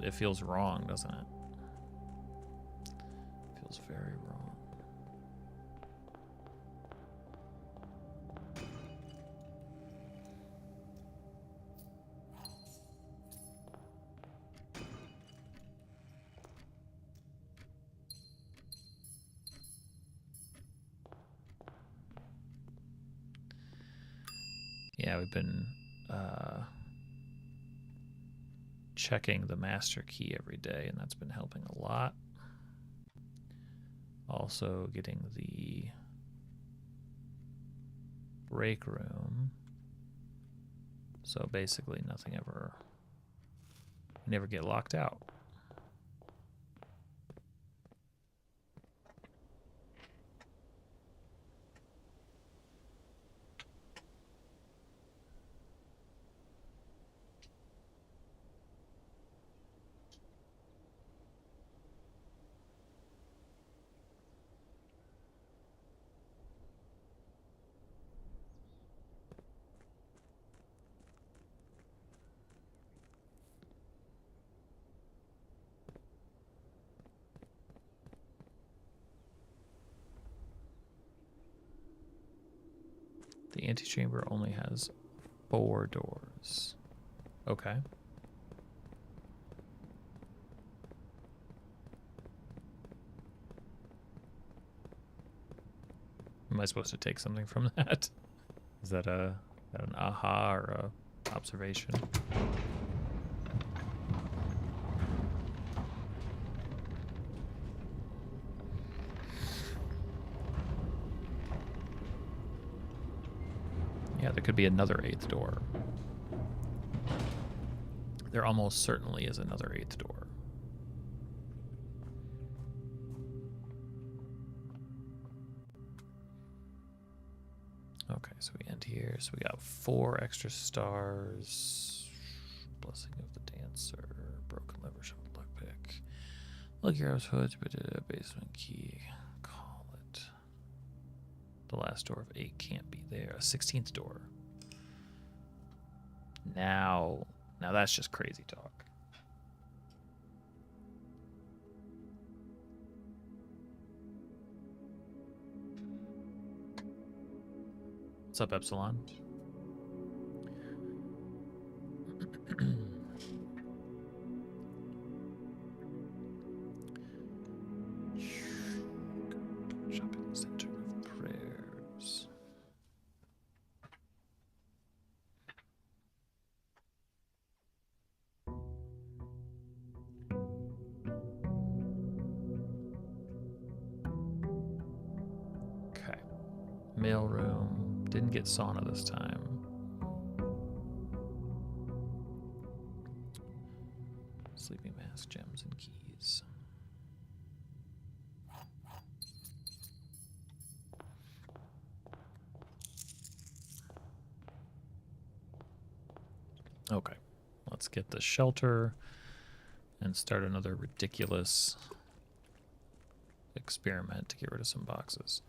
It feels wrong, doesn't it? It feels very wrong. Yeah, we've been checking the master key every day, and that's been helping a lot. Also getting the break room. So basically nothing ever, you never get locked out. The antechamber only has 4 doors. Okay. Am I supposed to take something from that? Is that an aha or a observation? Yeah, there could be another 8th door. There almost certainly is another 8th door. Okay, so we end here. So we got 4 extra stars. Blessing of the Dancer, broken lever, shovel, lockpick. Look here, I was supposed to put a basement key. Call it. The last door of 8 can't be there. 16th door. Now that's just crazy talk. What's up, Epsilon? Shopping center of prayers. Okay. Mail room. Didn't get sauna this time. Sleeping mask, gems, and keys. Okay, let's get the shelter and start another ridiculous experiment to get rid of some boxes.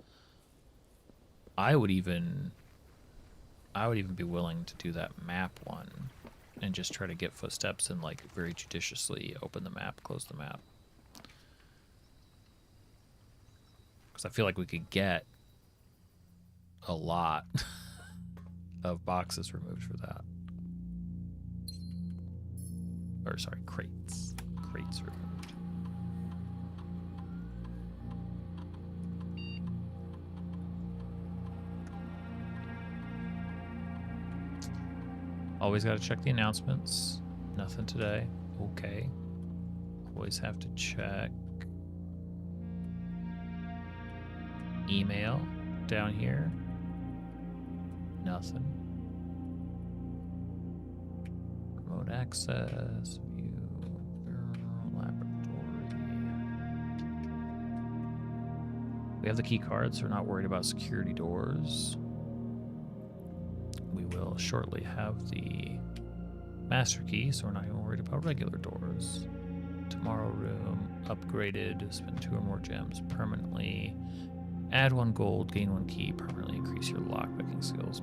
I would even be willing to do that map one and just try to get footsteps and like very judiciously open the map, close the map. Because I feel like we could get a lot of boxes removed for that. Or sorry, crates. Crates removed. Always got to check the announcements. Nothing today. Okay. Always have to check. Email down here. Nothing. Remote access. View. Laboratory. We have the key cards, so we're not worried about security doors. We will shortly have the master key, so we're not even worried about regular doors. Tomorrow room, upgraded, spend 2 or more gems permanently. Add 1 gold, gain 1 key, permanently increase your lockpicking skills.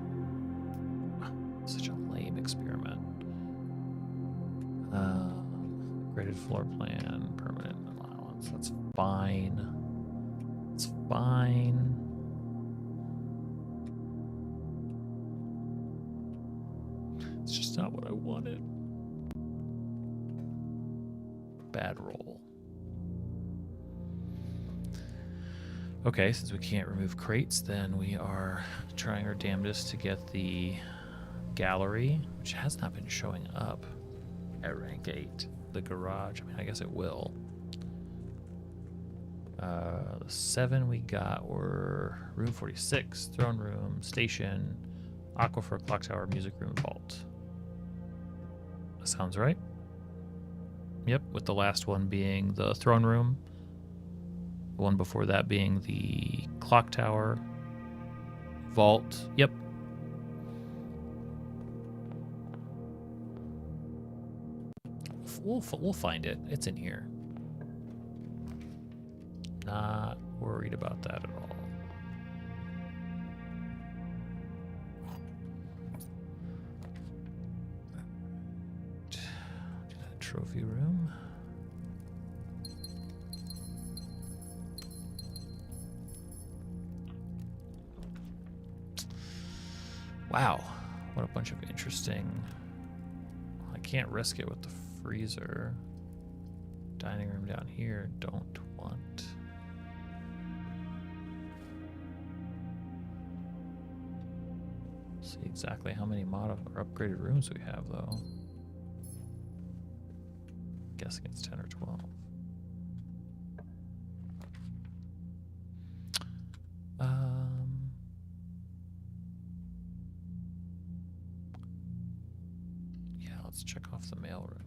Such a lame experiment. Upgraded floor plan, permanent allowance. That's fine. It's fine. It's just not what I wanted. Bad roll. Okay, since we can't remove crates, then we are trying our damnedest to get the gallery, which has not been showing up at rank 8. The garage, I mean, I guess it will. The 7 we got were room 46, throne room, station, aquifer, clock tower, music room, vault. That sounds right. Yep, with the last one being the throne room. The one before that being the clock tower, vault. Yep. We'll find it. It's in here. Not worried about that at all. Trophy room. Wow, what a bunch of interesting. I can't risk it with the freezer. Dining room down here, don't want. See exactly how many mod or upgraded rooms we have though. Guessing it's 10 or 12. Yeah, let's check off the mail room.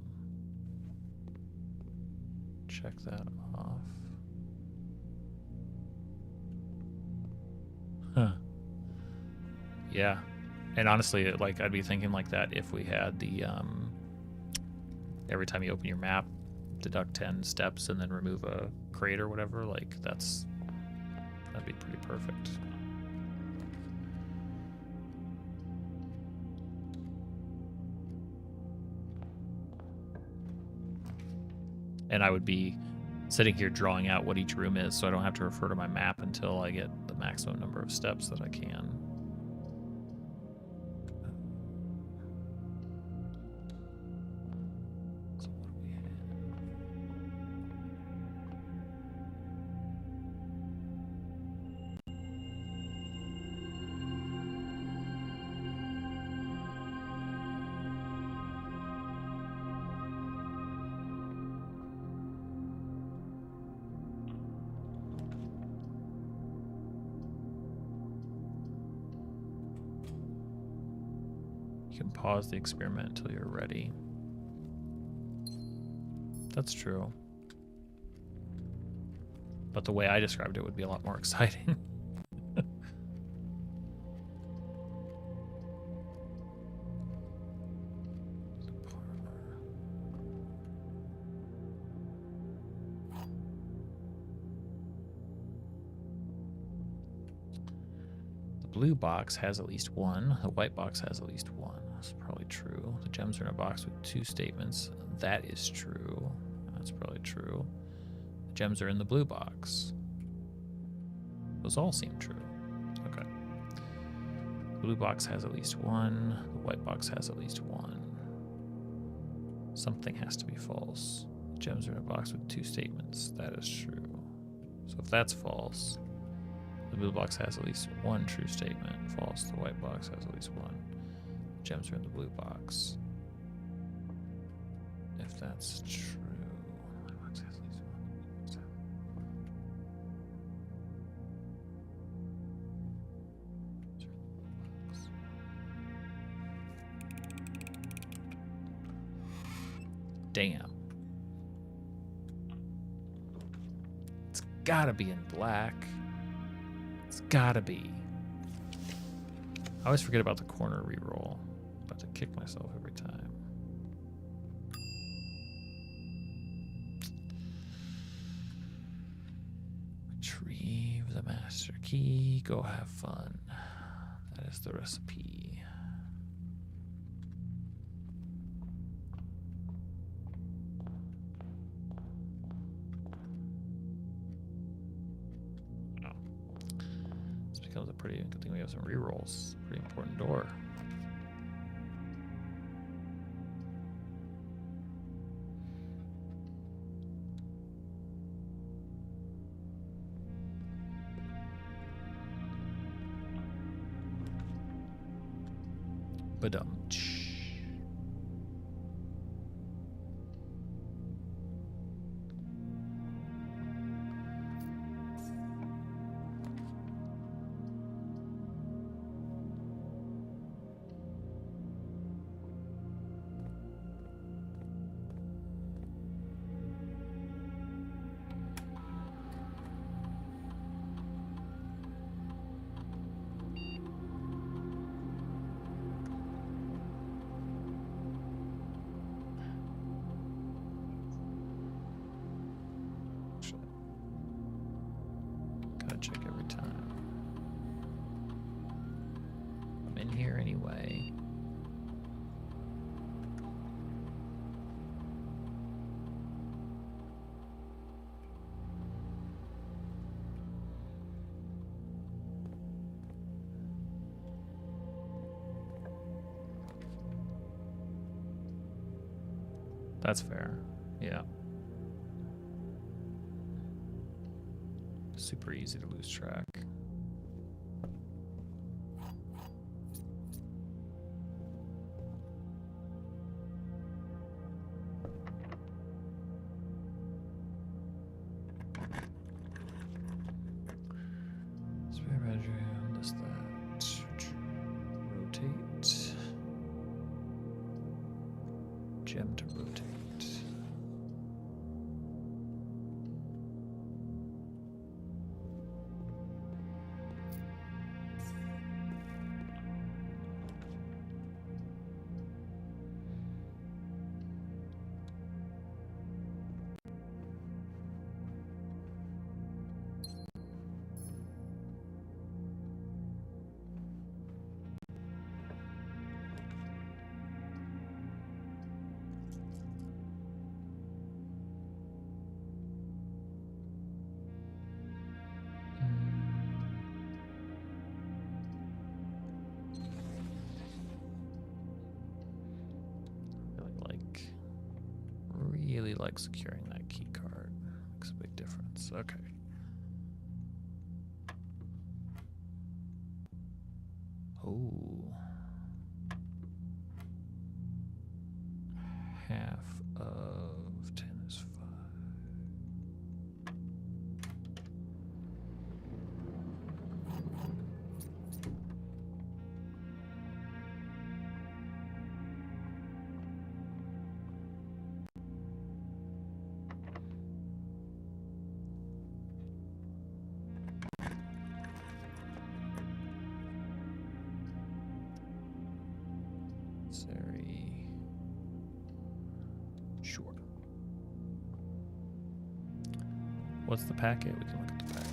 Check that off. Huh. Yeah. And honestly, like I'd be thinking like that if we had the every time you open your map, deduct 10 steps and then remove a crate or whatever, like that'd be pretty perfect. And I would be sitting here drawing out what each room is, so I don't have to refer to my map until I get the maximum number of steps that I can. So what do we have? You can pause the experiment until you're ready. That's true. But the way I described it would be a lot more exciting. The blue box has at least one. The white box has at least one. That's probably true. The gems are in a box with 2 statements. That is true. That's probably true. The gems are in the blue box. Those all seem true. Okay. The blue box has at least one. The white box has at least one. Something has to be false. The gems are in a box with 2 statements. That is true. So if that's false, the blue box has at least one true statement. False. The white box has at least one. Gems are in the blue box. If that's true, the white box has at least one. Damn. It's gotta be in black. It's gotta be. I always forget about the corner reroll. About to kick myself every time. Retrieve the master key. Go have fun. That is the recipe. That was a pretty good thing we have some rerolls. Pretty important door. Badum-tsh. Gotta check every time. I'm in here anyway. That's fair. Yeah. Super easy to lose track. Spare bedroom, this, that. Rotate. Gem to rotate. like securing that key card. Makes a big difference. Okay. Oh. Half of 10 is 5. Very sure. What's the packet? We can look at the packet.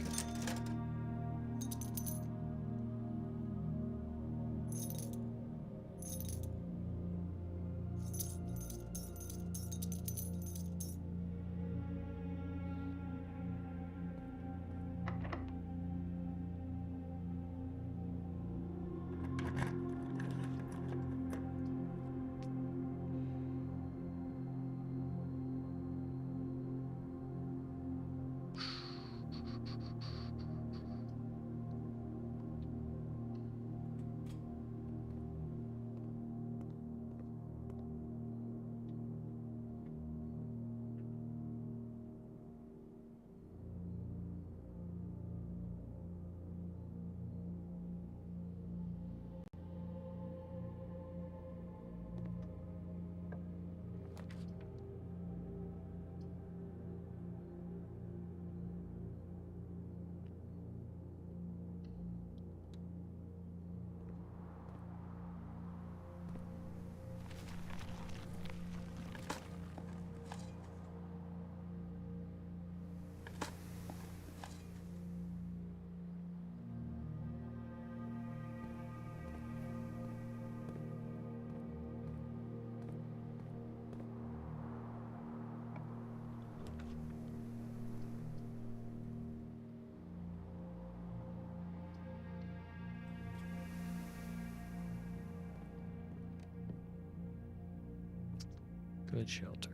Good shelter.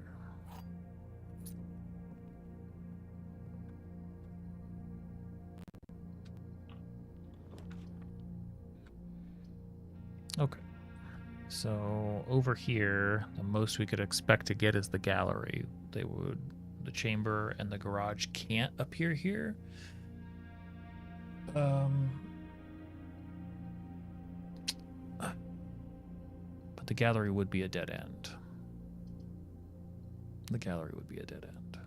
Okay. So over here, the most we could expect to get is the gallery. The chamber and the garage can't appear here. But the gallery would be a dead end. The gallery would be a dead end.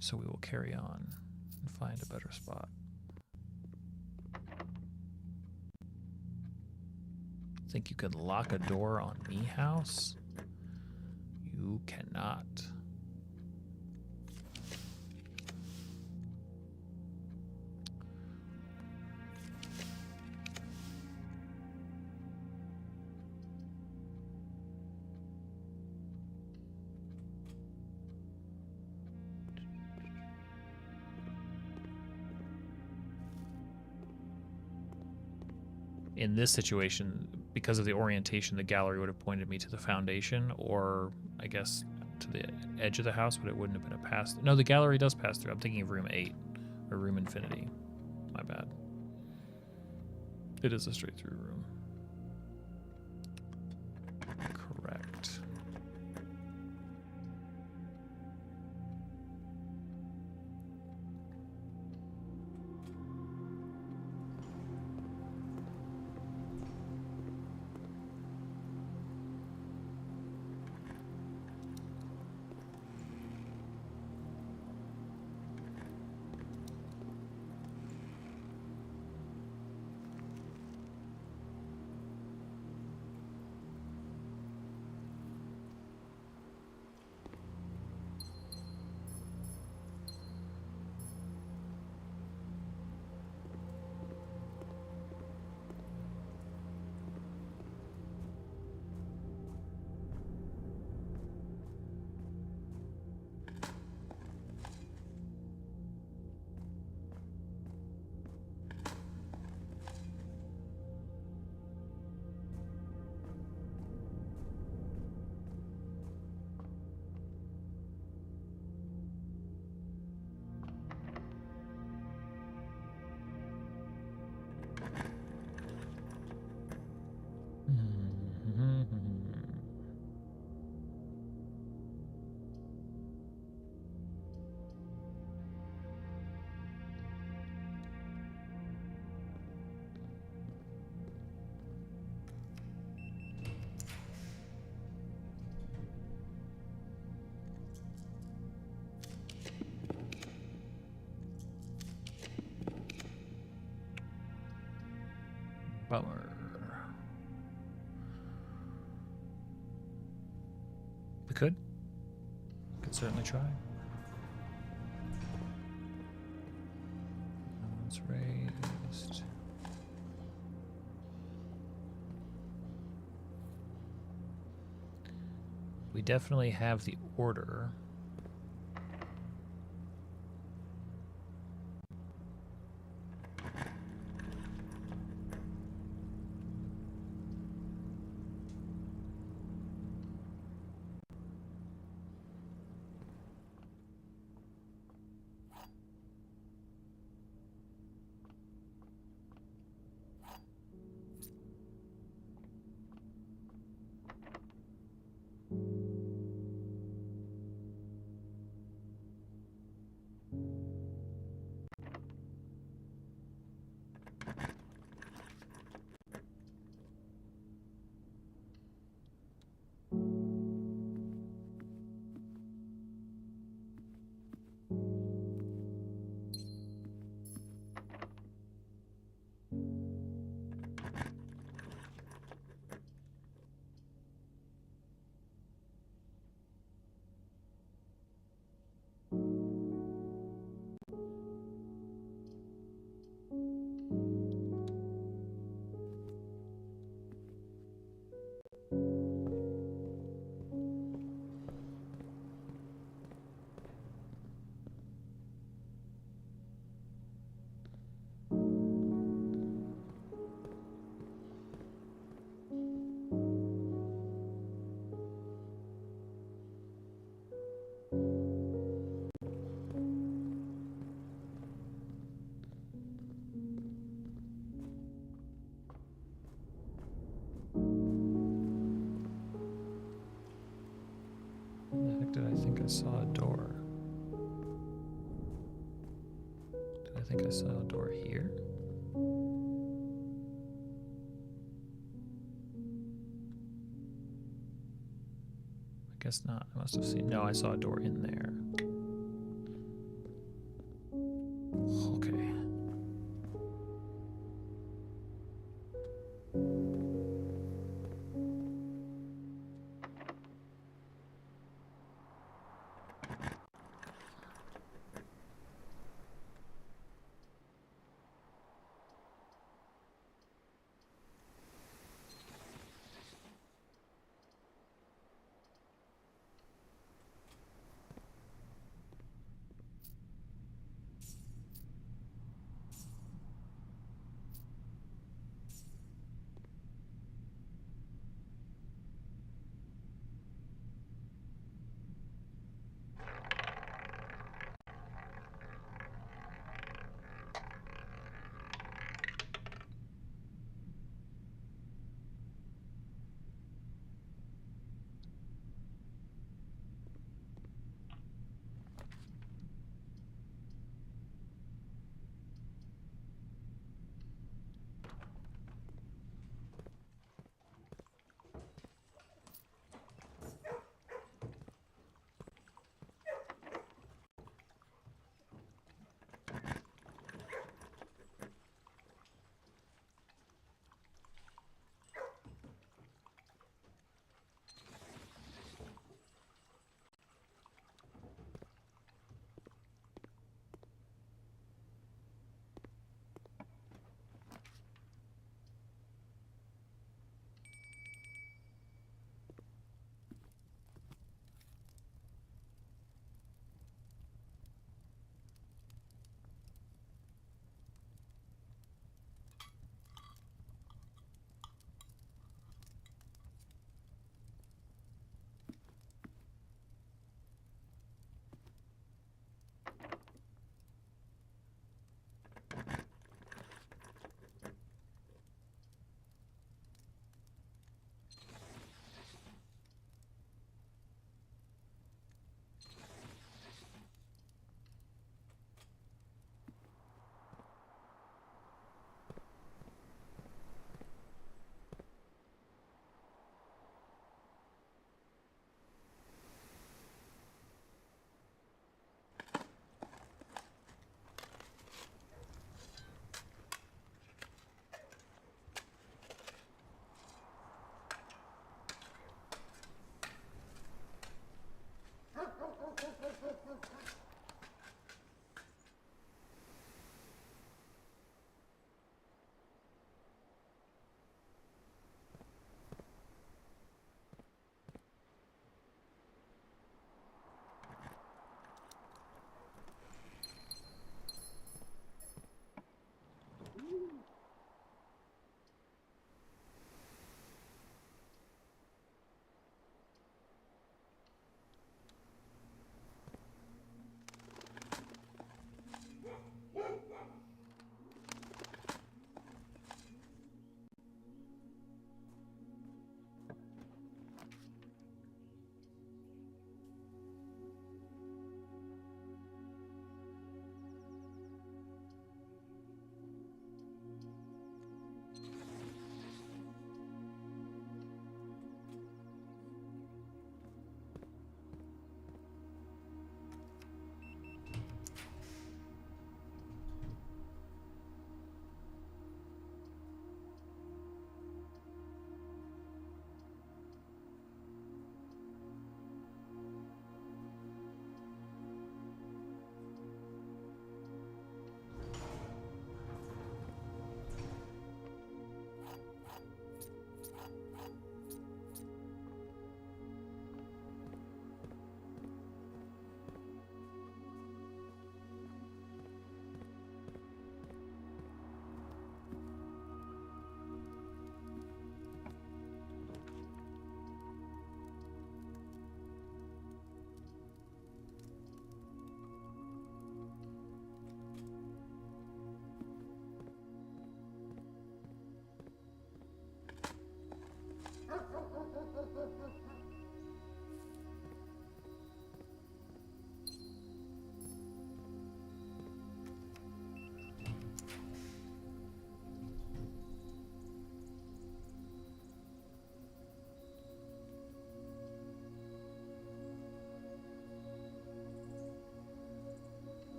So we will carry on and find a better spot. Think you can lock a door on me house? You cannot. In this situation, because of the orientation, the gallery would have pointed me to the foundation, or I guess to the edge of the house, but it wouldn't have been a pass. No, the gallery does pass through. I'm thinking of room 8 or room infinity. My bad. It is a straight through room. Correct. certainly try. No one's raised. We definitely have the order. Where the heck did I think I saw a door? Did I think I saw a door here? I guess not. I must have seen. No, I saw a door in there. Okay.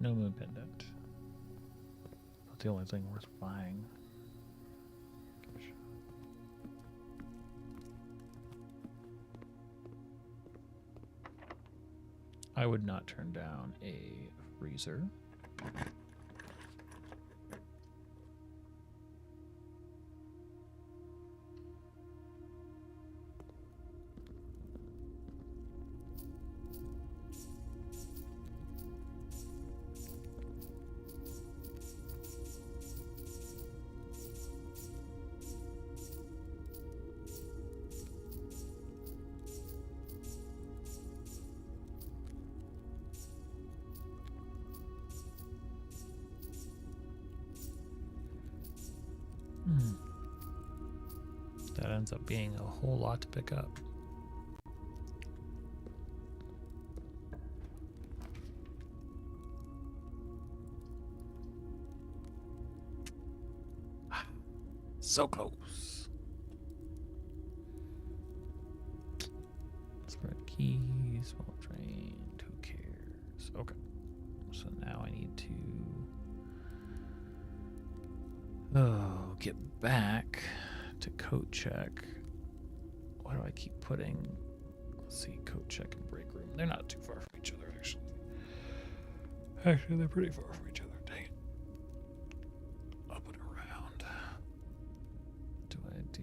No moon pendant. Not the only thing worth buying. I would not turn down a freezer. That ends up being a whole lot to pick up. So close. Spread keys, well trained, who cares? Okay. So now I need to get back to coat check. Why do I keep putting, let's see, coat check and break room? They're not too far from each other, actually. Actually, they're pretty far from each other. Dang it. Up and around. Do I do,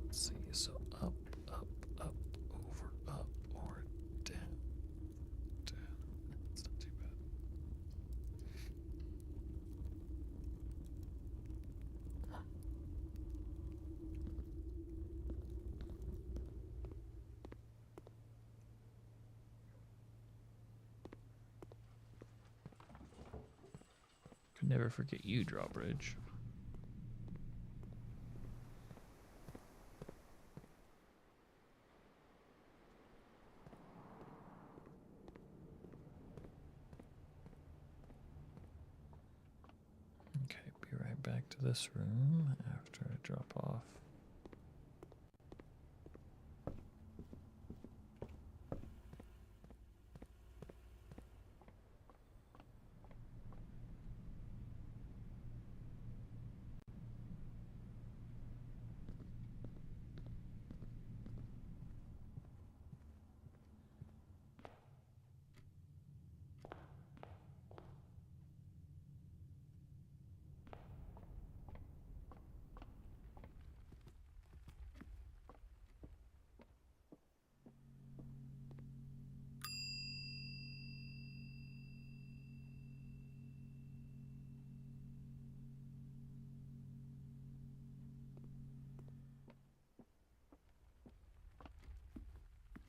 let's see, so up, up, up, over, up, or down, down. It's not too bad. Could never forget you, Drawbridge. Okay, be right back to this room after I drop off.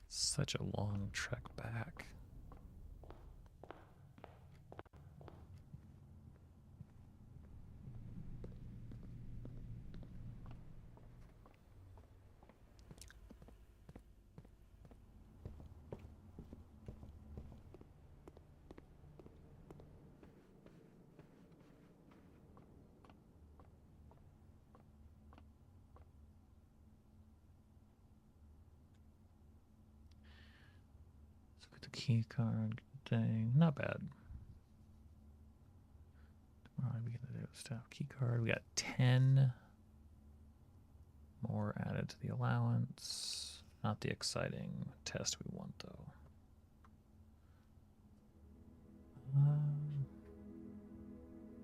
Such a long trek back. The key card thing, not bad. Tomorrow we get the staff key card. We got 10 more added to the allowance. Not the exciting test we want though.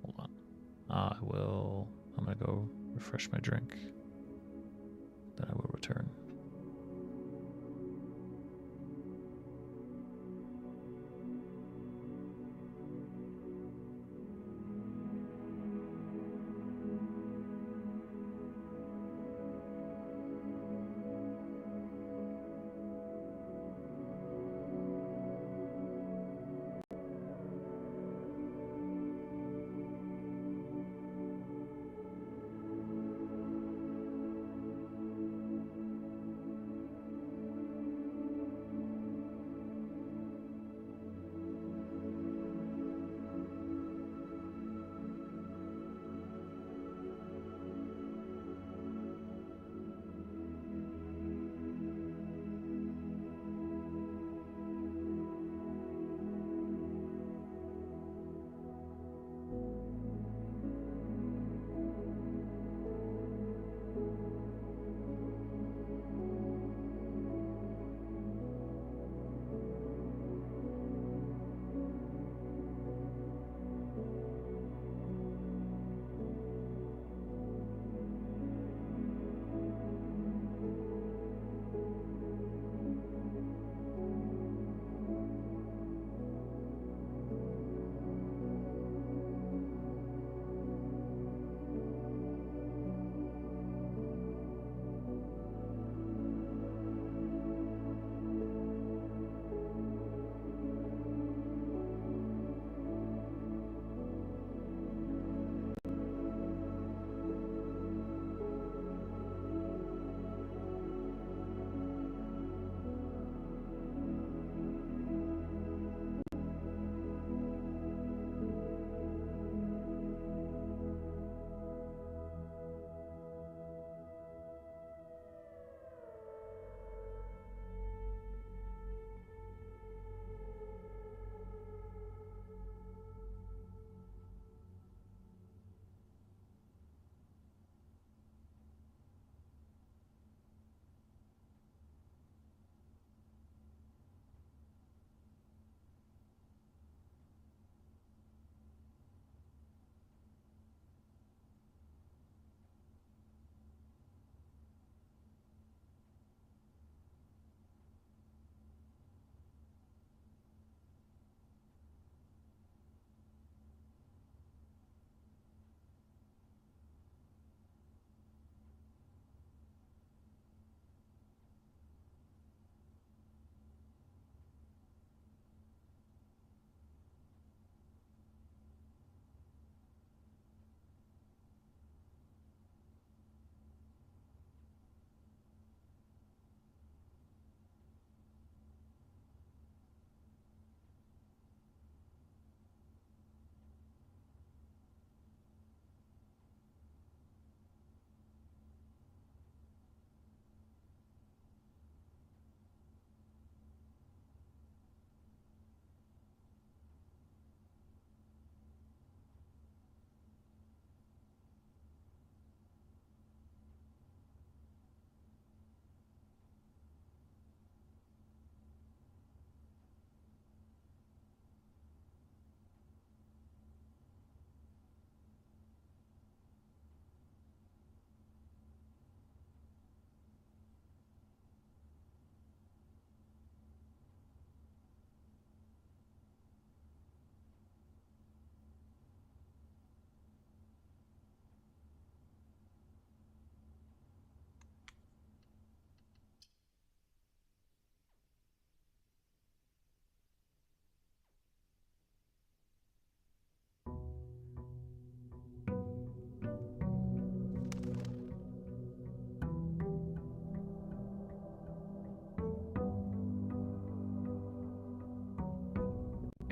Hold on. I'm gonna go refresh my drink. Then I will return.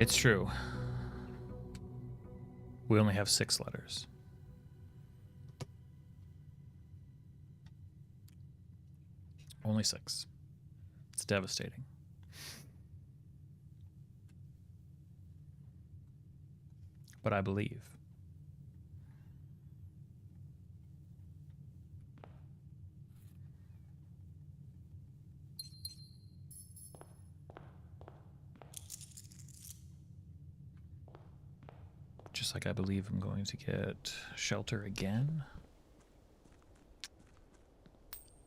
It's true. We only have 6 letters. Only 6. It's devastating. But I believe. Just like I believe I'm going to get shelter again.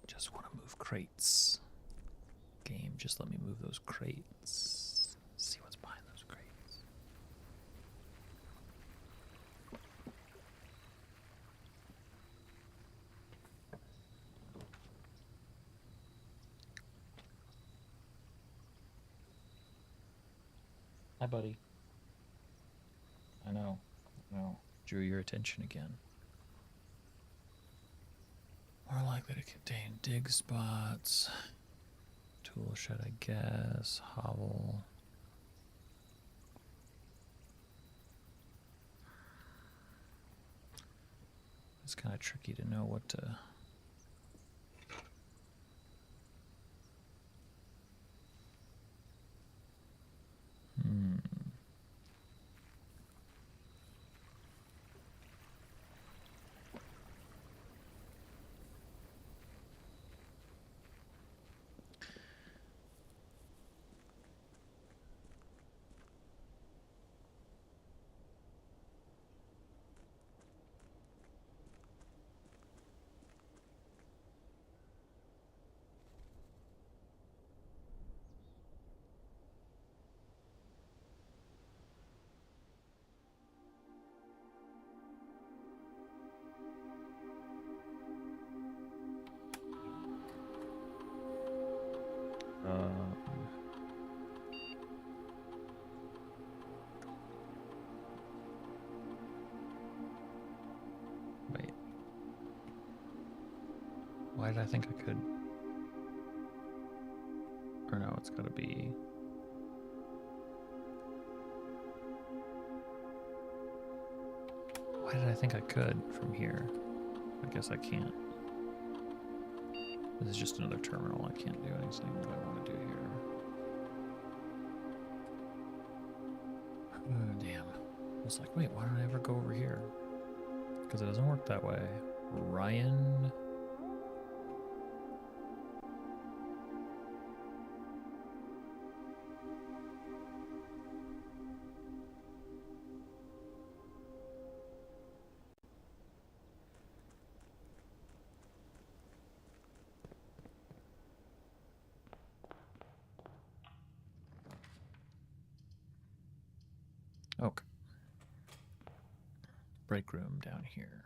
Just want to move crates. Game, just let me move those crates. See what's behind those crates. Hi, buddy. I know. Drew your attention again. More likely to contain dig spots. Tool shed, I guess. Hovel. It's kind of tricky to know what to... Wait. Why did I think I could? Or no, it's gotta be... Why did I think I could from here? I guess I can't. This is just another terminal. I can't do anything that I want to do here. Oh, damn. I was like, wait, why don't I ever go over here? Because it doesn't work that way. Ryan... Okay. Break room down here.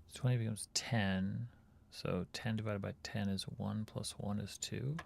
So 20 becomes 10. So 10 divided by 10 is 1 plus 1 is 2.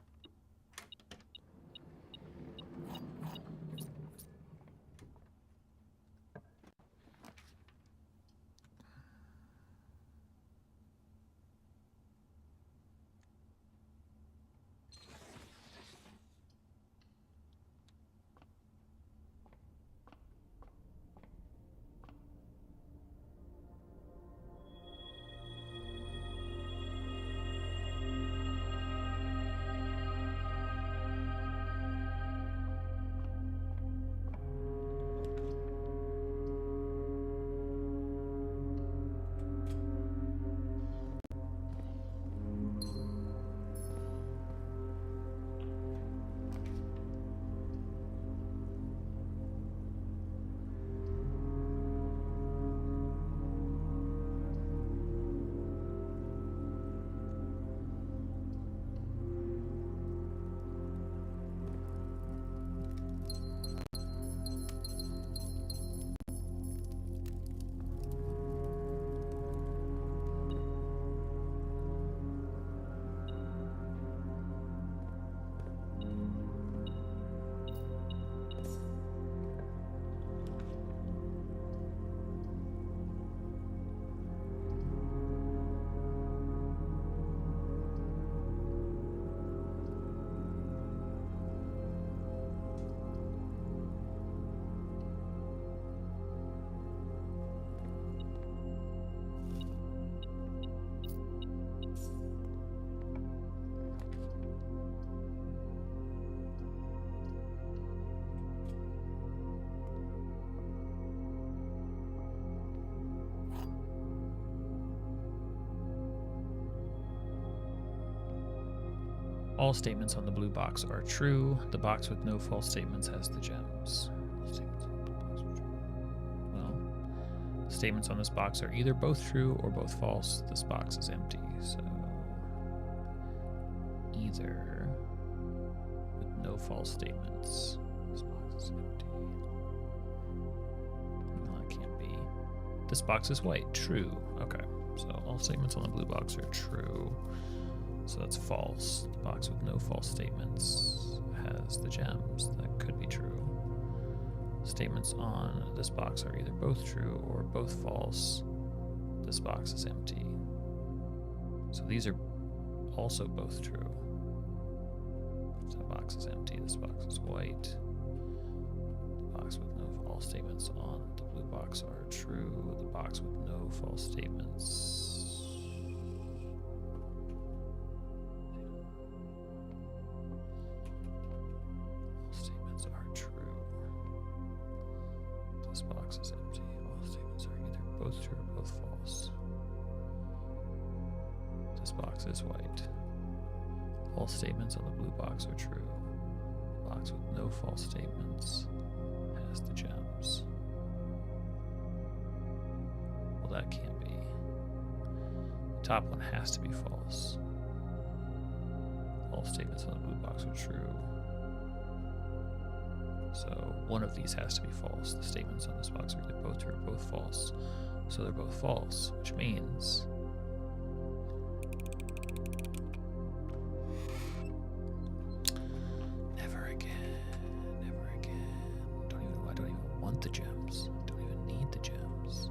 All statements on the blue box are true. The box with no false statements has the gems. Well, statements on this box are either both true or both false. This box is empty, so either with no false statements. This box is empty. Well, that can't be. This box is white. True. Okay. So all statements on the blue box are true. So that's false. The box with no false statements has the gems. That could be true. Statements on this box are either both true or both false. This box is empty. So these are also both true. So that box is empty. This box is white. The box with no false statements on the blue box are true. The box with no false statements. This box is empty. All statements are either both true or both false. This box is white. All statements on the blue box are true. The box with no false statements has the gems. Well, that can't be. The top one has to be false. All statements on the blue box are true. So one of these has to be false. The statements on this box are either both true or both false. So they're both false, which means never again, never again. I don't even want the gems. I don't even need the gems.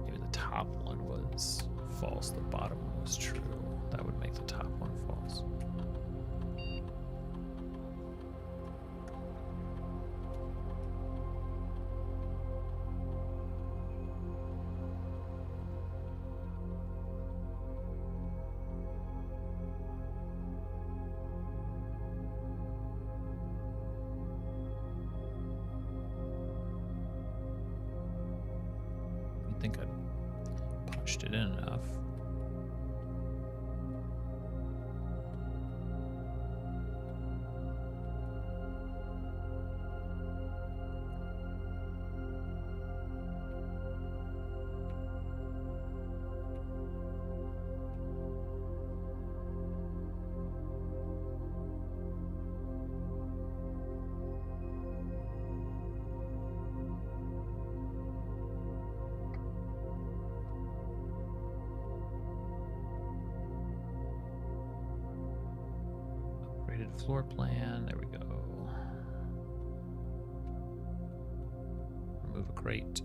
Maybe the top one was false, the bottom one was true. That would make the top one false. You think I punched it in enough? Floor plan, there we go. Remove a crate.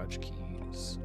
garage keys.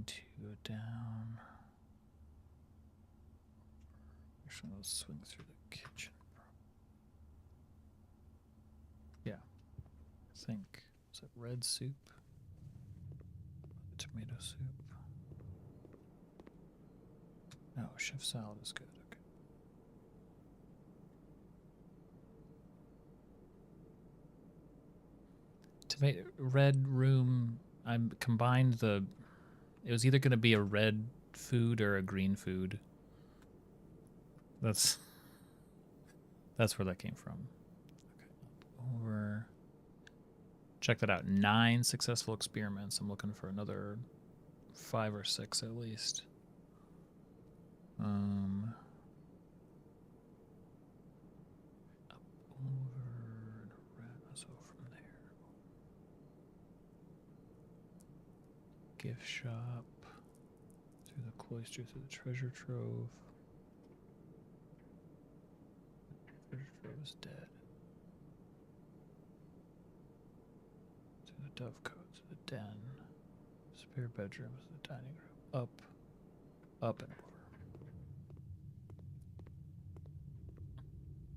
to go down. Actually, let's swing through the kitchen. Yeah. I think, is it red soup? Tomato soup. No, chef salad is good. Okay. Tomato red room. I combined the. It was either going to be a red food or a green food. That's where that came from. Okay. Over. Check that out. 9 successful experiments. I'm looking for another 5 or 6 at least. Up over, so from there. Gift shop. Through the cloister, through the treasure trove. Treasure trove is dead. Through the dovecote, to the den. Spare bedrooms, the dining room. Up and over.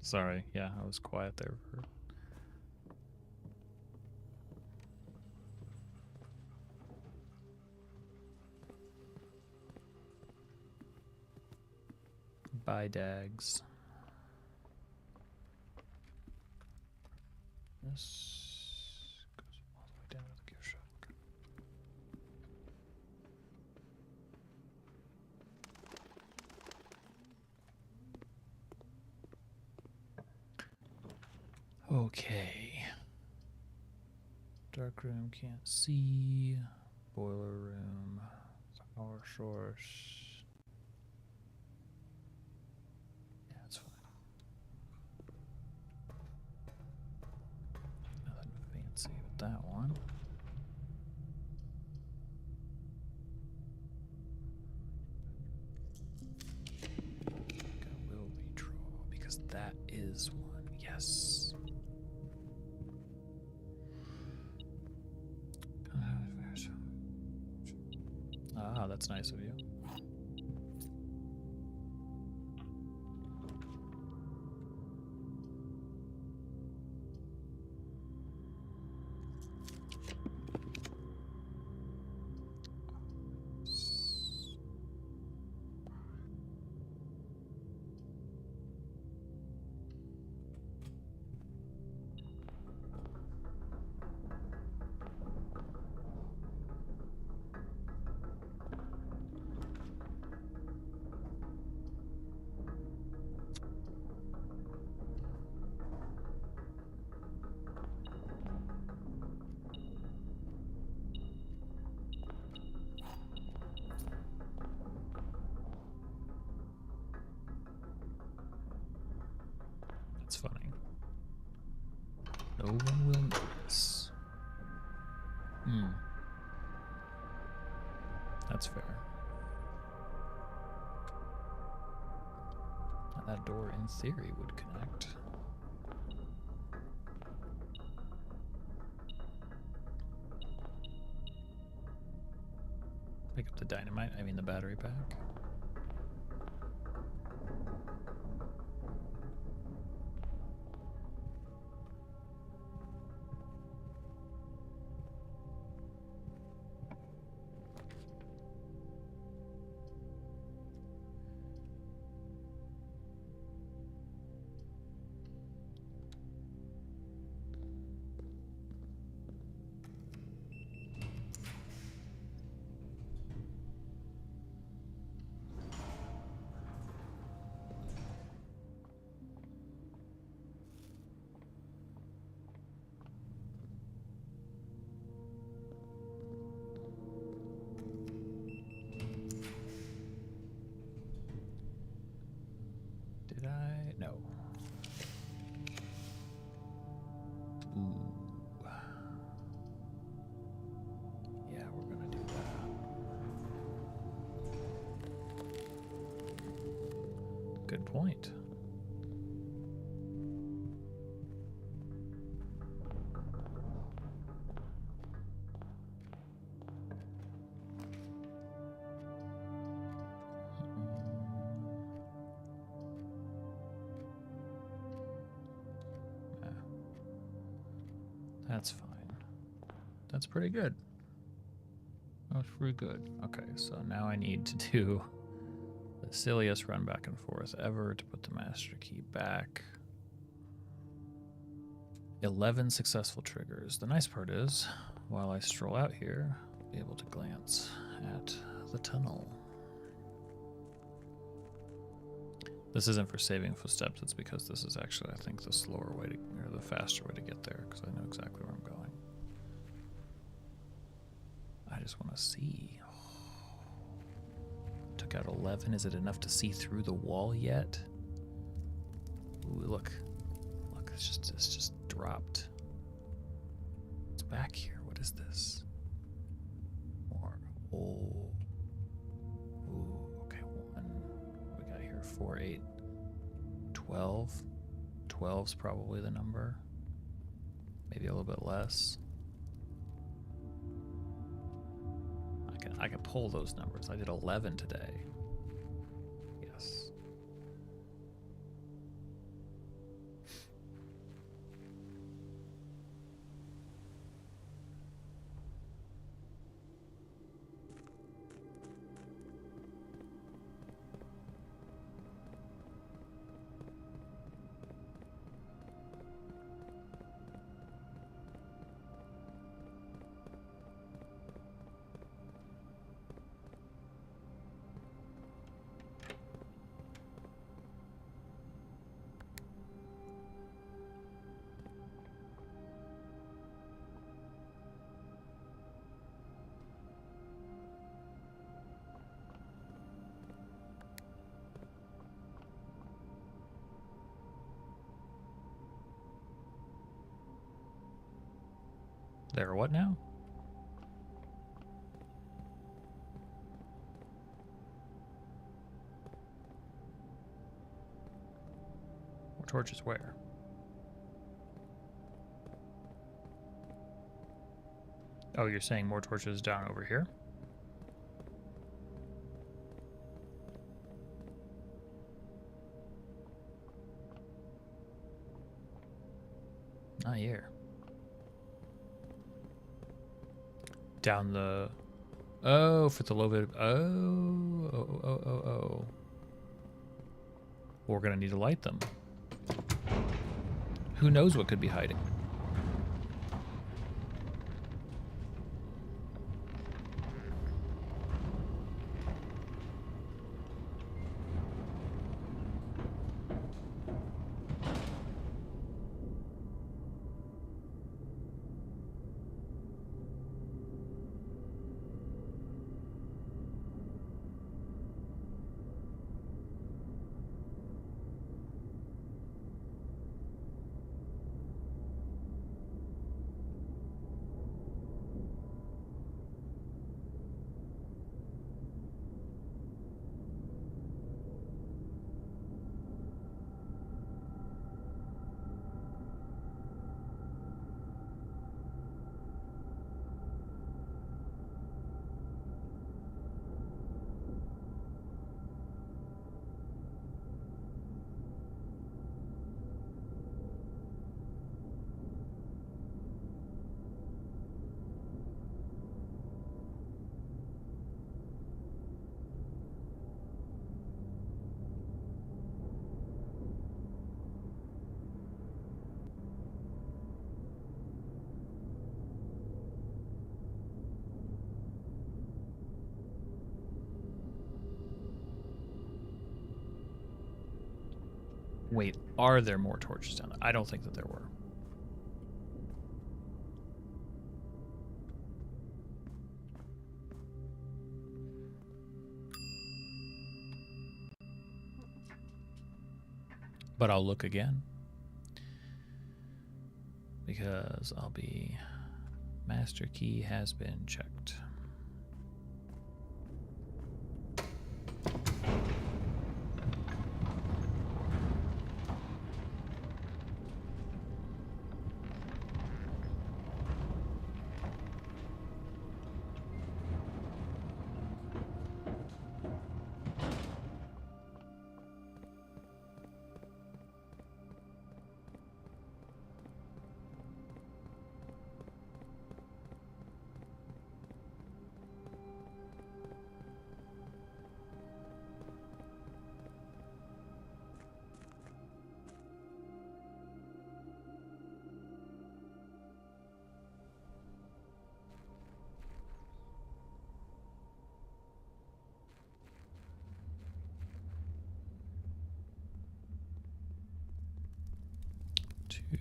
Sorry, yeah, I was quiet there for. Bye, Dags. This goes all the way down to the gift shop. Okay. Dark room, can't see. Boiler room. Power source. Yeah, it's fine. Nothing fancy with that one. Will be draw because that is one. Yes. Ah, that's nice of you. That's funny. No one will notice. That's fair. Now that door, in theory, would connect. Pick up the dynamite, I mean the battery pack. Did I? No. Ooh. Yeah, we're gonna do that. Good point. That's fine. That's pretty good. That's pretty good. Okay, so now I need to do the silliest run back and forth ever to put the master key back. 11 successful triggers. The nice part is, while I stroll out here, I'll be able to glance at the tunnel. This isn't for saving footsteps, it's because this is actually, I think, the slower way to, or the faster way to get there, because I know exactly where I'm going. I just want to see. Took out 11. Is it enough to see through the wall yet? Ooh, look. Look, it's just dropped. It's back here. What is this? More. Oh. Ooh, okay, 1. What we got here? 4, 8, 12. 12's probably the number. Maybe a little bit less. I can pull those numbers. I did 11 today. Yes. There are what now? More torches where? Oh, you're saying more torches down over here? Not here. Down the... Oh, for the low bit of... Oh. We're gonna need to light them. Who knows what could be hiding? Wait, are there more torches down there? I don't think that there were. But I'll look again. Because I'll be... Master key has been checked.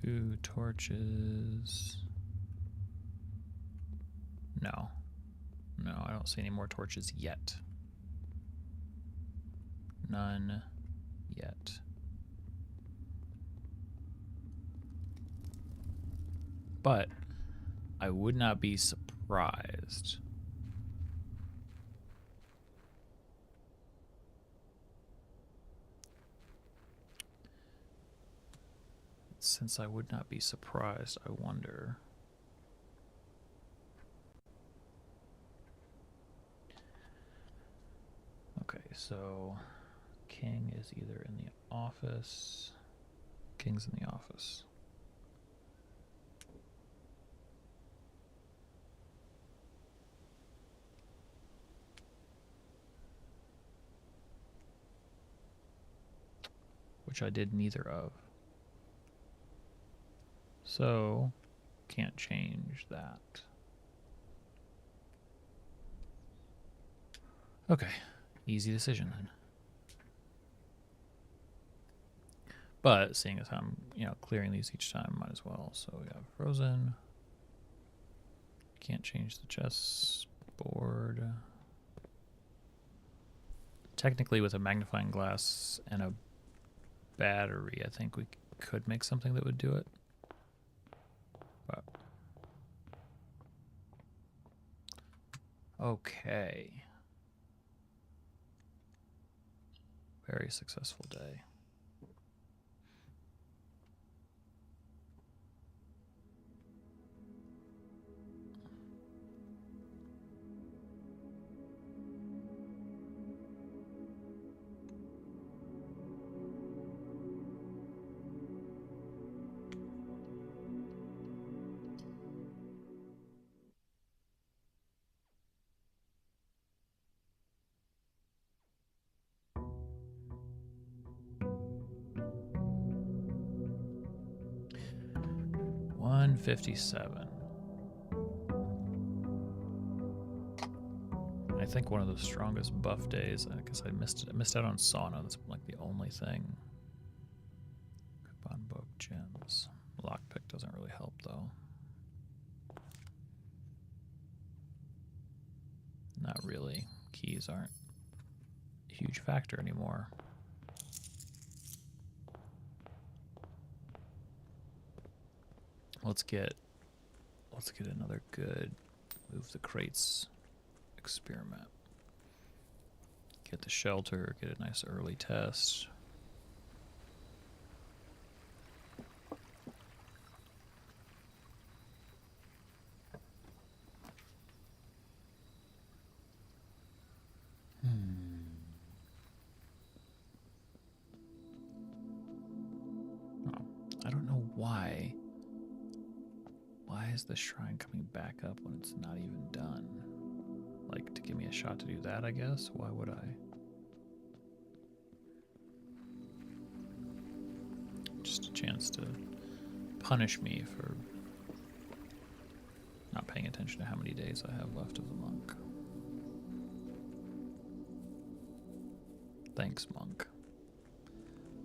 2 torches. No. No, I don't see any more torches yet. None yet. But I would not be surprised since I would not be surprised, I wonder. Okay, so King is either in the office. King's in the office. Which I did neither of. So, can't change that. Okay, easy decision then. But seeing as I'm, clearing these each time, might as well. So we have frozen. Can't change the chess board. Technically, with a magnifying glass and a battery, I think we could make something that would do it. But okay. Very successful day. $157. I think one of the strongest buff days. I guess I missed out on sauna. That's like the only thing. Coupon book gems. Lockpick doesn't really help though. Not really. Keys aren't a huge factor anymore. Let's get another good move the crates experiment. Get the shelter, get a nice early test. Oh, I don't know why. Why is the shrine coming back up when it's not even done? Like, to give me a shot to do that, I guess? Why would I? Just a chance to punish me for not paying attention to how many days I have left of the monk. Thanks, monk.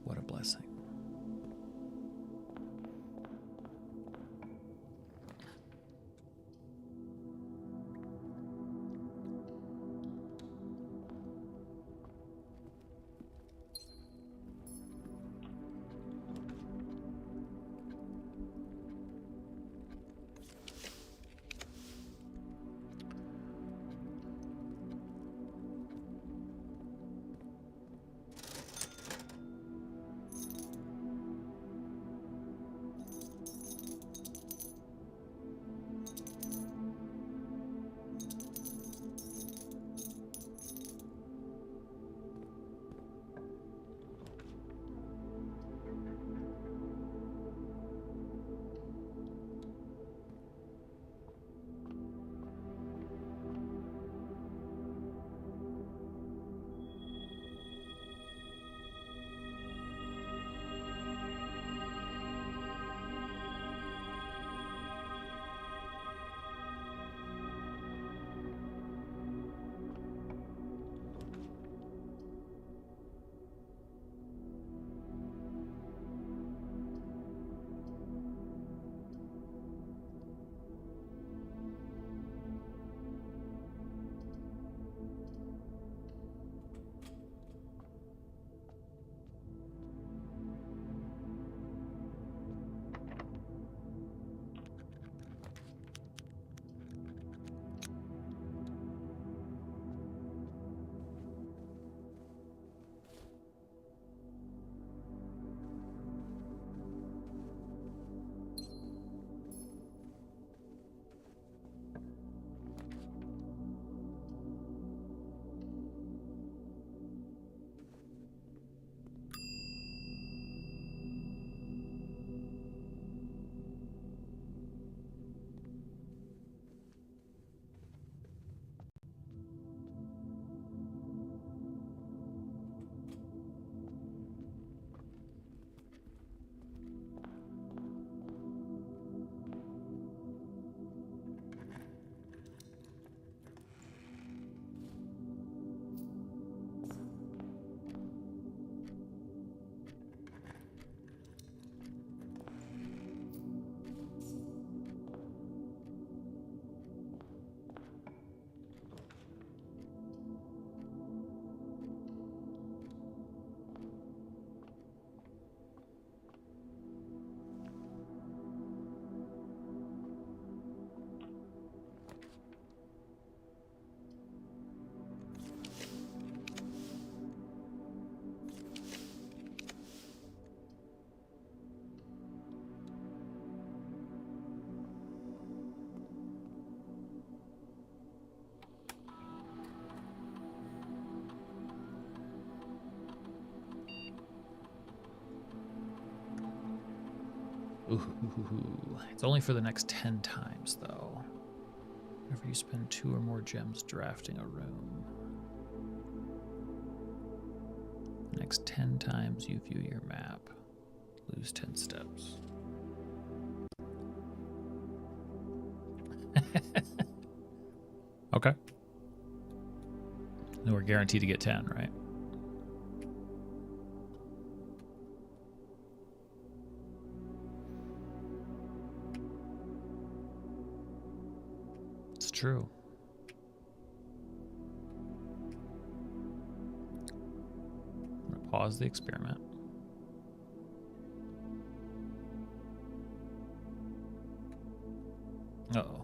What a blessing. Ooh, it's only for the next 10 times, though. Whenever you spend 2 or more gems drafting a room. The next 10 times you view your map, lose 10 steps. Okay. And we're guaranteed to get 10, right? It's true. I'm going to pause the experiment. Uh-oh.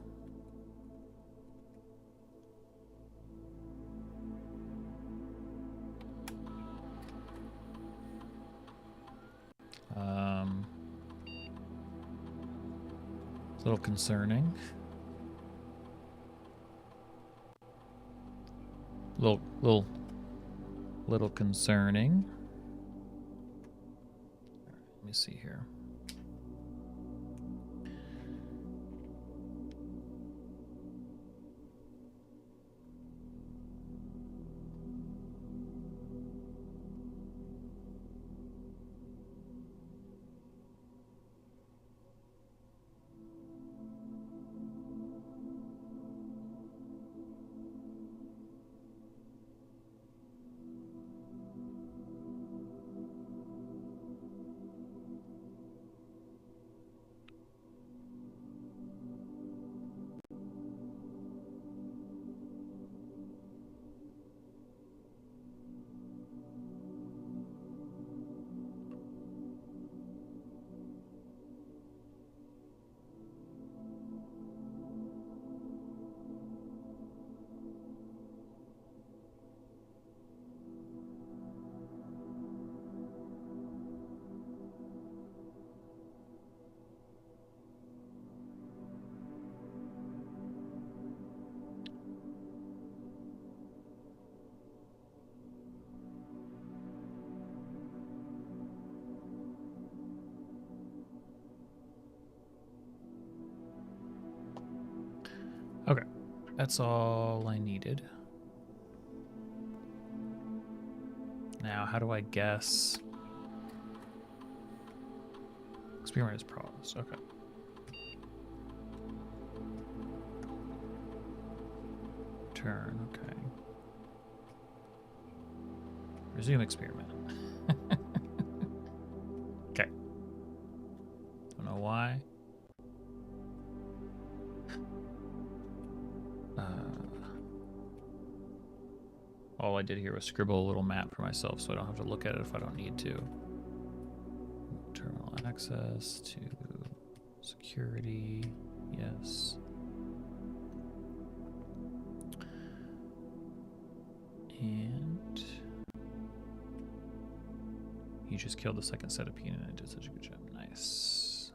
It's a little concerning. Little concerning. Let me see here. Okay, that's all I needed. Now, how do I guess? Experiment is paused. Okay. Turn. Okay. Resume experiment. Okay. Don't know why. All I did here was scribble a little map for myself so I don't have to look at it if I don't need to. Terminal access to security. Yes. And you just killed the second set of peanut and did such a good job. Nice.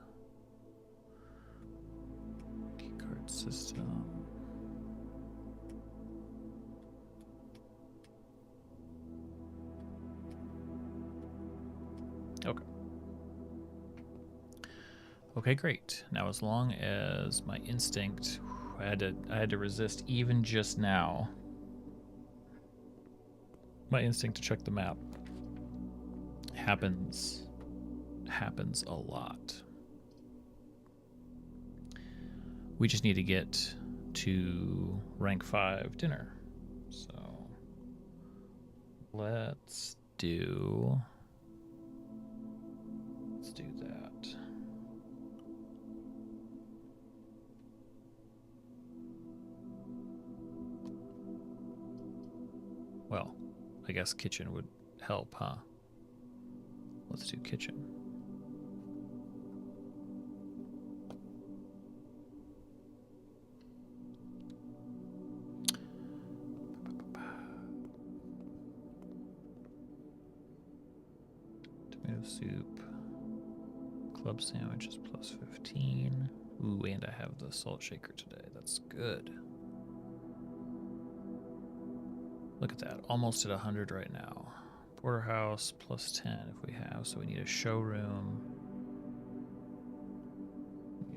Keycard system. Okay. Okay, great. Now, as long as my instinct, I had to resist even just now. My instinct to check the map happens a lot. We just need to get to rank 5 dinner. So let's do that. Well, I guess kitchen would help, huh? Let's do kitchen. Tomato soup. Club sandwiches plus 15. Ooh, and I have the salt shaker today. That's good. Look at that. Almost at 100 right now. Porterhouse plus 10 if we have. So we need a showroom.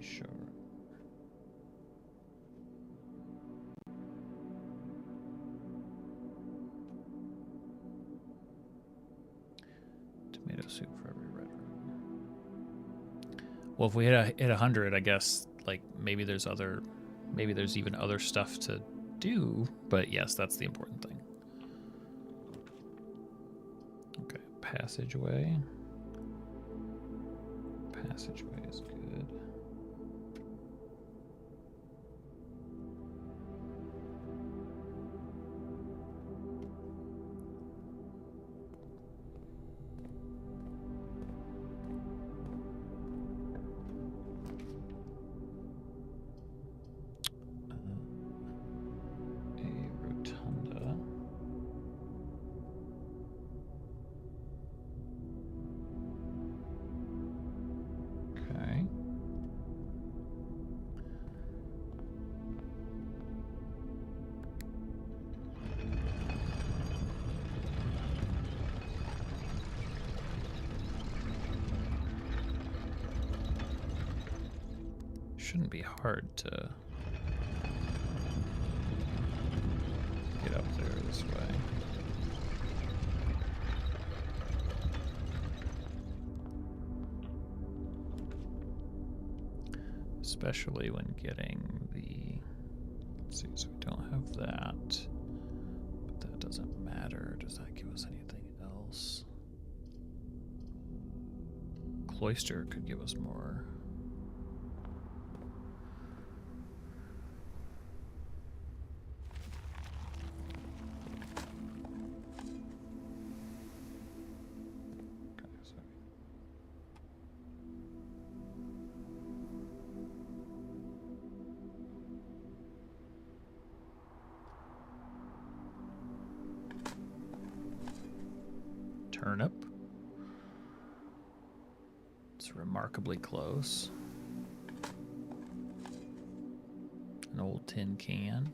Pretty sure. Tomato soup for every red room. Well, if we hit 100, I guess like maybe there's even other stuff to do. But yes, that's the important thing. Okay, passageway. Passageway is good. A rotunda. Okay. Shouldn't be hard to get up there this way. Especially when getting the, let's see, so we don't have that, but that doesn't matter. Does that give us anything else? Cloister could give us more. Turnip. It's remarkably close. An old tin can.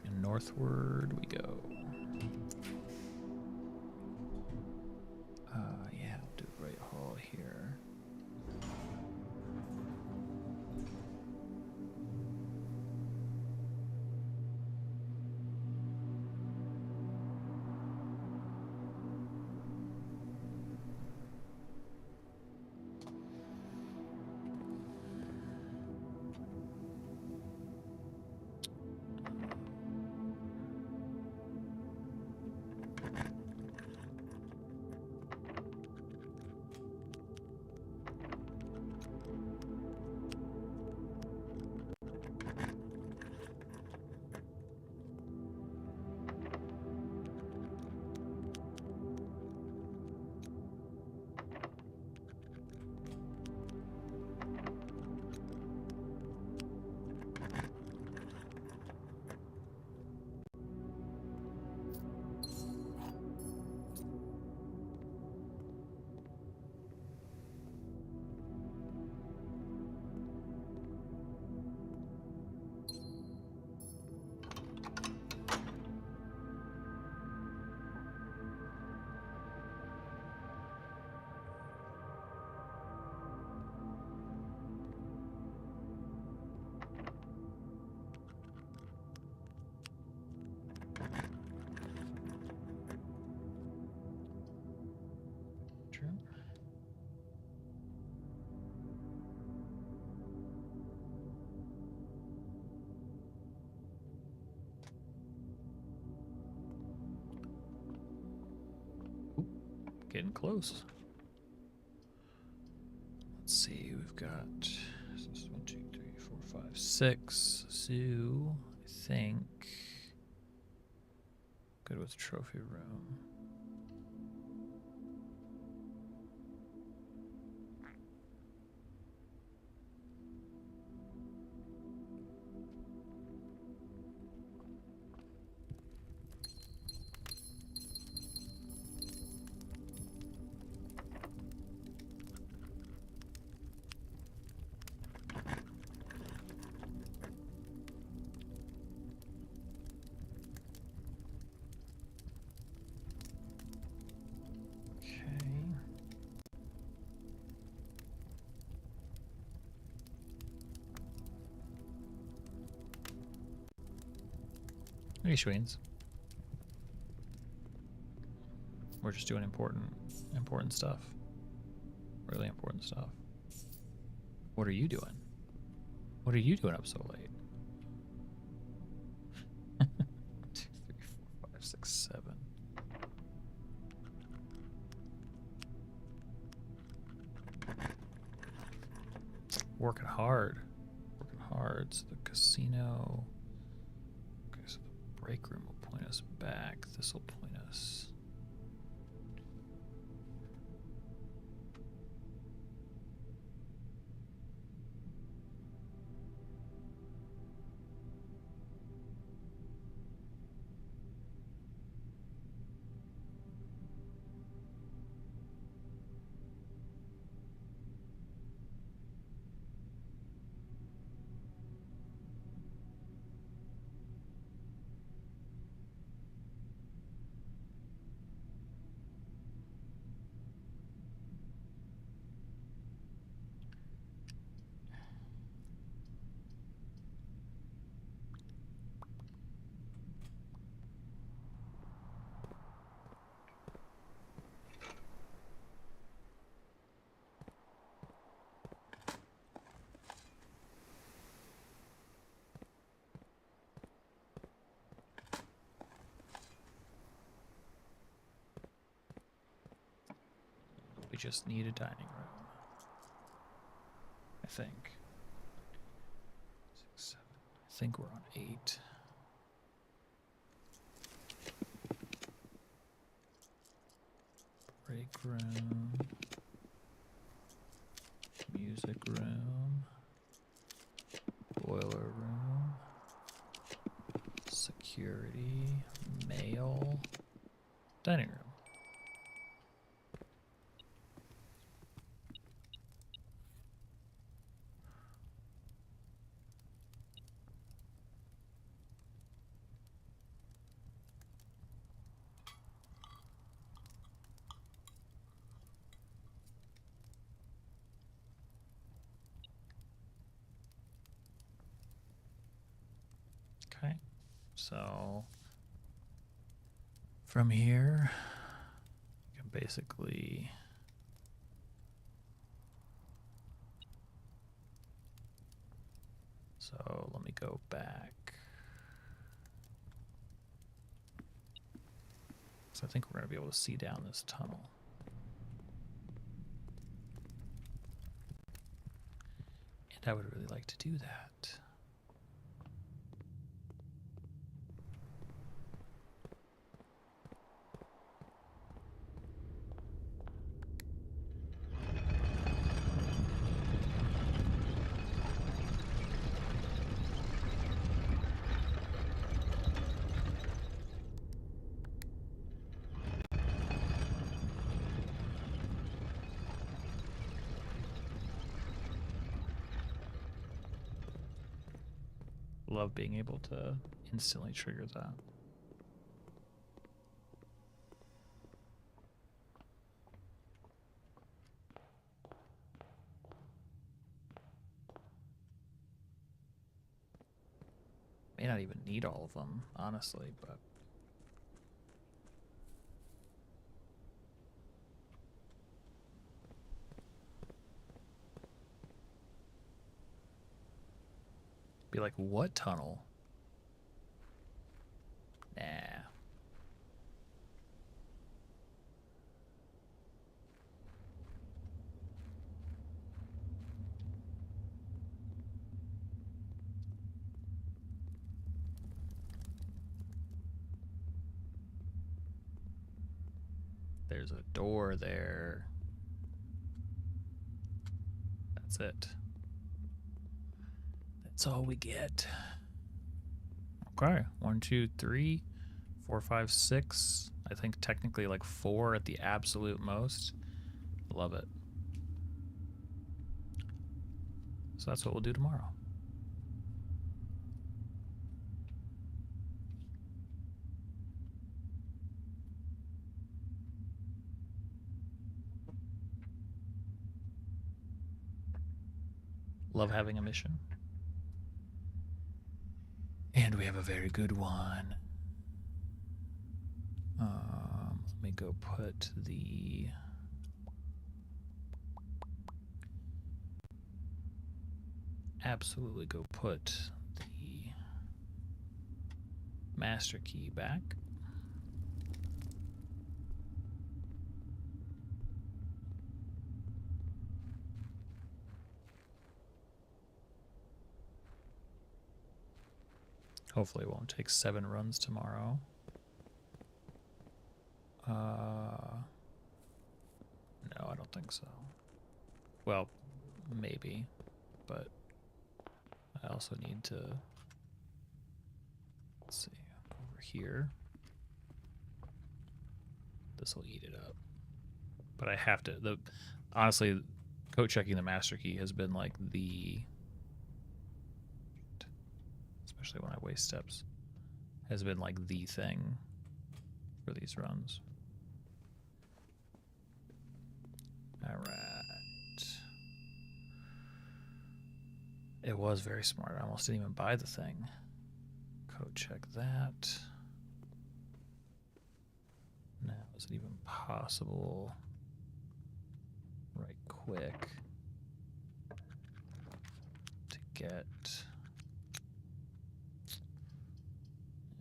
And northward we go. Yeah, we'll do Great Hall here. Getting close. Let's see, we've got this is 1, 2, 3, 4, 5, 6. Zoo, I think. Good with trophy room. Hey, Schweens. We're just doing important stuff. Really important stuff. What are you doing? What are you doing up so late? 2, 3, 4, 5, 6, 7. Working hard. Working hard. So the casino. Okay, so the break room will point us back. This will point us. We just need a dining room, I think. 6, 7. I think we're on 8. Break room. Music room. Boiler room. Security. Mail. Dining room. Okay, so from here, you can basically so let me go back. So I think we're going to be able to see down this tunnel. And I would really like to do that. Love being able to instantly trigger that. May not even need all of them, honestly, but be like, what tunnel? Nah. There's a door there. That's it. That's all we get. Okay, 1, 2, 3, 4, 5, 6. I think technically like 4 at the absolute most. Love it. So that's what we'll do tomorrow. Love having a mission. And we have a very good one. Let me go put the absolutely go put the master key back. Hopefully it won't take 7 runs tomorrow. No, I don't think so. Well, maybe, but I also need to, let's see, over here. This will eat it up. But I have to, honestly, code checking the master key has been like especially when I waste steps, has been like the thing for these runs. All right. It was very smart. I almost didn't even buy the thing. Code check that. Now, is it even possible right quick to get...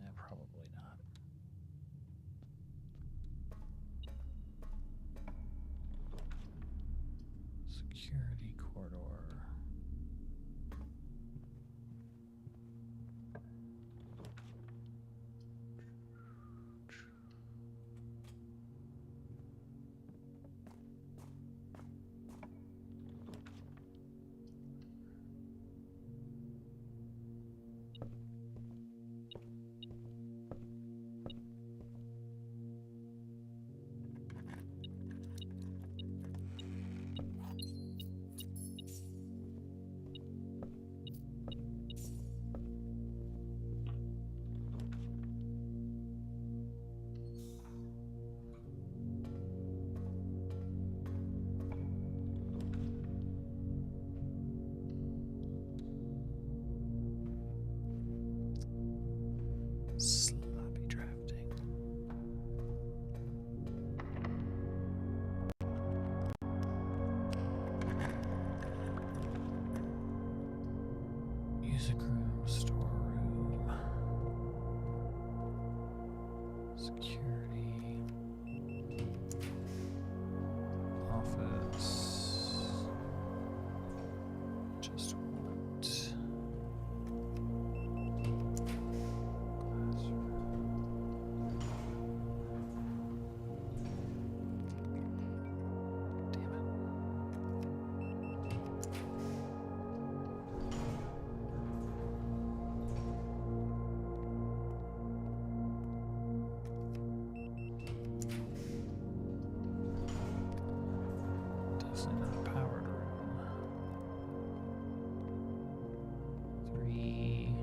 Yeah, probably not. Security corridor. Sloppy drafting. Music room, storeroom, security, office. Just want definitely not a powered room. 3.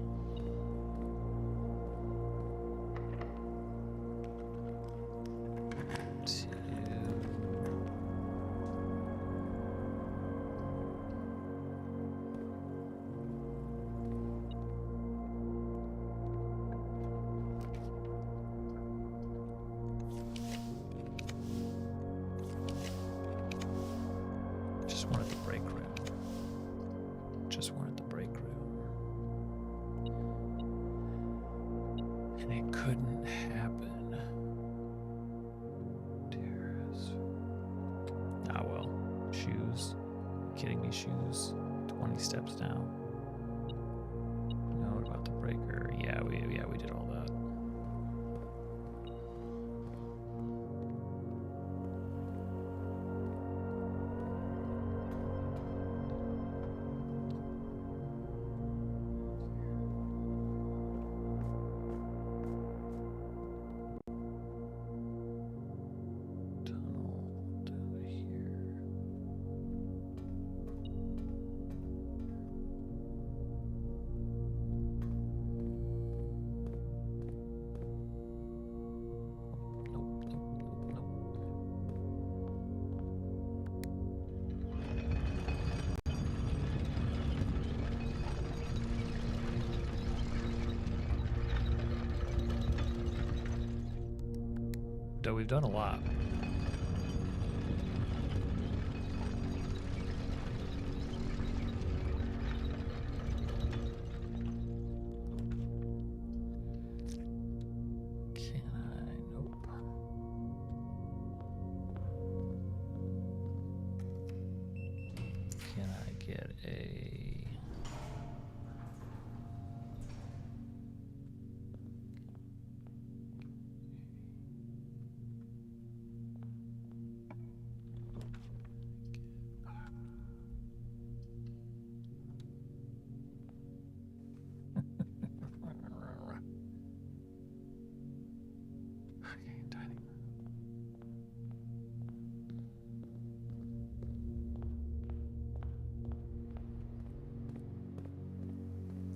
Just wanted the break room. Just wanted the break room. And it couldn't happen. Terrace. Ah, well. Shoes. Kidding me, shoes? 20 steps down. No, what about the breaker? Yeah, we did all that. Tunnel to here. we've done a lot.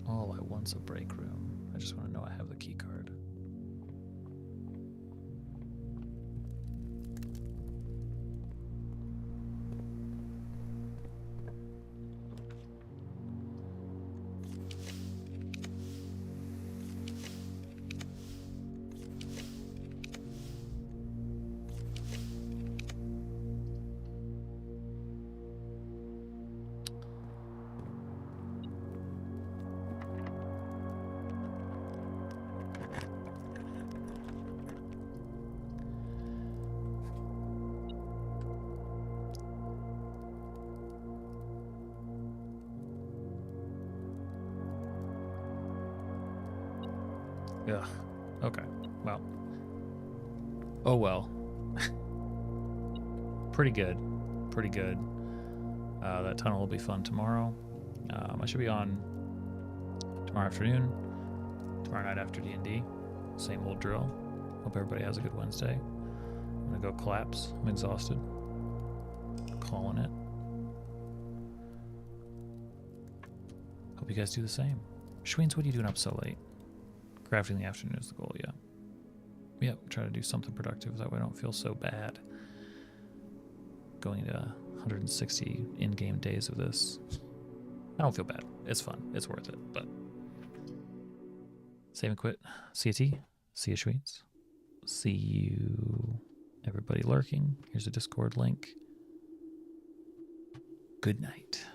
All I want's a break room. I just want to know I have the key card. Ugh. Okay. Well. Oh well. Pretty good. Pretty good. That tunnel will be fun tomorrow. I should be on tomorrow afternoon. Tomorrow night after D&D. Same old drill. Hope everybody has a good Wednesday. I'm gonna go collapse. I'm exhausted. Calling it. Hope you guys do the same. Schweens, what are you doing up so late? Crafting in the afternoon is the goal, yeah. Yep, try to do something productive. That way I don't feel so bad. Going to 160 in-game days of this. I don't feel bad. It's fun. It's worth it, but... Save and quit. See ya, T. See ya, Schweens. See you, everybody lurking. Here's a Discord link. Good night.